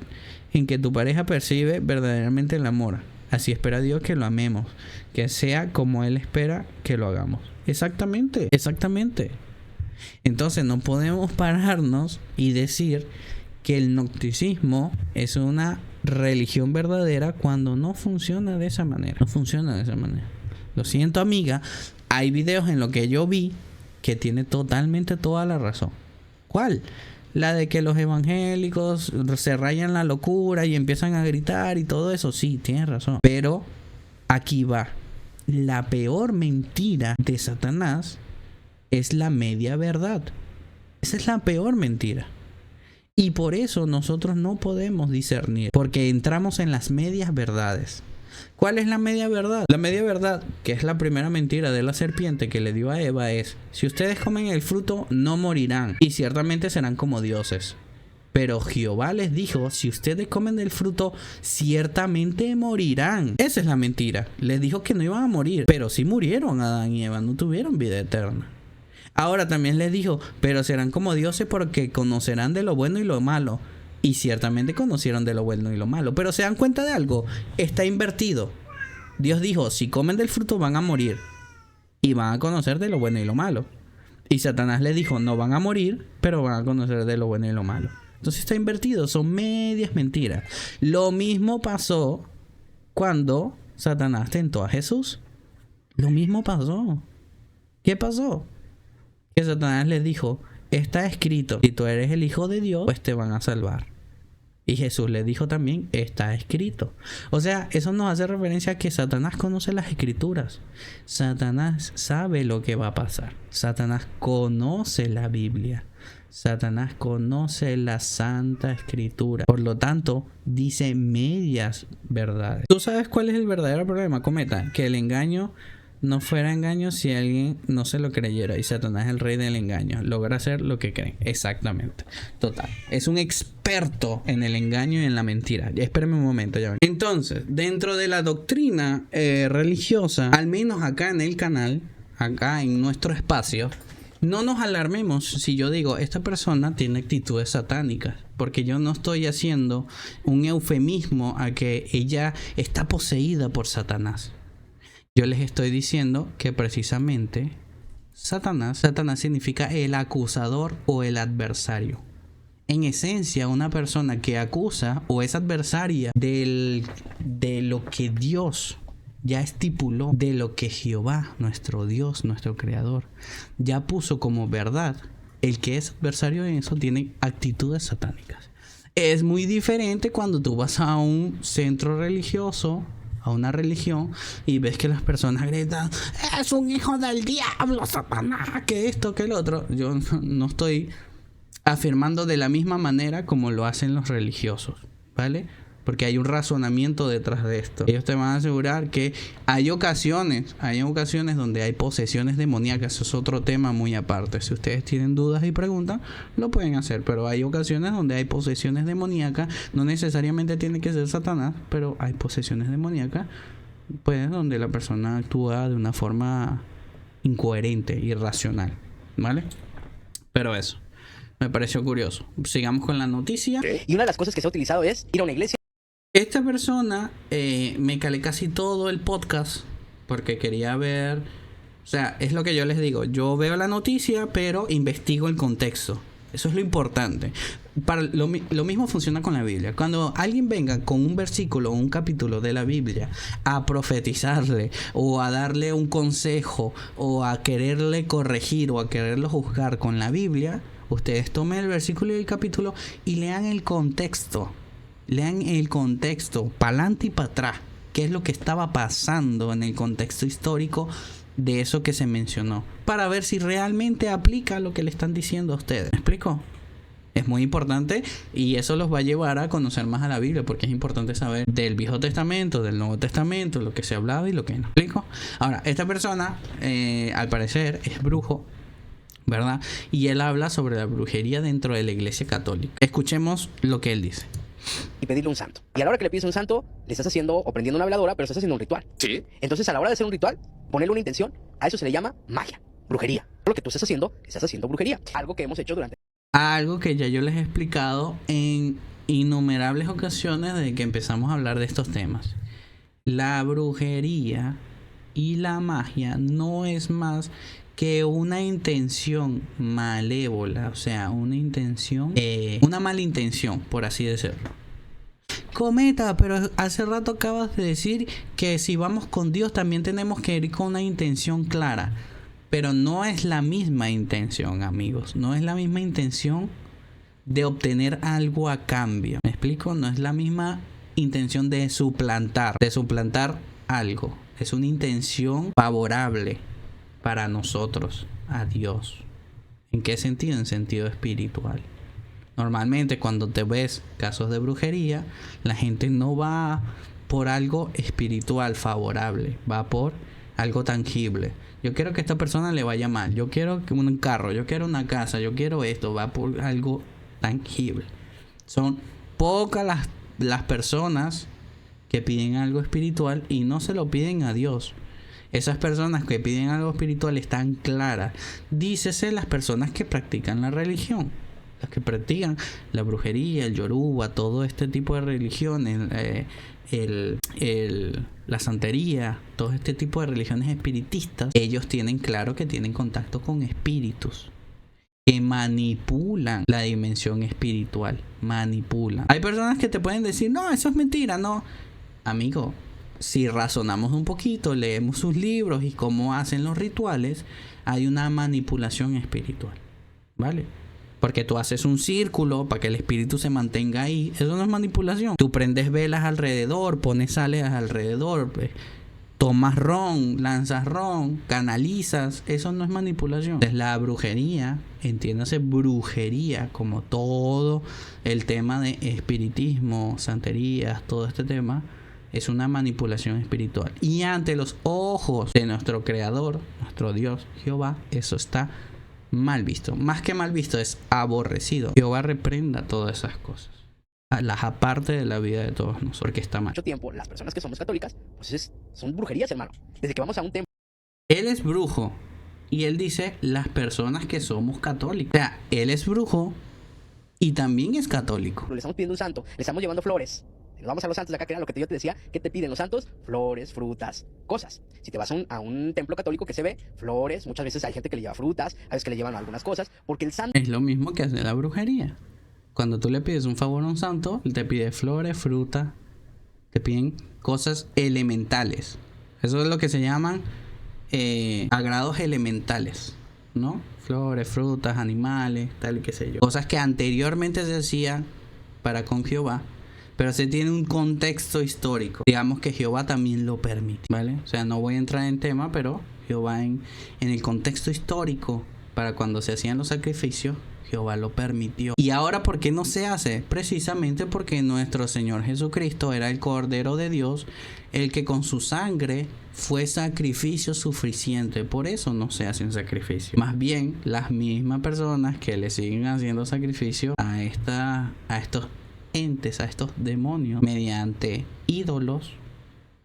Speaker 2: en que tu pareja percibe verdaderamente el amor. Así espera Dios que lo amemos, que sea como Él espera que lo hagamos. Exactamente. Entonces no podemos pararnos y decir que el gnosticismo es una religión verdadera cuando no funciona de esa manera. Lo siento, amiga. Hay videos en los que yo vi que tiene totalmente toda la razón. ¿Cuál? La de que los evangélicos se rayan la locura y empiezan a gritar y todo eso. Sí, tienes razón. Pero aquí va. La peor mentira de Satanás es la media verdad. Esa es la peor mentira. Y por eso nosotros no podemos discernir, porque entramos en las medias verdades. ¿Cuál es la media verdad? La media verdad, que es la primera mentira de la serpiente que le dio a Eva, es: si ustedes comen el fruto, no morirán, y ciertamente serán como dioses. Pero Jehová les dijo: si ustedes comen del fruto, ciertamente morirán. Esa es la mentira. Les dijo que no iban a morir, pero sí murieron. Adán y Eva no tuvieron vida eterna. Ahora también les dijo: pero serán como dioses porque conocerán de lo bueno y lo malo. Y ciertamente conocieron de lo bueno y lo malo. Pero se dan cuenta de algo, está invertido. Dios dijo: si comen del fruto van a morir, y van a conocer de lo bueno y lo malo. Y Satanás les dijo: no van a morir, pero van a conocer de lo bueno y lo malo. Entonces está invertido, son medias mentiras. Lo mismo pasó cuando Satanás tentó a Jesús. Lo mismo pasó. ¿Qué pasó? Que Satanás les dijo: está escrito, si tú eres el Hijo de Dios, pues te van a salvar. Y Jesús les dijo también: está escrito. O sea, eso nos hace referencia a que Satanás conoce las escrituras. Satanás sabe lo que va a pasar. Satanás conoce la Biblia. Satanás conoce la Santa Escritura. Por lo tanto, dice medias verdades. ¿Tú sabes cuál es el verdadero problema, Cometa? Que el engaño no fuera engaño si alguien no se lo creyera. Y Satanás es el rey del engaño. Logra hacer lo que creen. Exactamente. Total. Es un experto en el engaño y en la mentira. Espérame un momento. Ya ven. Entonces, dentro de la doctrina religiosa, al menos acá en el canal, acá en nuestro espacio, no nos alarmemos si yo digo: esta persona tiene actitudes satánicas, porque yo no estoy haciendo un eufemismo a que ella está poseída por Satanás. Yo les estoy diciendo que precisamente Satanás significa el acusador o el adversario. En esencia, una persona que acusa o es adversaria de lo que Dios ya estipuló, de lo que Jehová, nuestro Dios, nuestro Creador, ya puso como verdad. El que es adversario en eso tiene actitudes satánicas. Es muy diferente cuando tú vas a un centro religioso, a una religión, y ves que las personas gritan: es un hijo del diablo, Satanás, que esto, que el otro. Yo no estoy afirmando de la misma manera como lo hacen los religiosos, ¿vale? Porque hay un razonamiento detrás de esto. Ellos te van a asegurar que hay ocasiones donde hay posesiones demoníacas. Eso es otro tema muy aparte. Si ustedes tienen dudas y preguntan, lo pueden hacer. Pero hay ocasiones donde hay posesiones demoníacas. No necesariamente tiene que ser Satanás, pero hay posesiones demoníacas, pues, donde la persona actúa de una forma incoherente, irracional, ¿vale? Pero eso me pareció curioso. Sigamos con la noticia.
Speaker 8: Y una de las cosas que se ha utilizado es ir a una iglesia.
Speaker 2: Esta persona me calé casi todo el podcast porque quería ver. O sea, es lo que yo les digo. Yo veo la noticia, pero investigo el contexto. Eso es lo importante. Lo mismo funciona con la Biblia. Cuando alguien venga con un versículo o un capítulo de la Biblia a profetizarle o a darle un consejo o a quererle corregir o a quererlo juzgar con la Biblia, ustedes tomen el versículo y el capítulo y lean el contexto. Lean el contexto, para adelante y para atrás. ¿Qué es lo que estaba pasando en el contexto histórico de eso que se mencionó? Para ver si realmente aplica lo que le están diciendo a ustedes. ¿Me explico? Es muy importante y eso los va a llevar a conocer más a la Biblia, porque es importante saber del Viejo Testamento, del Nuevo Testamento, lo que se ha hablado y lo que no. ¿Me explico? Ahora, esta persona, al parecer, es brujo, ¿verdad? Y él habla sobre la brujería dentro de la Iglesia Católica. Escuchemos lo que él dice.
Speaker 8: y pedirle un santo. Y a la hora que le pides un santo, le estás haciendo o prendiendo una veladora, pero estás haciendo un ritual.
Speaker 3: ¿Sí?
Speaker 8: Entonces, a la hora de hacer un ritual, ponerle una intención, a eso se le llama magia, brujería. Lo que tú estás haciendo brujería. Algo que hemos hecho durante...
Speaker 2: Algo que ya yo les he explicado en innumerables ocasiones desde que empezamos a hablar de estos temas. La brujería y la magia no es más que una intención malévola, o sea, una intención, una mala intención, por así decirlo. Cometa, pero hace rato acabas de decir que si vamos con Dios también tenemos que ir con una intención clara. Pero no es la misma intención, amigos. No es la misma intención de obtener algo a cambio. ¿Me explico? No es la misma intención de suplantar algo. Es una intención favorable para nosotros, a Dios. ¿En qué sentido? En sentido espiritual. Normalmente cuando te ves casos de brujería, la gente no va por algo espiritual favorable, va por algo tangible. Yo quiero que a esta persona le vaya mal, yo quiero un carro, yo quiero una casa, yo quiero esto, va por algo tangible. Son pocas las personas que piden algo espiritual y no se lo piden a Dios. Esas personas que piden algo espiritual están claras. Dícese las personas que practican la religión, las que practican la brujería, el yoruba, todo este tipo de religiones, la santería, todo este tipo de religiones espiritistas. Ellos tienen claro que tienen contacto con espíritus que manipulan la dimensión espiritual. Manipulan. Hay personas que te pueden decir, no, eso es mentira, no. Amigo, si razonamos un poquito, leemos sus libros y cómo hacen los rituales, hay una manipulación espiritual, ¿vale? Porque tú haces un círculo para que el espíritu se mantenga ahí. Eso no es manipulación. Tú prendes velas alrededor, pones sales alrededor, pues, tomas ron, lanzas ron, canalizas. Eso no es manipulación. Entonces, la brujería, entiéndase brujería, como todo el tema de espiritismo, santerías, todo este tema, es una manipulación espiritual. Y ante los ojos de nuestro creador, nuestro Dios, Jehová, eso está mal visto. Más que mal visto, es aborrecido. Jehová reprenda todas esas cosas. Las aparte de la vida de todos nosotros, porque está mal.
Speaker 8: Mucho tiempo, las personas que somos católicas, pues son brujerías, hermano. Desde que vamos a un templo.
Speaker 2: Él es brujo. Y él dice las personas que somos católicos. O sea, él es brujo y también es católico.
Speaker 8: Le estamos pidiendo un santo, le estamos llevando flores. Nos vamos a los santos de acá, que era lo que yo te decía. ¿Qué te piden los santos? Flores, frutas, cosas. Si te vas a un templo católico que se ve, flores, muchas veces hay gente que le lleva frutas, a veces que le llevan algunas cosas, porque el santo...
Speaker 2: Es lo mismo que hace la brujería. Cuando tú le pides un favor a un santo, él te pide flores, frutas, te piden cosas elementales. Eso es lo que se llaman agrados elementales, ¿no? Flores, frutas, animales, tal y qué sé yo. Cosas que anteriormente se hacían para con Jehová, pero se tiene un contexto histórico. Digamos que Jehová también lo permite, ¿vale? O sea, no voy a entrar en tema, pero Jehová en el contexto histórico, para cuando se hacían los sacrificios, Jehová lo permitió. ¿Y ahora por qué no se hace? Precisamente porque nuestro Señor Jesucristo era el Cordero de Dios, el que con su sangre fue sacrificio suficiente. Por eso no se hacen sacrificios. Más bien, las mismas personas que le siguen haciendo sacrificio a estos entes, a estos demonios, mediante ídolos,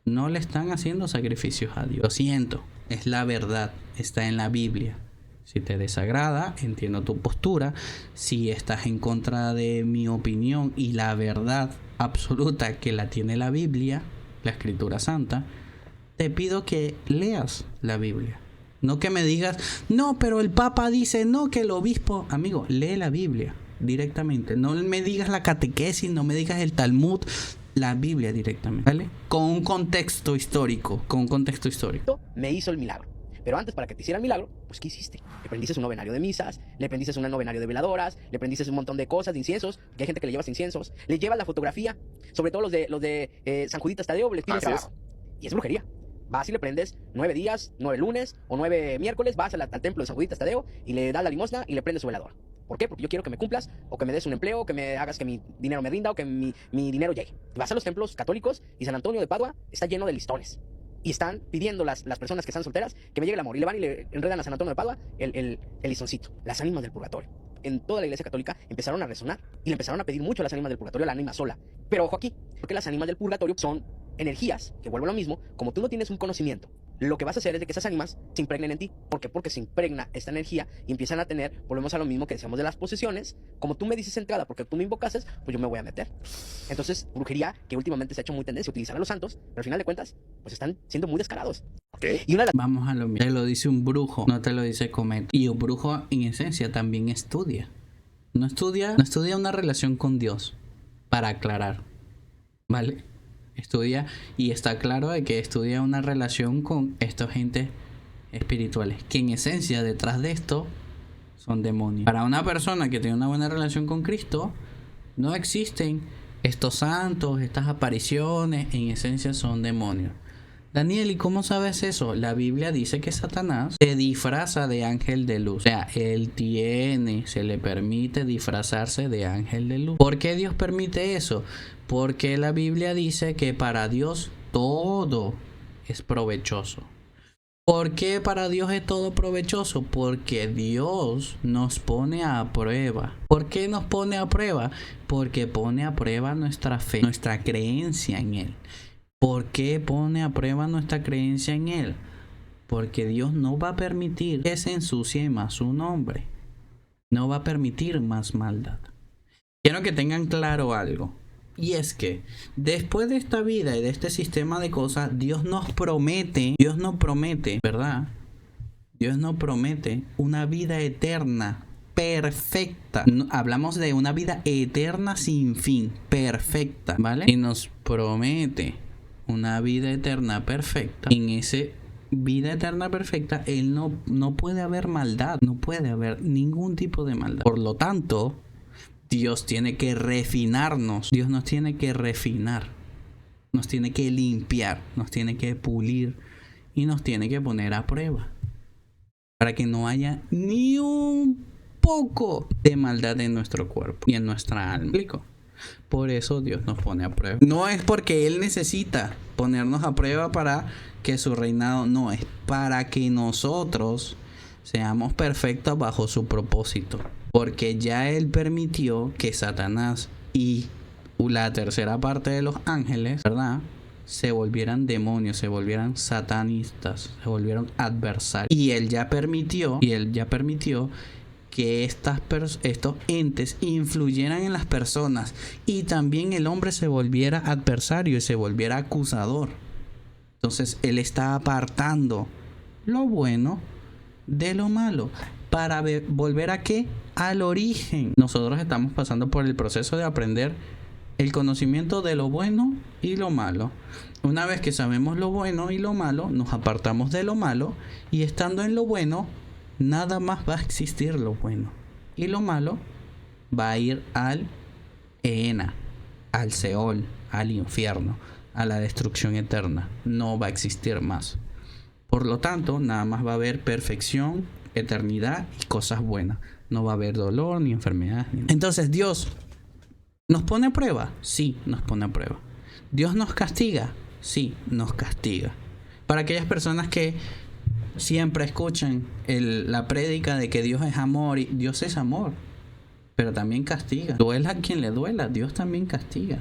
Speaker 2: no le están haciendo sacrificios a Dios. Lo siento, es la verdad, está en la Biblia. Si te desagrada, entiendo tu postura. Si estás en contra de mi opinión y la verdad absoluta que la tiene la Biblia, la Escritura Santa, te pido que leas la Biblia. No que me digas, no, pero el Papa dice, no, que el obispo... Amigo, lee la Biblia directamente. No me digas la catequesis, no me digas el Talmud, la Biblia directamente, ¿vale? Con un contexto histórico,
Speaker 8: Me hizo el milagro. Pero antes, para que te hiciera el milagro, pues ¿qué hiciste? Le prendiste un novenario de misas, le prendiste un novenario de veladoras, le prendiste un montón de cosas, de inciensos, que hay gente que le lleva inciensos, le llevas la fotografía, sobre todo los de San Juditas Tadeo, les pides trabajo. Y es brujería. Vas y le prendes 9 días, 9 lunes o 9 miércoles, vas al templo de San Juditas Tadeo y le das la limosna y le prendes su veladora. ¿Por qué? Porque yo quiero que me cumplas, o que me des un empleo, o que me hagas que mi dinero me rinda, o que mi dinero llegue. Vas a los templos católicos y San Antonio de Padua está lleno de listones. Y están pidiendo las personas que están solteras que me llegue el amor. Y le van y le enredan a San Antonio de Padua el listoncito, las ánimas del purgatorio. en toda la iglesia católica empezaron a resonar y le empezaron a pedir mucho a las ánimas del purgatorio, a la ánima sola. Pero ojo aquí, porque las ánimas del purgatorio son energías, que vuelvo a lo mismo, como tú no tienes un conocimiento, lo que vas a hacer es de que esas ánimas se impregnen en ti. ¿Por qué? Porque se impregna esta energía y empiezan a tener, volvemos a lo mismo que decíamos de las posesiones, como tú me dices entrada, porque tú me invocases, pues yo me voy a meter. Entonces, brujería, que últimamente se ha hecho muy tendencia a utilizar a los santos, pero al final de cuentas, pues están siendo muy descarados. Y una de las...
Speaker 2: Vamos a lo mismo. Te lo dice un brujo, no te lo dice Comet. Y un brujo, en esencia, también estudia. No estudia una relación con Dios, para aclarar, ¿vale? Estudia, y está claro de que estudia una relación con estos entes espirituales, que en esencia detrás de esto son demonios. Para una persona que tiene una buena relación con Cristo, no existen estos santos, estas apariciones, en esencia son demonios. Daniel, ¿y cómo sabes eso? La Biblia dice que Satanás se disfraza de ángel de luz. O sea, se le permite disfrazarse de ángel de luz. ¿Por qué Dios permite eso? Porque la Biblia dice que para Dios todo es provechoso. ¿Por qué para Dios es todo provechoso? Porque Dios nos pone a prueba. ¿Por qué nos pone a prueba? Porque pone a prueba nuestra fe, nuestra creencia en Él. ¿Por qué pone a prueba nuestra creencia en Él? Porque Dios no va a permitir que se ensucie más su nombre. No va a permitir más maldad. Quiero que tengan claro algo. Y es que después de esta vida y de este sistema de cosas, Dios nos promete, ¿verdad? Dios nos promete una vida eterna, perfecta. Hablamos de una vida eterna sin fin, perfecta, ¿vale? Y nos promete una vida eterna perfecta. En ese vida eterna perfecta, Él no puede haber maldad, no puede haber ningún tipo de maldad. Por lo tanto, Dios tiene que refinarnos. Dios nos tiene que refinar. Nos tiene que limpiar. Nos tiene que pulir. Y nos tiene que poner a prueba. Para que no haya ni un poco de maldad en nuestro cuerpo y en nuestra alma. ¿Me explico? Por eso Dios nos pone a prueba. No es porque Él necesita ponernos a prueba para que su reinado, no, es para que nosotros seamos perfectos bajo su propósito. Porque ya Él permitió que Satanás y la tercera parte de los ángeles, ¿verdad?, se volvieran demonios, se volvieran satanistas, se volvieron adversarios. Y Él ya permitió que estos entes influyeran en las personas, y también el hombre se volviera adversario y se volviera acusador. Entonces Él está apartando lo bueno de lo malo para volver a ¿qué? Al origen. Nosotros estamos pasando por el proceso de aprender el conocimiento de lo bueno y lo malo. Una vez que sabemos lo bueno y lo malo, nos apartamos de lo malo, y estando en lo bueno, nada más va a existir lo bueno. Y lo malo va a ir al Gehenna, al Seol, al infierno, a la destrucción eterna. No va a existir más. Por lo tanto, nada más va a haber perfección, eternidad y cosas buenas. No va a haber dolor ni enfermedad. Entonces, Dios ¿nos pone a prueba? Sí, nos pone a prueba. ¿Dios nos castiga? Sí, nos castiga. Para aquellas personas que siempre escuchan la prédica de que Dios es amor, y Dios es amor, pero también castiga. Duela a quien le duela, Dios también castiga.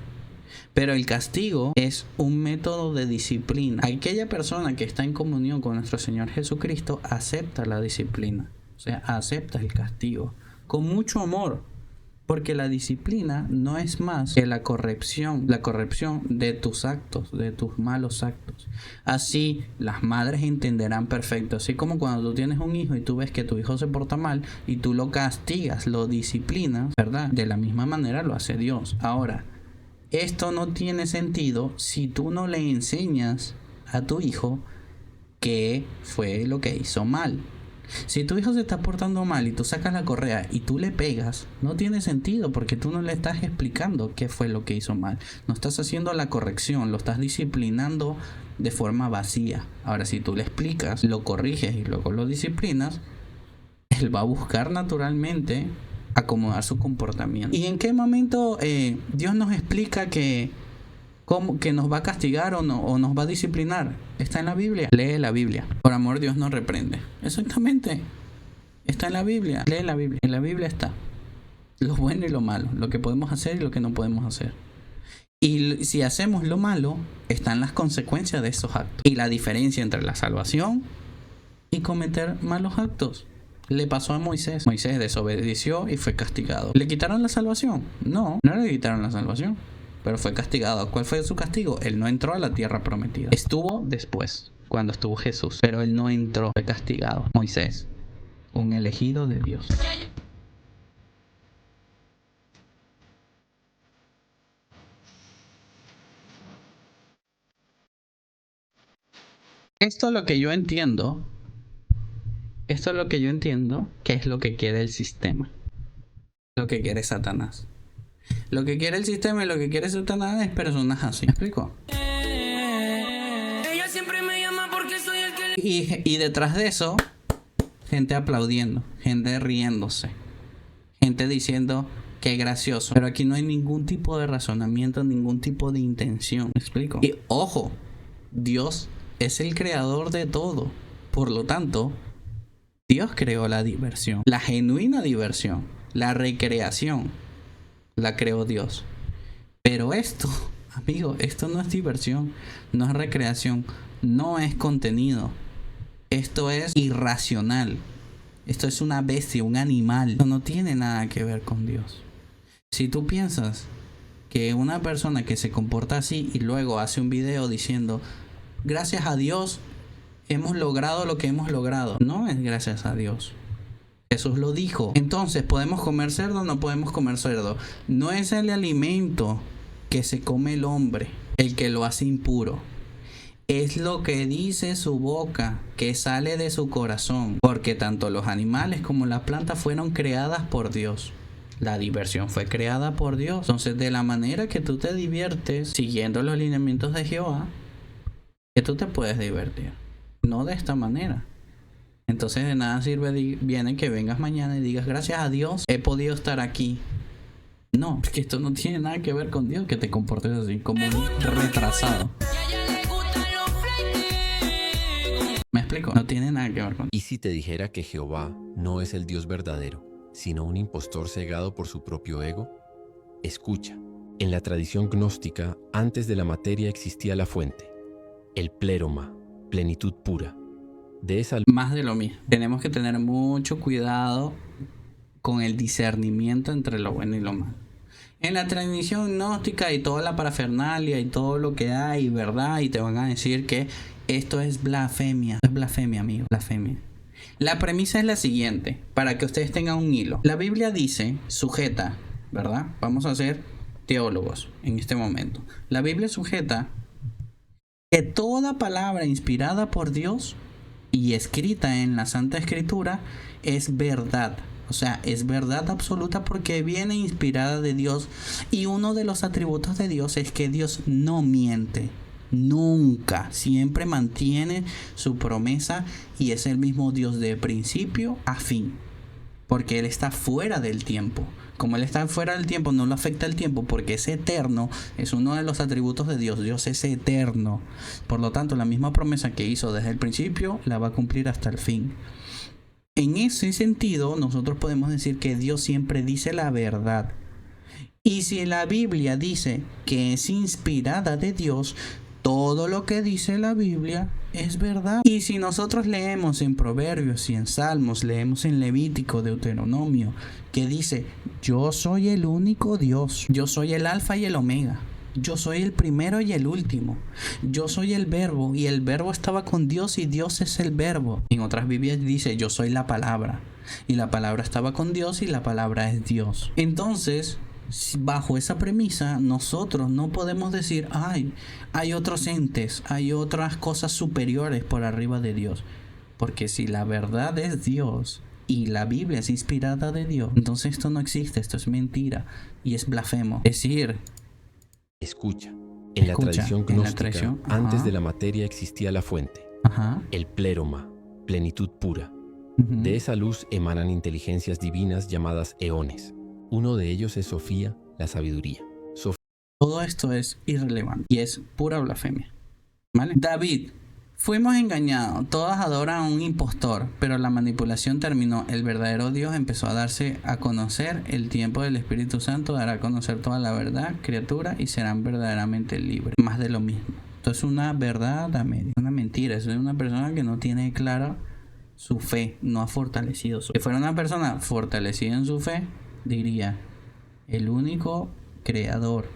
Speaker 2: Pero el castigo es un método de disciplina. Aquella persona que está en comunión con nuestro Señor Jesucristo acepta la disciplina. O sea, acepta el castigo con mucho amor. Porque la disciplina no es más que la corrección de tus actos, de tus malos actos. Así las madres entenderán perfecto. Así como cuando tú tienes un hijo y tú ves que tu hijo se porta mal y tú lo castigas, lo disciplinas, ¿verdad? De la misma manera lo hace Dios. Ahora, esto no tiene sentido si tú no le enseñas a tu hijo qué fue lo que hizo mal. Si tu hijo se está portando mal y tú sacas la correa y tú le pegas, no tiene sentido, porque tú no le estás explicando qué fue lo que hizo mal. No estás haciendo la corrección, lo estás disciplinando de forma vacía. Ahora, si tú le explicas, lo corriges y luego lo disciplinas, él va a buscar naturalmente acomodar su comportamiento. ¿Y en qué momento Dios nos explica que nos va a castigar o nos va a disciplinar? Está en la Biblia. Lee la Biblia. Por amor, Dios nos reprende. Exactamente. Está en la Biblia. Lee la Biblia. En la Biblia está. lo bueno y lo malo, lo que podemos hacer y lo que no podemos hacer. Y si hacemos lo malo, están las consecuencias de esos actos. Y la diferencia entre la salvación y cometer malos actos. Le pasó a Moisés. Moisés desobedeció y fue castigado. ¿Le quitaron la salvación? No le quitaron la salvación, pero fue castigado. ¿Cuál fue su castigo? Él no entró a la tierra prometida. Estuvo después, cuando estuvo Jesús, pero él no entró. Fue castigado. Moisés, un elegido de Dios. Esto es lo que yo entiendo. Esto es lo que yo entiendo que es lo que quiere el sistema. Lo que quiere Satanás. Lo que quiere el sistema y lo que quiere Satanás es personas así. ¿Me explico? Ella siempre me llama porque soy el que... Y detrás de eso, gente aplaudiendo, gente riéndose, gente diciendo qué gracioso. Pero aquí no hay ningún tipo de razonamiento, ningún tipo de intención. ¿Me explico? Y ojo, Dios es el creador de todo. Por lo tanto, Dios creó la diversión, la genuina diversión, la recreación, la creó Dios. Pero esto, amigo, esto no es diversión, no es recreación, no es contenido. Esto es irracional. Esto es una bestia, un animal. Esto no tiene nada que ver con Dios. Si tú piensas que una persona que se comporta así y luego hace un video diciendo, gracias a Dios hemos logrado lo que hemos logrado. No es gracias a Dios. Jesús lo dijo. Entonces, ¿podemos comer cerdo o no podemos comer cerdo? No es el alimento que se come el hombre el que lo hace impuro. Es lo que dice su boca, que sale de su corazón. Porque tanto los animales como las plantas fueron creadas por Dios. La diversión fue creada por Dios. Entonces, de la manera que tú te diviertes siguiendo los lineamientos de Jehová, que tú te puedes divertir. No de esta manera. Entonces de nada sirve viene que vengas mañana y digas, gracias a Dios he podido estar aquí. No, es que esto no tiene nada que ver con Dios, que te comportes así como un retrasado. ¿Me explico? No tiene nada que ver con Dios.
Speaker 9: ¿Y si te dijera que Jehová no es el Dios verdadero, sino un impostor cegado por su propio ego? Escucha, en la tradición gnóstica, antes de la materia existía la fuente, el pléroma, plenitud pura. De esa...
Speaker 2: Más de lo mismo. Tenemos que tener mucho cuidado con el discernimiento entre lo bueno y lo malo. En la tradición gnóstica y toda la parafernalia y todo lo que hay, ¿verdad? Y te van a decir que esto es blasfemia. Es blasfemia, amigo. Blasfemia. La premisa es la siguiente, para que ustedes tengan un hilo. La Biblia dice, sujeta, ¿verdad? Vamos a ser teólogos en este momento. La Biblia sujeta que toda palabra inspirada por Dios y escrita en la Santa Escritura es verdad. O sea, es verdad absoluta porque viene inspirada de Dios. Y uno de los atributos de Dios es que Dios no miente. Nunca. Siempre mantiene su promesa y es el mismo Dios de principio a fin. Porque Él está fuera del tiempo. Como Él está fuera del tiempo, no lo afecta el tiempo porque es eterno. Es uno de los atributos de Dios. Dios es eterno. Por lo tanto, la misma promesa que hizo desde el principio la va a cumplir hasta el fin. En ese sentido, nosotros podemos decir que Dios siempre dice la verdad. Y si la Biblia dice que es inspirada de Dios, todo lo que dice la Biblia es verdad. Y si nosotros leemos en Proverbios y en Salmos, leemos en Levítico, Deuteronomio, que dice, yo soy el único Dios, yo soy el alfa y el omega, yo soy el primero y el último, yo soy el verbo y el verbo estaba con Dios y Dios es el verbo. En otras Biblias dice, yo soy la palabra y la palabra estaba con Dios y la palabra es Dios. Entonces, bajo esa premisa, nosotros no podemos decir, ay, hay otros entes, hay otras cosas superiores por arriba de Dios. Porque si la verdad es Dios y la Biblia es inspirada de Dios, entonces esto no existe, esto es mentira y es blasfemo. Es decir,
Speaker 9: escucha, en la tradición gnóstica, antes de la materia existía la fuente, el pléroma, plenitud pura. De esa luz emanan inteligencias divinas llamadas eones. Uno de ellos es Sofía, la sabiduría. Todo
Speaker 2: esto es irrelevante y es pura blasfemia. ¿Vale? David Fuimos engañados, todos adoran a un impostor, pero la manipulación terminó. El verdadero Dios empezó a darse a conocer. El tiempo del Espíritu Santo dará a conocer toda la verdad, criatura, y serán verdaderamente libres. Más de lo mismo. Esto es una verdad a media, una mentira. Eso es una persona que no tiene clara su fe, no ha fortalecido su fe. Si fuera una persona fortalecida en su fe, diría: el único creador,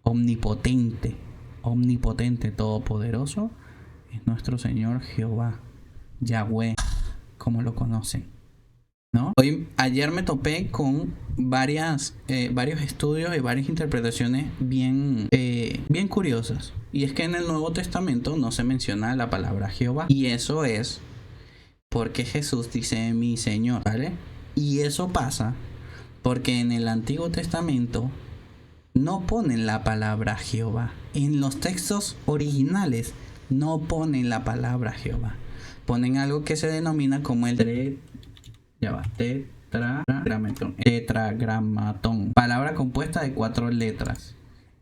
Speaker 2: omnipotente, todopoderoso, es nuestro Señor Jehová, Yahweh, como lo conocen, ¿no? Ayer me topé con varios estudios y varias interpretaciones bien curiosas. Y es que en el Nuevo Testamento no se menciona la palabra Jehová. Y eso es porque Jesús dice mi Señor, ¿vale? Y eso pasa porque en el Antiguo Testamento no ponen la palabra Jehová. En los textos originales no ponen la palabra Jehová. Ponen algo que se denomina como el tetragramatón. Palabra compuesta de 4 letras.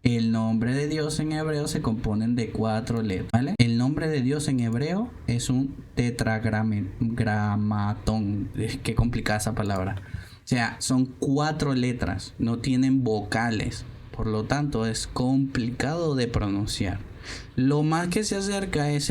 Speaker 2: El nombre de Dios en hebreo se componen de 4 letras, ¿vale? El nombre de Dios en hebreo es un tetragramatón. Qué complicada esa palabra. O sea, son 4 letras, no tienen vocales. Por lo tanto, es complicado de pronunciar. Lo más que se acerca es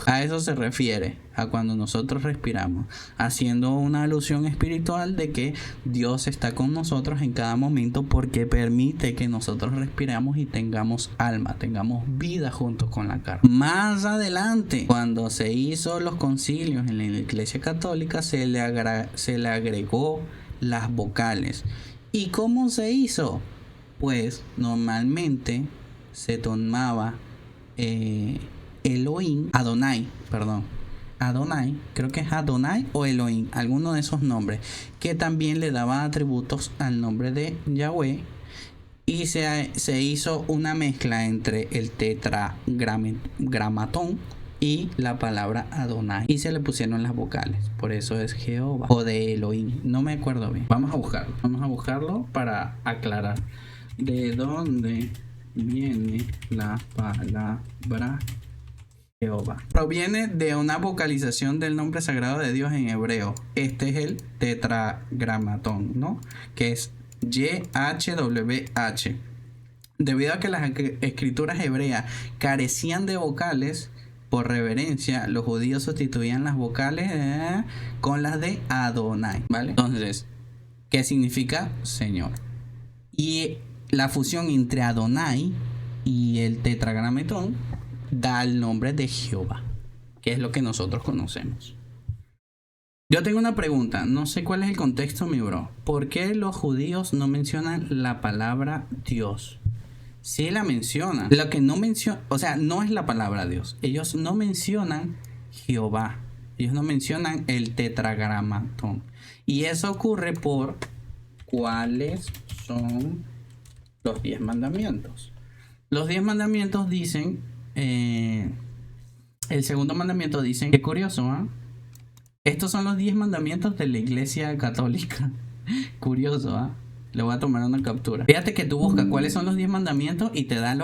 Speaker 2: a eso se refiere, a cuando nosotros respiramos, haciendo una alusión espiritual de que Dios está con nosotros en cada momento porque permite que nosotros respiramos y tengamos alma, tengamos vida juntos con la carne. Más adelante, cuando se hizo los concilios en la Iglesia Católica, se le agregó las vocales. ¿Y cómo se hizo? Pues normalmente se tomaba Adonai, creo que es Adonai o Elohim, alguno de esos nombres, que también le daba atributos al nombre de Yahweh, y se hizo una mezcla entre el tetragramatón y la palabra Adonai, y se le pusieron las vocales, por eso es Jehová o de Elohim, no me acuerdo bien. Vamos a buscarlo para aclarar de dónde viene la palabra Jehová. Proviene de una vocalización del nombre sagrado de Dios en hebreo. Este es el tetragramatón, ¿no? Que es YHWH. Debido a que las escrituras hebreas carecían de vocales, por reverencia, los judíos sustituían las vocales con las de Adonai, ¿vale? Entonces, ¿qué significa Señor? Y la fusión entre Adonai y el tetragramatón da el nombre de Jehová, que es lo que nosotros conocemos. Yo tengo una pregunta, no sé cuál es el contexto, mi bro. ¿Por qué los judíos no mencionan la palabra Dios? Sí la mencionan. Lo que no menciona, o sea, no es la palabra Dios. Ellos no mencionan Jehová. Ellos no mencionan el tetragramatón. Y eso ocurre por ¿cuáles son los 10 mandamientos? Los 10 mandamientos dicen, el segundo mandamiento dicen, qué curioso, ¿eh? Estos son los 10 mandamientos de la Iglesia Católica. Curioso, ¿ah? Le voy a tomar una captura. Fíjate que tú buscas cuáles son los 10 mandamientos y te da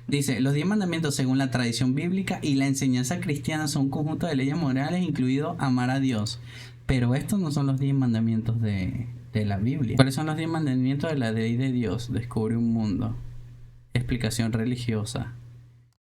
Speaker 2: dice, los 10 mandamientos según la tradición bíblica y la enseñanza cristiana son un conjunto de leyes morales, incluido amar a Dios. Pero estos no son los 10 mandamientos de la Biblia. ¿Cuáles son los 10 mandamientos de la ley de Dios? Descubre un mundo. Explicación religiosa.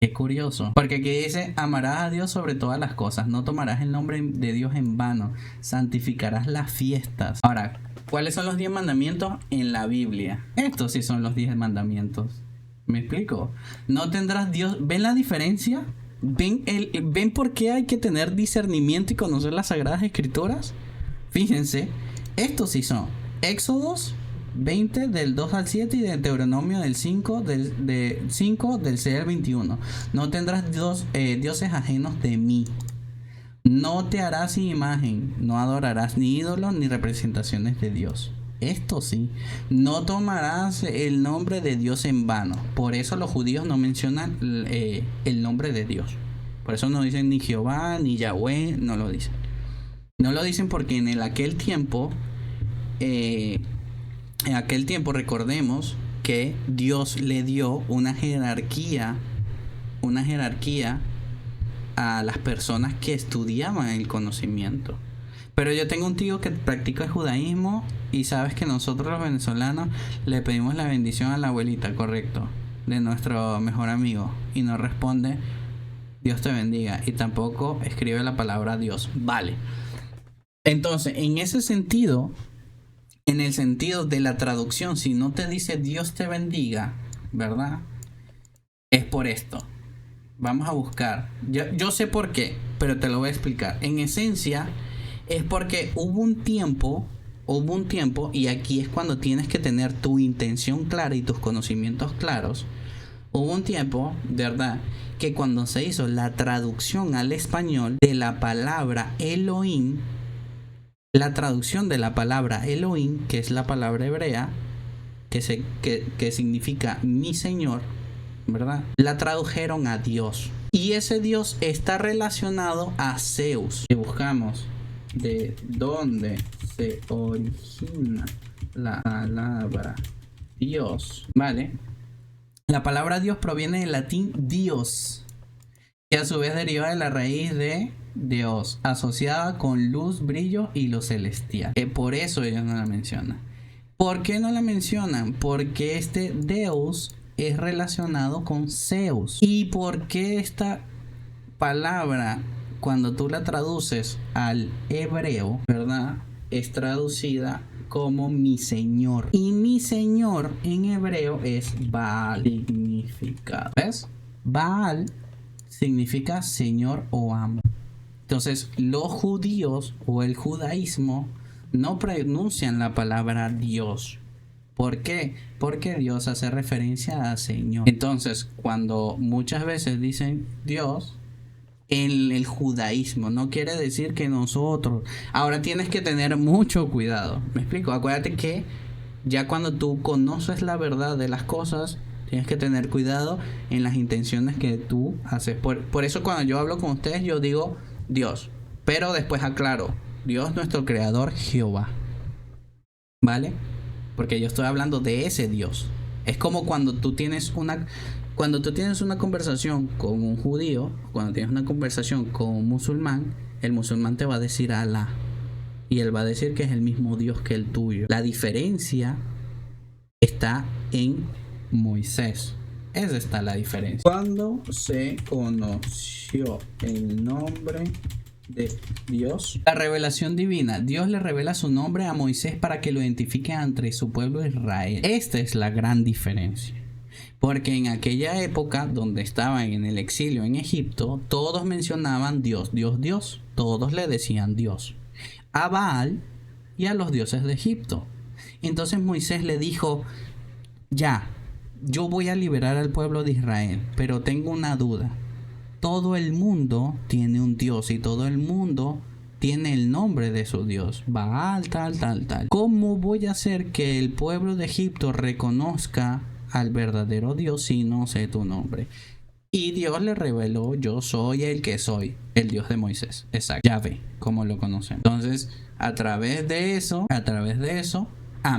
Speaker 2: Qué curioso, porque aquí dice, amarás a Dios sobre todas las cosas, no tomarás el nombre de Dios en vano, santificarás las fiestas. Ahora, ¿cuáles son los 10 mandamientos en la Biblia? Estos sí son los 10 mandamientos. ¿Me explico? No tendrás Dios. ¿Ven la diferencia? ¿Ven por qué hay que tener discernimiento y conocer las Sagradas Escrituras? Fíjense, estos sí son Éxodos 20 del 2 al 7 y de Deuteronomio del 5 del 6 al 21. No tendrás dioses ajenos de mí. No te harás imagen, no adorarás ni ídolos ni representaciones de Dios. Esto sí. No tomarás el nombre de Dios en vano. Por eso los judíos no mencionan el nombre de Dios. Por eso no dicen ni Jehová ni Yahweh, no lo dicen. No lo dicen porque en aquel tiempo recordemos que Dios le dio una jerarquía a las personas que estudiaban el conocimiento. Pero yo tengo un tío que practica el judaísmo y sabes que nosotros los venezolanos le pedimos la bendición a la abuelita, correcto, de nuestro mejor amigo, y nos responde Dios te bendiga, y tampoco escribe la palabra Dios. Vale. Entonces, en ese sentido, en el sentido de la traducción, si no te dice Dios te bendiga, ¿verdad? Es por esto. Vamos a buscar. Yo sé por qué, pero te lo voy a explicar. En esencia, es porque hubo un tiempo, y aquí es cuando tienes que tener tu intención clara y tus conocimientos claros. Hubo un tiempo, de verdad, que cuando se hizo la traducción al español de la palabra Elohim, la traducción de la palabra Elohim, que es la palabra hebrea, que significa mi Señor, ¿verdad? La tradujeron a Dios. Y ese Dios está relacionado a Zeus. Si buscamos de dónde se origina la palabra Dios, ¿vale? La palabra Dios proviene del latín Dios, que a su vez deriva de la raíz de Dios, asociada con luz, brillo y lo celestial. Por eso ellos no la mencionan. ¿Por qué no la mencionan? Porque este Deus es relacionado con Zeus. ¿Y por qué esta palabra, cuando tú la traduces al hebreo, ¿verdad?, es traducida como mi Señor? Y mi Señor en hebreo es Baal. Significado, ¿ves? Baal significa Señor o amo. Entonces, los judíos o el judaísmo no pronuncian la palabra Dios. ¿Por qué? Porque Dios hace referencia a Señor. Entonces, cuando muchas veces dicen Dios, en el judaísmo no quiere decir que nosotros. Ahora tienes que tener mucho cuidado. ¿Me explico? Acuérdate que ya cuando tú conoces la verdad de las cosas, tienes que tener cuidado en las intenciones que tú haces. Por eso cuando yo hablo con ustedes, yo digo Dios. Pero después aclaro, Dios nuestro creador, Jehová. ¿Vale? Porque yo estoy hablando de ese Dios. Es como cuando tú tienes una conversación con un judío, cuando tienes una conversación con un musulmán, el musulmán te va a decir Alá. Y él va a decir que es el mismo Dios que el tuyo. La diferencia está en Moisés. Esa está la diferencia. Cuando se conoció el nombre de Dios, la revelación divina, Dios le revela su nombre a Moisés para que lo identifique entre su pueblo Israel. Esta es la gran diferencia. Porque en aquella época, donde estaban en el exilio en Egipto, todos mencionaban Dios, Dios, Dios. Todos le decían Dios a Baal y a los dioses de Egipto. Entonces Moisés le dijo, ya, yo voy a liberar al pueblo de Israel, pero tengo una duda. Todo el mundo tiene un Dios y todo el mundo tiene el nombre de su Dios, Baal, tal. ¿Cómo voy a hacer que el pueblo de Egipto reconozca al verdadero Dios si no sé tu nombre? Y Dios le reveló, yo soy el que soy, el Dios de Moisés, exacto, Yahvé, como lo conocen. Entonces, a través de eso,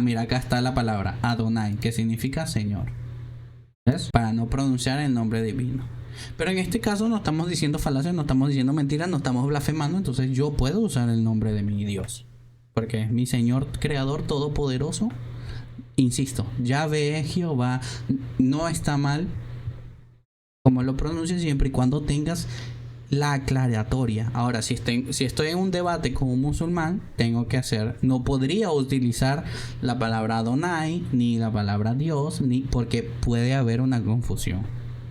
Speaker 2: mira, acá está la palabra Adonai, que significa Señor, ¿ves? Para no pronunciar el nombre divino. Pero en este caso no estamos diciendo falacias, no estamos diciendo mentiras, no estamos blasfemando. Entonces yo puedo usar el nombre de mi Dios, porque es mi Señor creador todopoderoso. Insisto, Yahvé, Jehová, no está mal como lo pronuncies, siempre y cuando tengas la aclaratoria. Ahora, si estoy en un debate con un musulmán, no podría utilizar la palabra Adonai ni la palabra Dios, porque puede haber una confusión.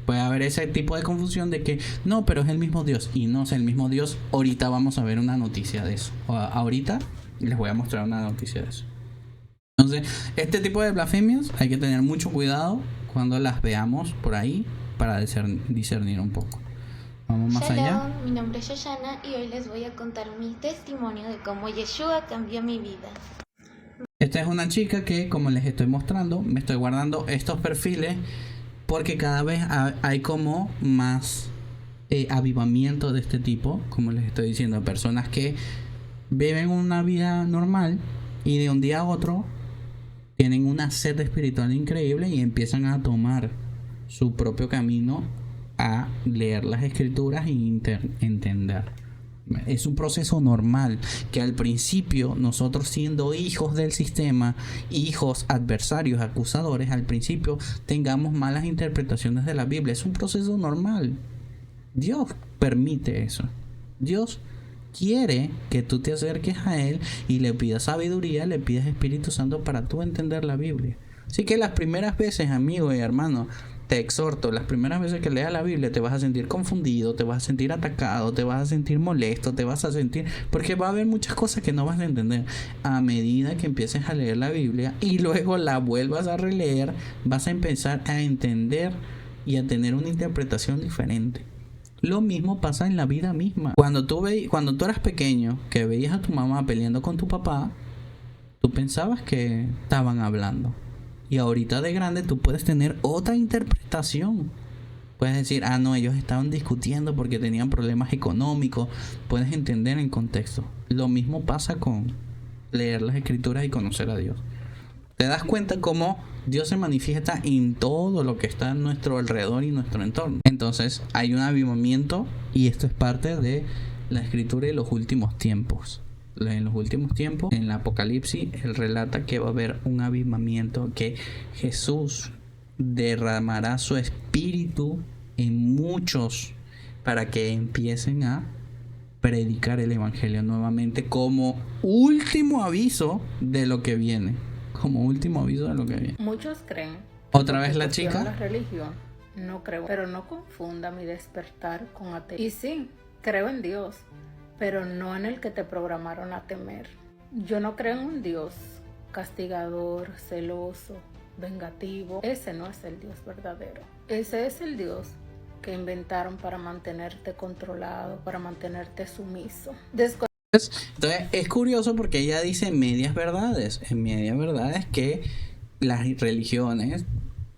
Speaker 2: Puede haber ese tipo de confusión de que no, pero es el mismo Dios. Y no es el mismo Dios. Ahorita vamos a ver una noticia de eso. Ahorita les voy a mostrar una noticia de eso. Entonces, este tipo de blasfemias hay que tener mucho cuidado cuando las veamos por ahí para discernir un poco. Vamos más allá.
Speaker 10: Mi nombre es Shoshana y hoy les voy a contar mi testimonio de cómo Yeshua cambió mi vida.
Speaker 2: Esta es una chica que, como les estoy mostrando, me estoy guardando estos perfiles porque cada vez hay como más avivamiento de este tipo, como les estoy diciendo, personas que viven una vida normal y de un día a otro tienen una sed espiritual increíble y empiezan a tomar su propio camino a leer las escrituras y entender. Es un proceso normal que al principio nosotros, siendo hijos del sistema, hijos adversarios, acusadores, al principio tengamos malas interpretaciones de la Biblia. Es un proceso normal. Dios permite eso. Dios quiere que tú te acerques a Él y le pidas sabiduría, le pidas Espíritu Santo para tú entender la Biblia. Así que las primeras veces, amigo y hermano, te exhorto, las primeras veces que leas la Biblia te vas a sentir confundido, te vas a sentir atacado, te vas a sentir molesto, te vas a sentir... porque va a haber muchas cosas que no vas a entender. A medida que empieces a leer la Biblia y luego la vuelvas a releer, vas a empezar a entender y a tener una interpretación diferente. Lo mismo pasa en la vida misma. Cuando tú eras pequeño, que veías a tu mamá peleando con tu papá, tú pensabas que estaban hablando. Y ahorita de grande tú puedes tener otra interpretación. Puedes decir, no, ellos estaban discutiendo porque tenían problemas económicos. Puedes entender el contexto. Lo mismo pasa con leer las escrituras y conocer a Dios. Te das cuenta cómo Dios se manifiesta en todo lo que está a nuestro alrededor y nuestro entorno. Entonces hay un avivamiento, y esto es parte de la escritura de los últimos tiempos. En los últimos tiempos, en el Apocalipsis, él relata que va a haber un avivamiento, que Jesús derramará su espíritu en muchos para que empiecen a predicar el evangelio nuevamente, como último aviso de lo que viene. Como último aviso de lo que viene.
Speaker 7: Muchos creen.
Speaker 2: Otra vez la chica.
Speaker 7: La religión. No creo, pero no confunda mi despertar con ateísmo. Y sí, creo en Dios, pero no en el que te programaron a temer. Yo no creo en un Dios castigador, celoso, vengativo. Ese no es el Dios verdadero. Ese es el Dios que inventaron para mantenerte controlado, para mantenerte sumiso.
Speaker 2: Entonces es curioso porque ella dice medias verdades. En medias verdades que las religiones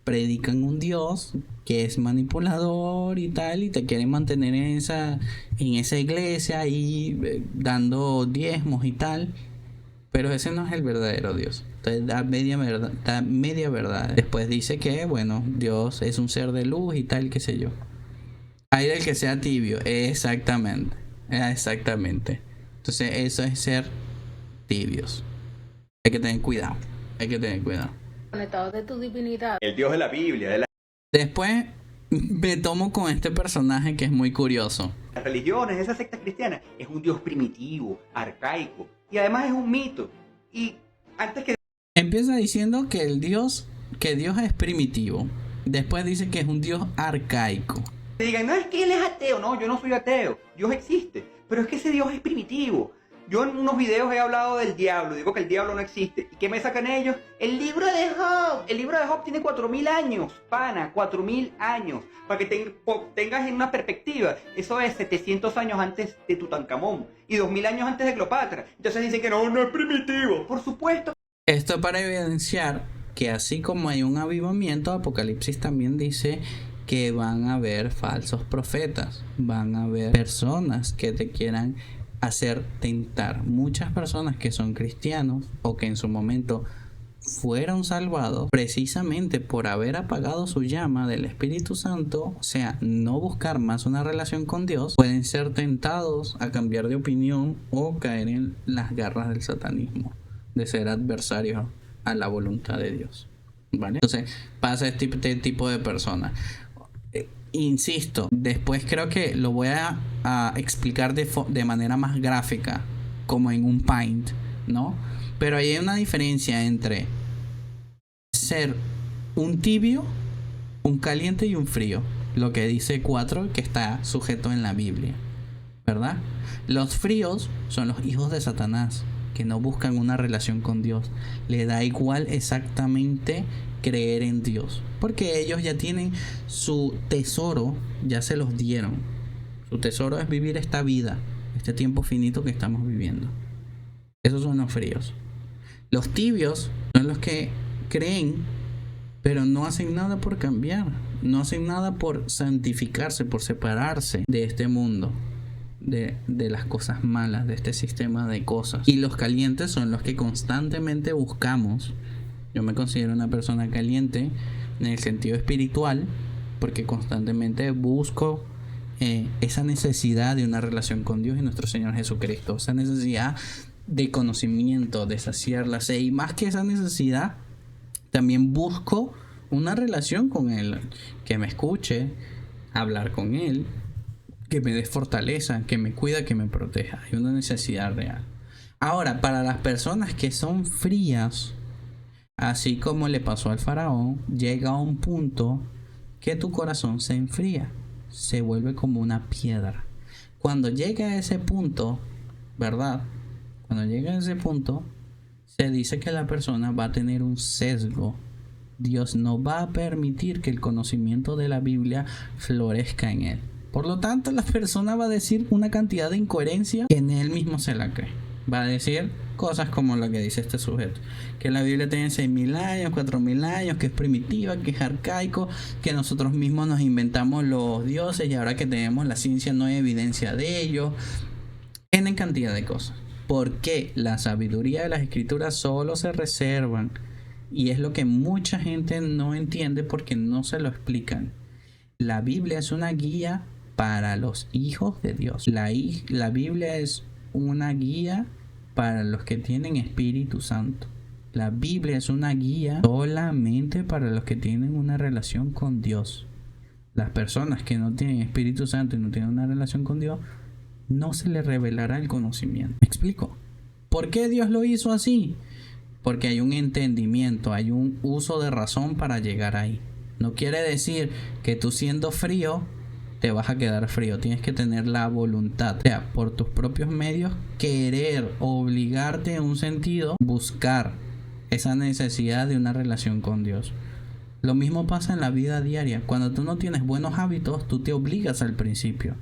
Speaker 2: predican un Dios que es manipulador y tal, y te quieren mantener en esa iglesia ahí dando diezmos y tal, pero ese no es el verdadero Dios. Entonces da media verdad. Después dice que, bueno, Dios es un ser de luz y tal, qué sé yo. Hay del que sea tibio. Exactamente. Entonces eso es ser tibios. Hay que tener cuidado.
Speaker 7: Conectado de tu divinidad.
Speaker 11: El Dios de la Biblia,
Speaker 2: Después me tomo con este personaje que es muy curioso.
Speaker 11: Las religiones, esa secta cristiana, es un Dios primitivo, arcaico, y además es un mito. Y antes que...
Speaker 2: Empieza diciendo que Dios es primitivo. Después dice que es un Dios arcaico.
Speaker 11: Digan, no, es que él es ateo. No, yo no soy ateo. Dios existe. Pero es que ese Dios es primitivo. Yo en unos videos he hablado del diablo, digo que el diablo no existe. ¿Y qué me sacan ellos? El libro de Job. El libro de Job tiene 4000 años, pana, 4000 años. Para que tengas en una perspectiva, eso es 700 años antes de Tutankamón y 2000 años antes de Cleopatra. Entonces dicen que no es primitivo. Por supuesto.
Speaker 2: Esto para evidenciar que así como hay un avivamiento, Apocalipsis también dice que van a haber falsos profetas, van a haber personas que te quieran hacer tentar. Muchas personas que son cristianos o que en su momento fueron salvados precisamente por haber apagado su llama del Espíritu Santo, o sea, no buscar más una relación con Dios, pueden ser tentados a cambiar de opinión o caer en las garras del satanismo, de ser adversarios a la voluntad de Dios, ¿vale? Entonces pasa este tipo de personas. Insisto, después creo que lo voy a explicar de manera más gráfica, como en un Paint, ¿no? Pero ahí hay una diferencia entre ser un tibio, un caliente y un frío. Lo que dice 4, que está sujeto en la Biblia, ¿verdad? Los fríos son los hijos de Satanás, que no buscan una relación con Dios. Le da igual exactamente creer en Dios, porque ellos ya tienen su tesoro, ya se los dieron. Su tesoro es vivir esta vida, este tiempo finito que estamos viviendo. Esos son los fríos. Los tibios son los que creen, pero no hacen nada por cambiar, no hacen nada por santificarse, por separarse de este mundo, de las cosas malas, de este sistema de cosas. Y los calientes son los que constantemente buscamos. Yo me considero una persona caliente en el sentido espiritual, porque constantemente busco esa necesidad de una relación con Dios y nuestro Señor Jesucristo, esa necesidad de conocimiento, de saciar la sed, y más que esa necesidad, también busco una relación con Él, que me escuche, hablar con Él, que me dé fortaleza, que me cuida, que me proteja. Hay una necesidad real. Ahora, para las personas que son frías, así como le pasó al faraón, llega a un punto que tu corazón se enfría, se vuelve como una piedra. Cuando llega a ese punto, ¿verdad? Cuando llega a ese punto, se dice que la persona va a tener un sesgo. Dios no va a permitir que el conocimiento de la Biblia florezca en él. Por lo tanto, la persona va a decir una cantidad de incoherencia que en él mismo se la cree. Va a decir cosas como lo que dice este sujeto, que la Biblia tiene 6.000 años, 4.000 años, que es primitiva, que es arcaico, que nosotros mismos nos inventamos los dioses y ahora que tenemos la ciencia no hay evidencia de ello. En cantidad de cosas. Porque la sabiduría de las escrituras solo se reservan, y es lo que mucha gente no entiende porque no se lo explican. La Biblia es una guía para los hijos de Dios. La Biblia es una guía para los que tienen Espíritu Santo. La Biblia es una guía solamente para los que tienen una relación con Dios. Las personas que no tienen Espíritu Santo y no tienen una relación con Dios, no se les revelará el conocimiento. ¿Me explico? ¿Por qué Dios lo hizo así? Porque hay un entendimiento, hay un uso de razón para llegar ahí. No quiere decir que tú siendo frío te vas a quedar frío. Tienes que tener la voluntad, o sea, por tus propios medios, querer, obligarte en un sentido, buscar esa necesidad de una relación con Dios. Lo mismo pasa en la vida diaria. Cuando tú no tienes buenos hábitos, tú te obligas al principio.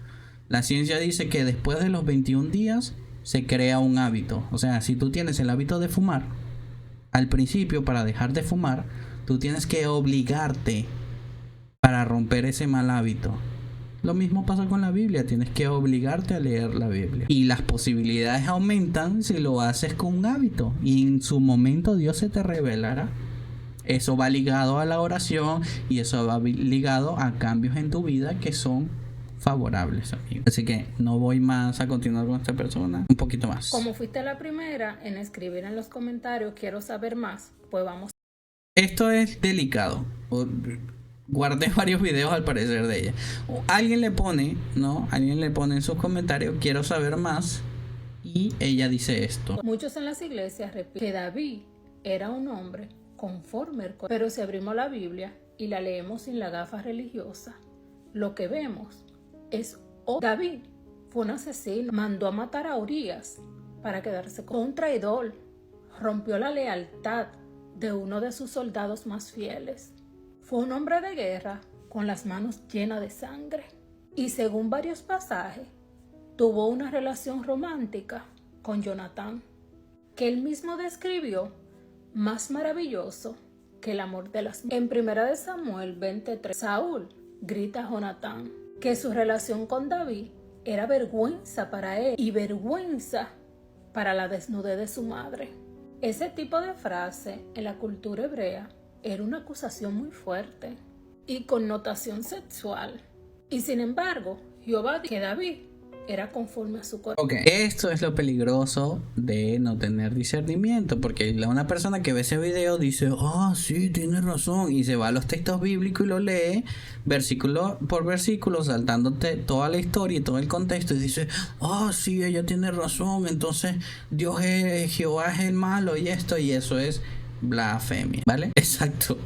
Speaker 2: La ciencia dice que después de los 21 días se crea un hábito. O sea, si tú tienes el hábito de fumar, al principio, para dejar de fumar, tú tienes que obligarte para romper ese mal hábito. Lo mismo pasa con la Biblia, tienes que obligarte a leer la Biblia. Y las posibilidades aumentan si lo haces con un hábito. Y en su momento Dios se te revelará. Eso va ligado a la oración y eso va ligado a cambios en tu vida que son favorables, amigo. Así que no voy más a continuar con esta persona. Un poquito más.
Speaker 7: Como fuiste la primera en escribir en los comentarios, quiero saber más, pues vamos.
Speaker 2: Esto es delicado. Guardé varios videos al parecer de ella. Alguien le pone en sus comentarios, quiero saber más, y ella dice esto.
Speaker 7: Muchos en las iglesias repiten que David era un hombre conforme al corazón. Pero si abrimos la Biblia y la leemos sin la gafa religiosa, lo que vemos es David fue un asesino, mandó a matar a Urías para quedarse con un traidor, rompió la lealtad de uno de sus soldados más fieles. Fue un hombre de guerra con las manos llenas de sangre y según varios pasajes tuvo una relación romántica con Jonatán, que él mismo describió más maravilloso que el amor de las mujeres. En 1 Samuel 23, Saúl grita a Jonatán que su relación con David era vergüenza para él y vergüenza para la desnudez de su madre. Ese tipo de frase en la cultura hebrea era una acusación muy fuerte y connotación sexual. Y sin embargo, Jehová dijo que David era conforme a su corazón.
Speaker 2: Ok, esto es lo peligroso de no tener discernimiento, porque una persona que ve ese video dice, sí, tiene razón, y se va a los textos bíblicos y lo lee versículo por versículo, saltándote toda la historia y todo el contexto, y dice, sí, ella tiene razón, entonces Jehová es el malo y esto, y eso es blasfemia, ¿vale? Exacto.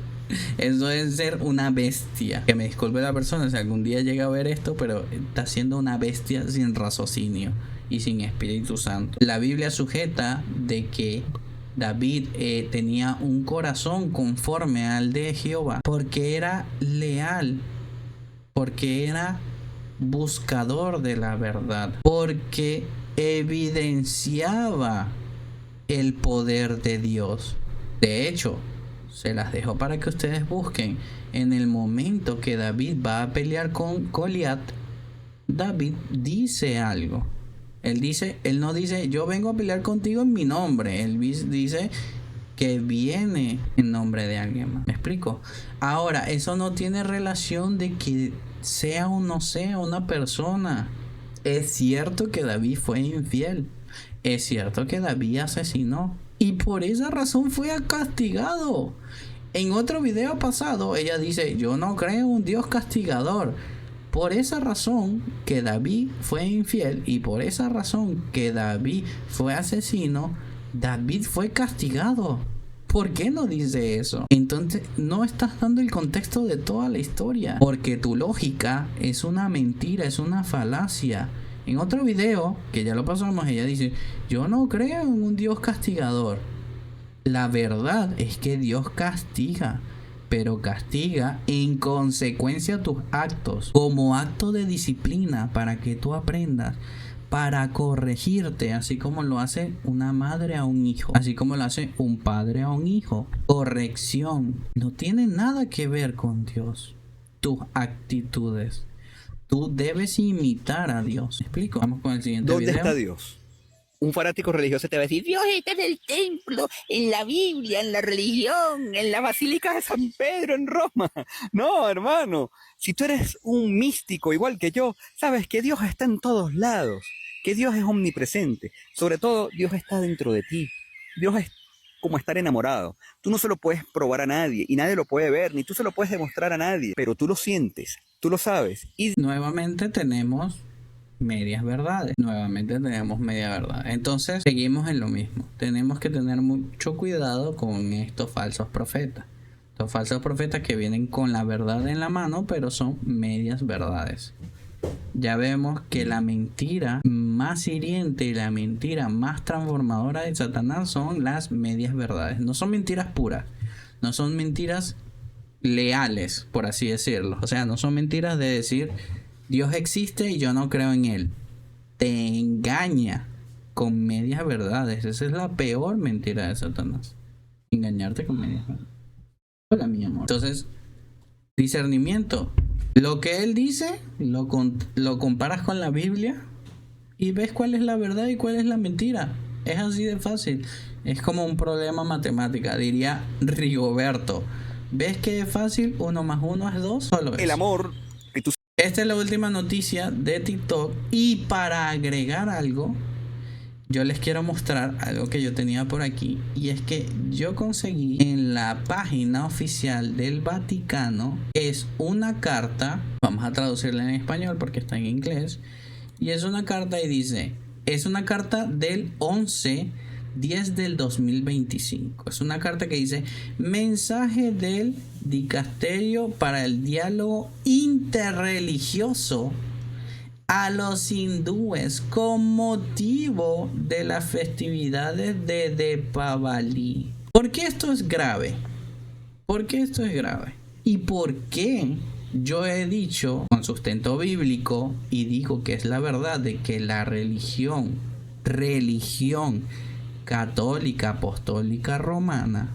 Speaker 2: Eso es ser una bestia. Que me disculpe la persona si algún día llega a ver esto, pero está siendo una bestia sin raciocinio y sin Espíritu Santo. La Biblia sujeta de que David tenía un corazón conforme al de Jehová porque era leal, porque era buscador de la verdad, porque evidenciaba el poder de Dios. De hecho, se las dejo para que ustedes busquen. En el momento que David va a pelear con Goliat, David dice algo. Él no dice, yo vengo a pelear contigo en mi nombre. Él dice, que viene en nombre de alguien más. ¿Me explico? Ahora, eso no tiene relación de que sea o no sea una persona. Es cierto que David fue infiel. Es cierto que David asesinó. Y por esa razón fue castigado. En otro video pasado, ella dice, yo no creo en un Dios castigador. Por esa razón que David fue infiel y por esa razón que David fue asesino, David fue castigado. ¿Por qué no dice eso? Entonces no estás dando el contexto de toda la historia, porque tu lógica es una mentira, es una falacia. En otro video, que ya lo pasamos, ella dice, yo no creo en un Dios castigador. La verdad es que Dios castiga, pero castiga en consecuencia a tus actos, como acto de disciplina para que tú aprendas, para corregirte, así como lo hace una madre a un hijo, así como lo hace un padre a un hijo. Corrección no tiene nada que ver con Dios, tus actitudes. Tú debes imitar a Dios. ¿Me explico? Vamos con el siguiente video.
Speaker 12: ¿Dónde está Dios? Un fanático religioso te va a decir, Dios está en el templo, en la Biblia, en la religión, en la Basílica de San Pedro en Roma. No, hermano, si tú eres un místico igual que yo, sabes que Dios está en todos lados, que Dios es omnipresente. Sobre todo, Dios está dentro de ti. Dios es como estar enamorado. Tú no se lo puedes probar a nadie y nadie lo puede ver, ni tú se lo puedes demostrar a nadie, pero tú lo sientes, tú lo sabes. Y
Speaker 2: nuevamente tenemos medias verdades. Nuevamente tenemos media verdad. Entonces seguimos en lo mismo. Tenemos que tener mucho cuidado con estos falsos profetas. Estos falsos profetas que vienen con la verdad en la mano, pero son medias verdades. Ya vemos que la mentira más hiriente y la mentira más transformadora de Satanás son las medias verdades. No son mentiras puras. No son mentiras leales, por así decirlo. O sea, no son mentiras de decir Dios existe y yo no creo en él. Te engaña con medias verdades. Esa es la peor mentira de Satanás. Engañarte con medias verdades. Hola, mi amor. Entonces, discernimiento. Lo que él dice, lo comparas con la Biblia y ves cuál es la verdad y cuál es la mentira. Es así de fácil. Es como un problema matemática, diría Rigoberto. ¿Ves que es fácil? 1 más 1 es 2. Solo es.
Speaker 12: El amor que tú...
Speaker 2: Esta es la última noticia de TikTok. Y para agregar algo, yo les quiero mostrar algo que yo tenía por aquí. Y es que yo conseguí en la página oficial del Vaticano. Es una carta. Vamos a traducirla en español porque está en inglés. Y es una carta y dice... Es una carta del 11/10 del 2025. Es una carta que dice: mensaje del dicasterio para el diálogo interreligioso a los hindúes con motivo de las festividades de Deepavali. ¿Por qué esto es grave? ¿Por qué esto es grave? ¿Y por qué yo he dicho con sustento bíblico y digo que es la verdad de que la religión católica apostólica romana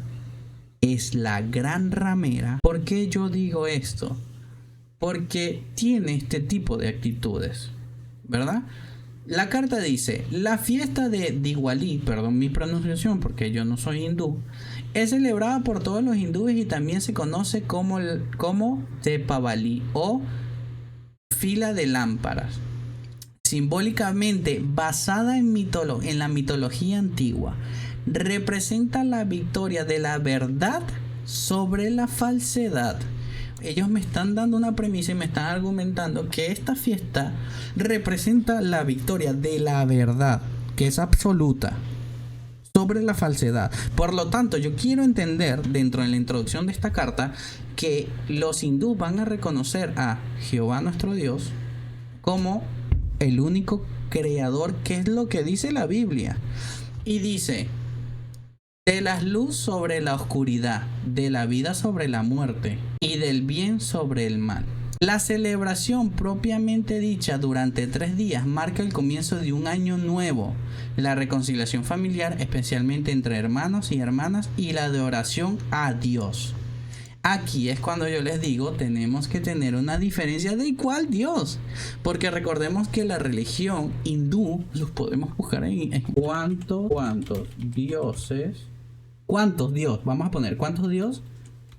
Speaker 2: es la gran ramera? ¿Por qué yo digo esto? Porque tiene este tipo de actitudes, ¿verdad? La carta dice: la fiesta de Diwali, perdón mi pronunciación porque yo no soy hindú, es celebrada por todos los hindúes y también se conoce como Deepavali o fila de lámparas. Simbólicamente basada en la mitología antigua, representa la victoria de la verdad sobre la falsedad. Ellos me están dando una premisa y me están argumentando que esta fiesta representa la victoria de la verdad, que es absoluta, sobre la falsedad. Por lo tanto, yo quiero entender dentro de la introducción de esta carta que los hindúes van a reconocer a Jehová nuestro Dios como el único creador, que es lo que dice la Biblia. Y dice: de la luz sobre la oscuridad, de la vida sobre la muerte y del bien sobre el mal. La celebración propiamente dicha durante 3 días marca el comienzo de un año nuevo, la reconciliación familiar, especialmente entre hermanos y hermanas, y la adoración a Dios. Aquí es cuando yo les digo, tenemos que tener una diferencia de cuál Dios, porque recordemos que la religión hindú, los podemos buscar en cuántos dioses ¿Cuántos Dios? Vamos a poner, ¿cuántos Dios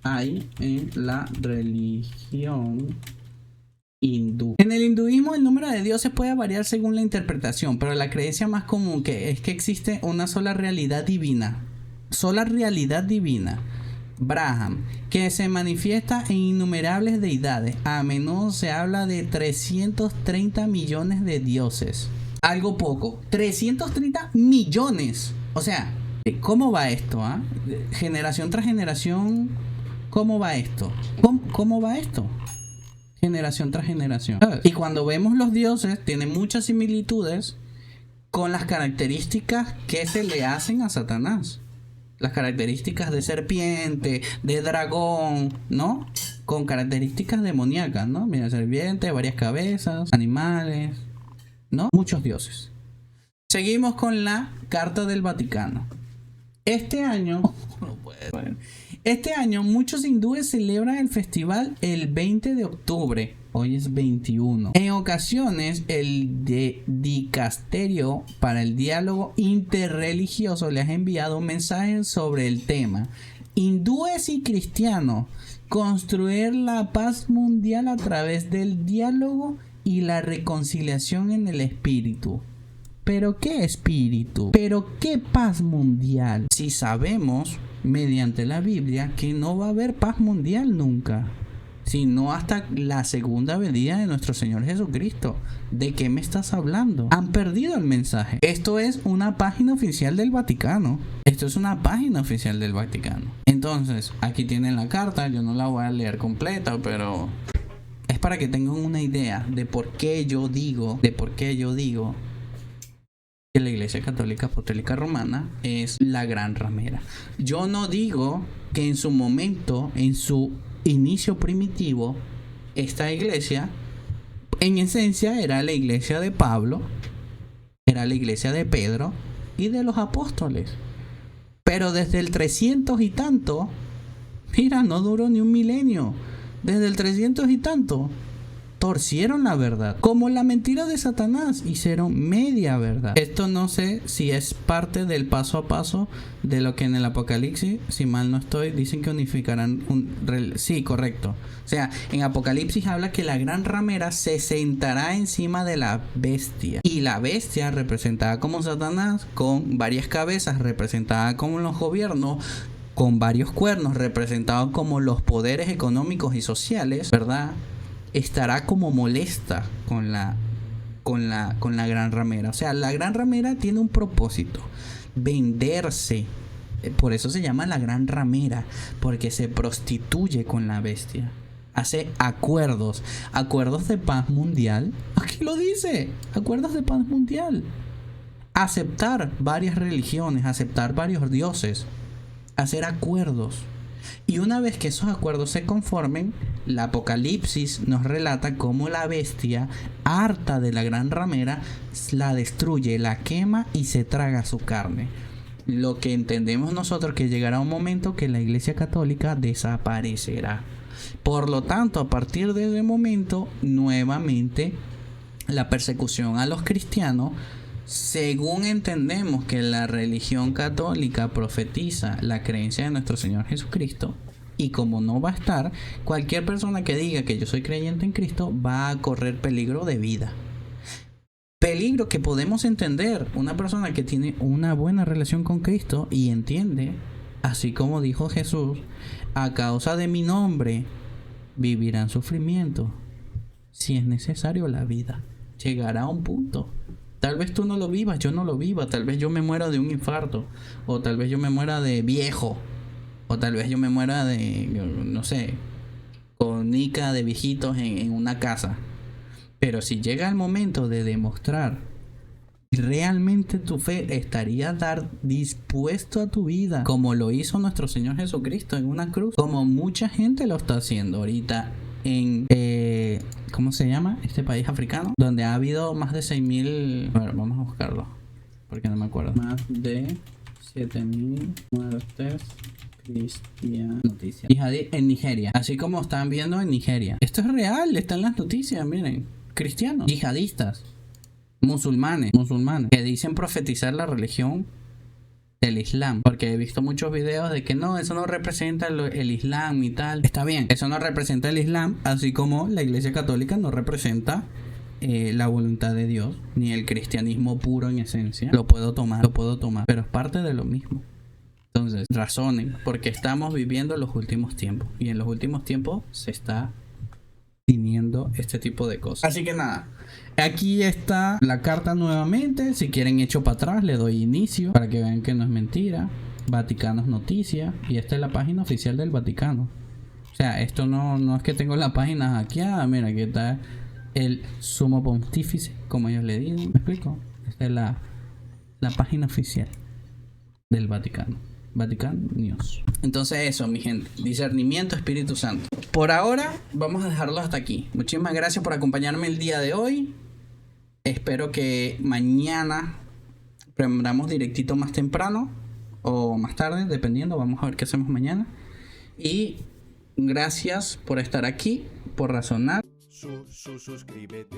Speaker 2: hay en la religión hindú? En el hinduismo el número de dioses puede variar según la interpretación, pero la creencia más común es que existe una sola realidad divina. Brahman, que se manifiesta en innumerables deidades. A menudo se habla de 330 millones de dioses. Algo poco. 330 millones. O sea, ¿cómo va esto? Generación tras generación. ¿Cómo va esto? ¿Cómo va esto? Generación tras generación. Y cuando vemos los dioses, tienen muchas similitudes con las características que se le hacen a Satanás. Las características de serpiente, de dragón, ¿no? Con características demoníacas, ¿no? Mira, serpiente, varias cabezas, animales, ¿no? Muchos dioses. Seguimos con la Carta del Vaticano. Este año muchos hindúes celebran el festival el 20 de octubre. Hoy es 21. En ocasiones, el dicasterio para el diálogo interreligioso les ha enviado un mensaje sobre el tema. Hindúes y cristianos, construir la paz mundial a través del diálogo y la reconciliación en el espíritu. ¿Pero qué espíritu? ¿Pero qué paz mundial? Si sabemos, mediante la Biblia, que no va a haber paz mundial nunca, sino hasta la segunda venida de nuestro Señor Jesucristo. ¿De qué me estás hablando? Han perdido el mensaje. Esto es una página oficial del Vaticano. Entonces, aquí tienen la carta. Yo no la voy a leer completa, pero es para que tengan una idea de por qué yo digo que la Iglesia Católica Apostólica Romana es la gran ramera. Yo no digo que en su momento, en su inicio primitivo, esta iglesia en esencia era la iglesia de Pablo, era la iglesia de Pedro y de los apóstoles. Pero desde el 300 y tanto, mira, no duró ni un milenio. Desde el 300 y tanto torcieron la verdad, como la mentira de Satanás, hicieron media verdad. Esto no sé si es parte del paso a paso de lo que en el Apocalipsis, si mal no estoy, dicen que unificarán sí, correcto. O sea, en Apocalipsis habla que la gran ramera se sentará encima de la bestia, y la bestia representada como Satanás, con varias cabezas, representada como los gobiernos, con varios cuernos, representados como los poderes económicos y sociales, ¿verdad? Estará como molesta con la gran ramera. O sea, la gran ramera tiene un propósito: venderse. Por eso se llama la gran ramera, porque se prostituye con la bestia. Hace acuerdos de paz mundial. Aquí lo dice, acuerdos de paz mundial. Aceptar varias religiones, aceptar varios dioses, hacer acuerdos. Y una vez que esos acuerdos se conformen, el Apocalipsis nos relata cómo la bestia, harta de la gran ramera, la destruye, la quema y se traga su carne. Lo que entendemos nosotros, que llegará un momento que la Iglesia Católica desaparecerá. Por lo tanto, a partir de ese momento, nuevamente la persecución a los cristianos, según entendemos que la religión católica profetiza la creencia de nuestro Señor Jesucristo, y como no va a estar, cualquier persona que diga que yo soy creyente en Cristo va a correr peligro de vida. Peligro que podemos entender. Una persona que tiene una buena relación con Cristo y entiende, así como dijo Jesús, a causa de mi nombre vivirán sufrimiento. Si es necesario la vida, llegará a un punto. Tal vez tú no lo vivas, yo no lo viva. Tal vez yo me muera de un infarto. O tal vez yo me muera de viejo. O tal vez yo me muera de, no sé, con nica de viejitos en una casa. Pero si llega el momento de demostrar realmente tu fe, estaría dispuesto a tu vida, como lo hizo nuestro Señor Jesucristo en una cruz, como mucha gente lo está haciendo ahorita en ¿cómo se llama? Este país africano, donde ha habido más de 6.000. Bueno, vamos a buscarlo porque no me acuerdo. Más de 7.000 muertes cristianas. Noticias en Nigeria, así como están viendo en Nigeria. Esto es real, está en las noticias. Miren, cristianos, yihadistas, musulmanes que dicen profetizar la religión del Islam, porque he visto muchos videos de que no, eso no representa el Islam y tal. Está bien, eso no representa el Islam, así como la Iglesia Católica no representa la voluntad de Dios, ni el cristianismo puro en esencia. Lo puedo tomar, pero es parte de lo mismo. Entonces, razonen, porque estamos viviendo los últimos tiempos, y en los últimos tiempos se está viniendo este tipo de cosas. Así que nada, aquí está la carta nuevamente. Si quieren echo para atrás, le doy inicio para que vean que no es mentira. Vaticanos Noticias, y esta es la página oficial del Vaticano. O sea, esto no es que tengo la página hackeada. Mira, aquí está el sumo pontífice, como ellos le dicen. ¿Me explico? Esta es la página oficial del Vaticano. Vatican News. Entonces eso, mi gente, discernimiento, Espíritu Santo. Por ahora vamos a dejarlo hasta aquí. Muchísimas gracias por acompañarme el día de hoy. Espero que mañana prendamos directito más temprano o más tarde, dependiendo. Vamos a ver qué hacemos mañana. Y gracias por estar aquí, por razonar.
Speaker 13: Suscríbete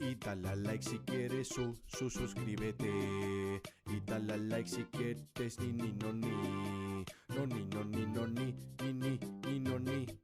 Speaker 13: y dale a like si quieres. Suscríbete y dale a like si quieres. Ni no ni no ni no ni no ni.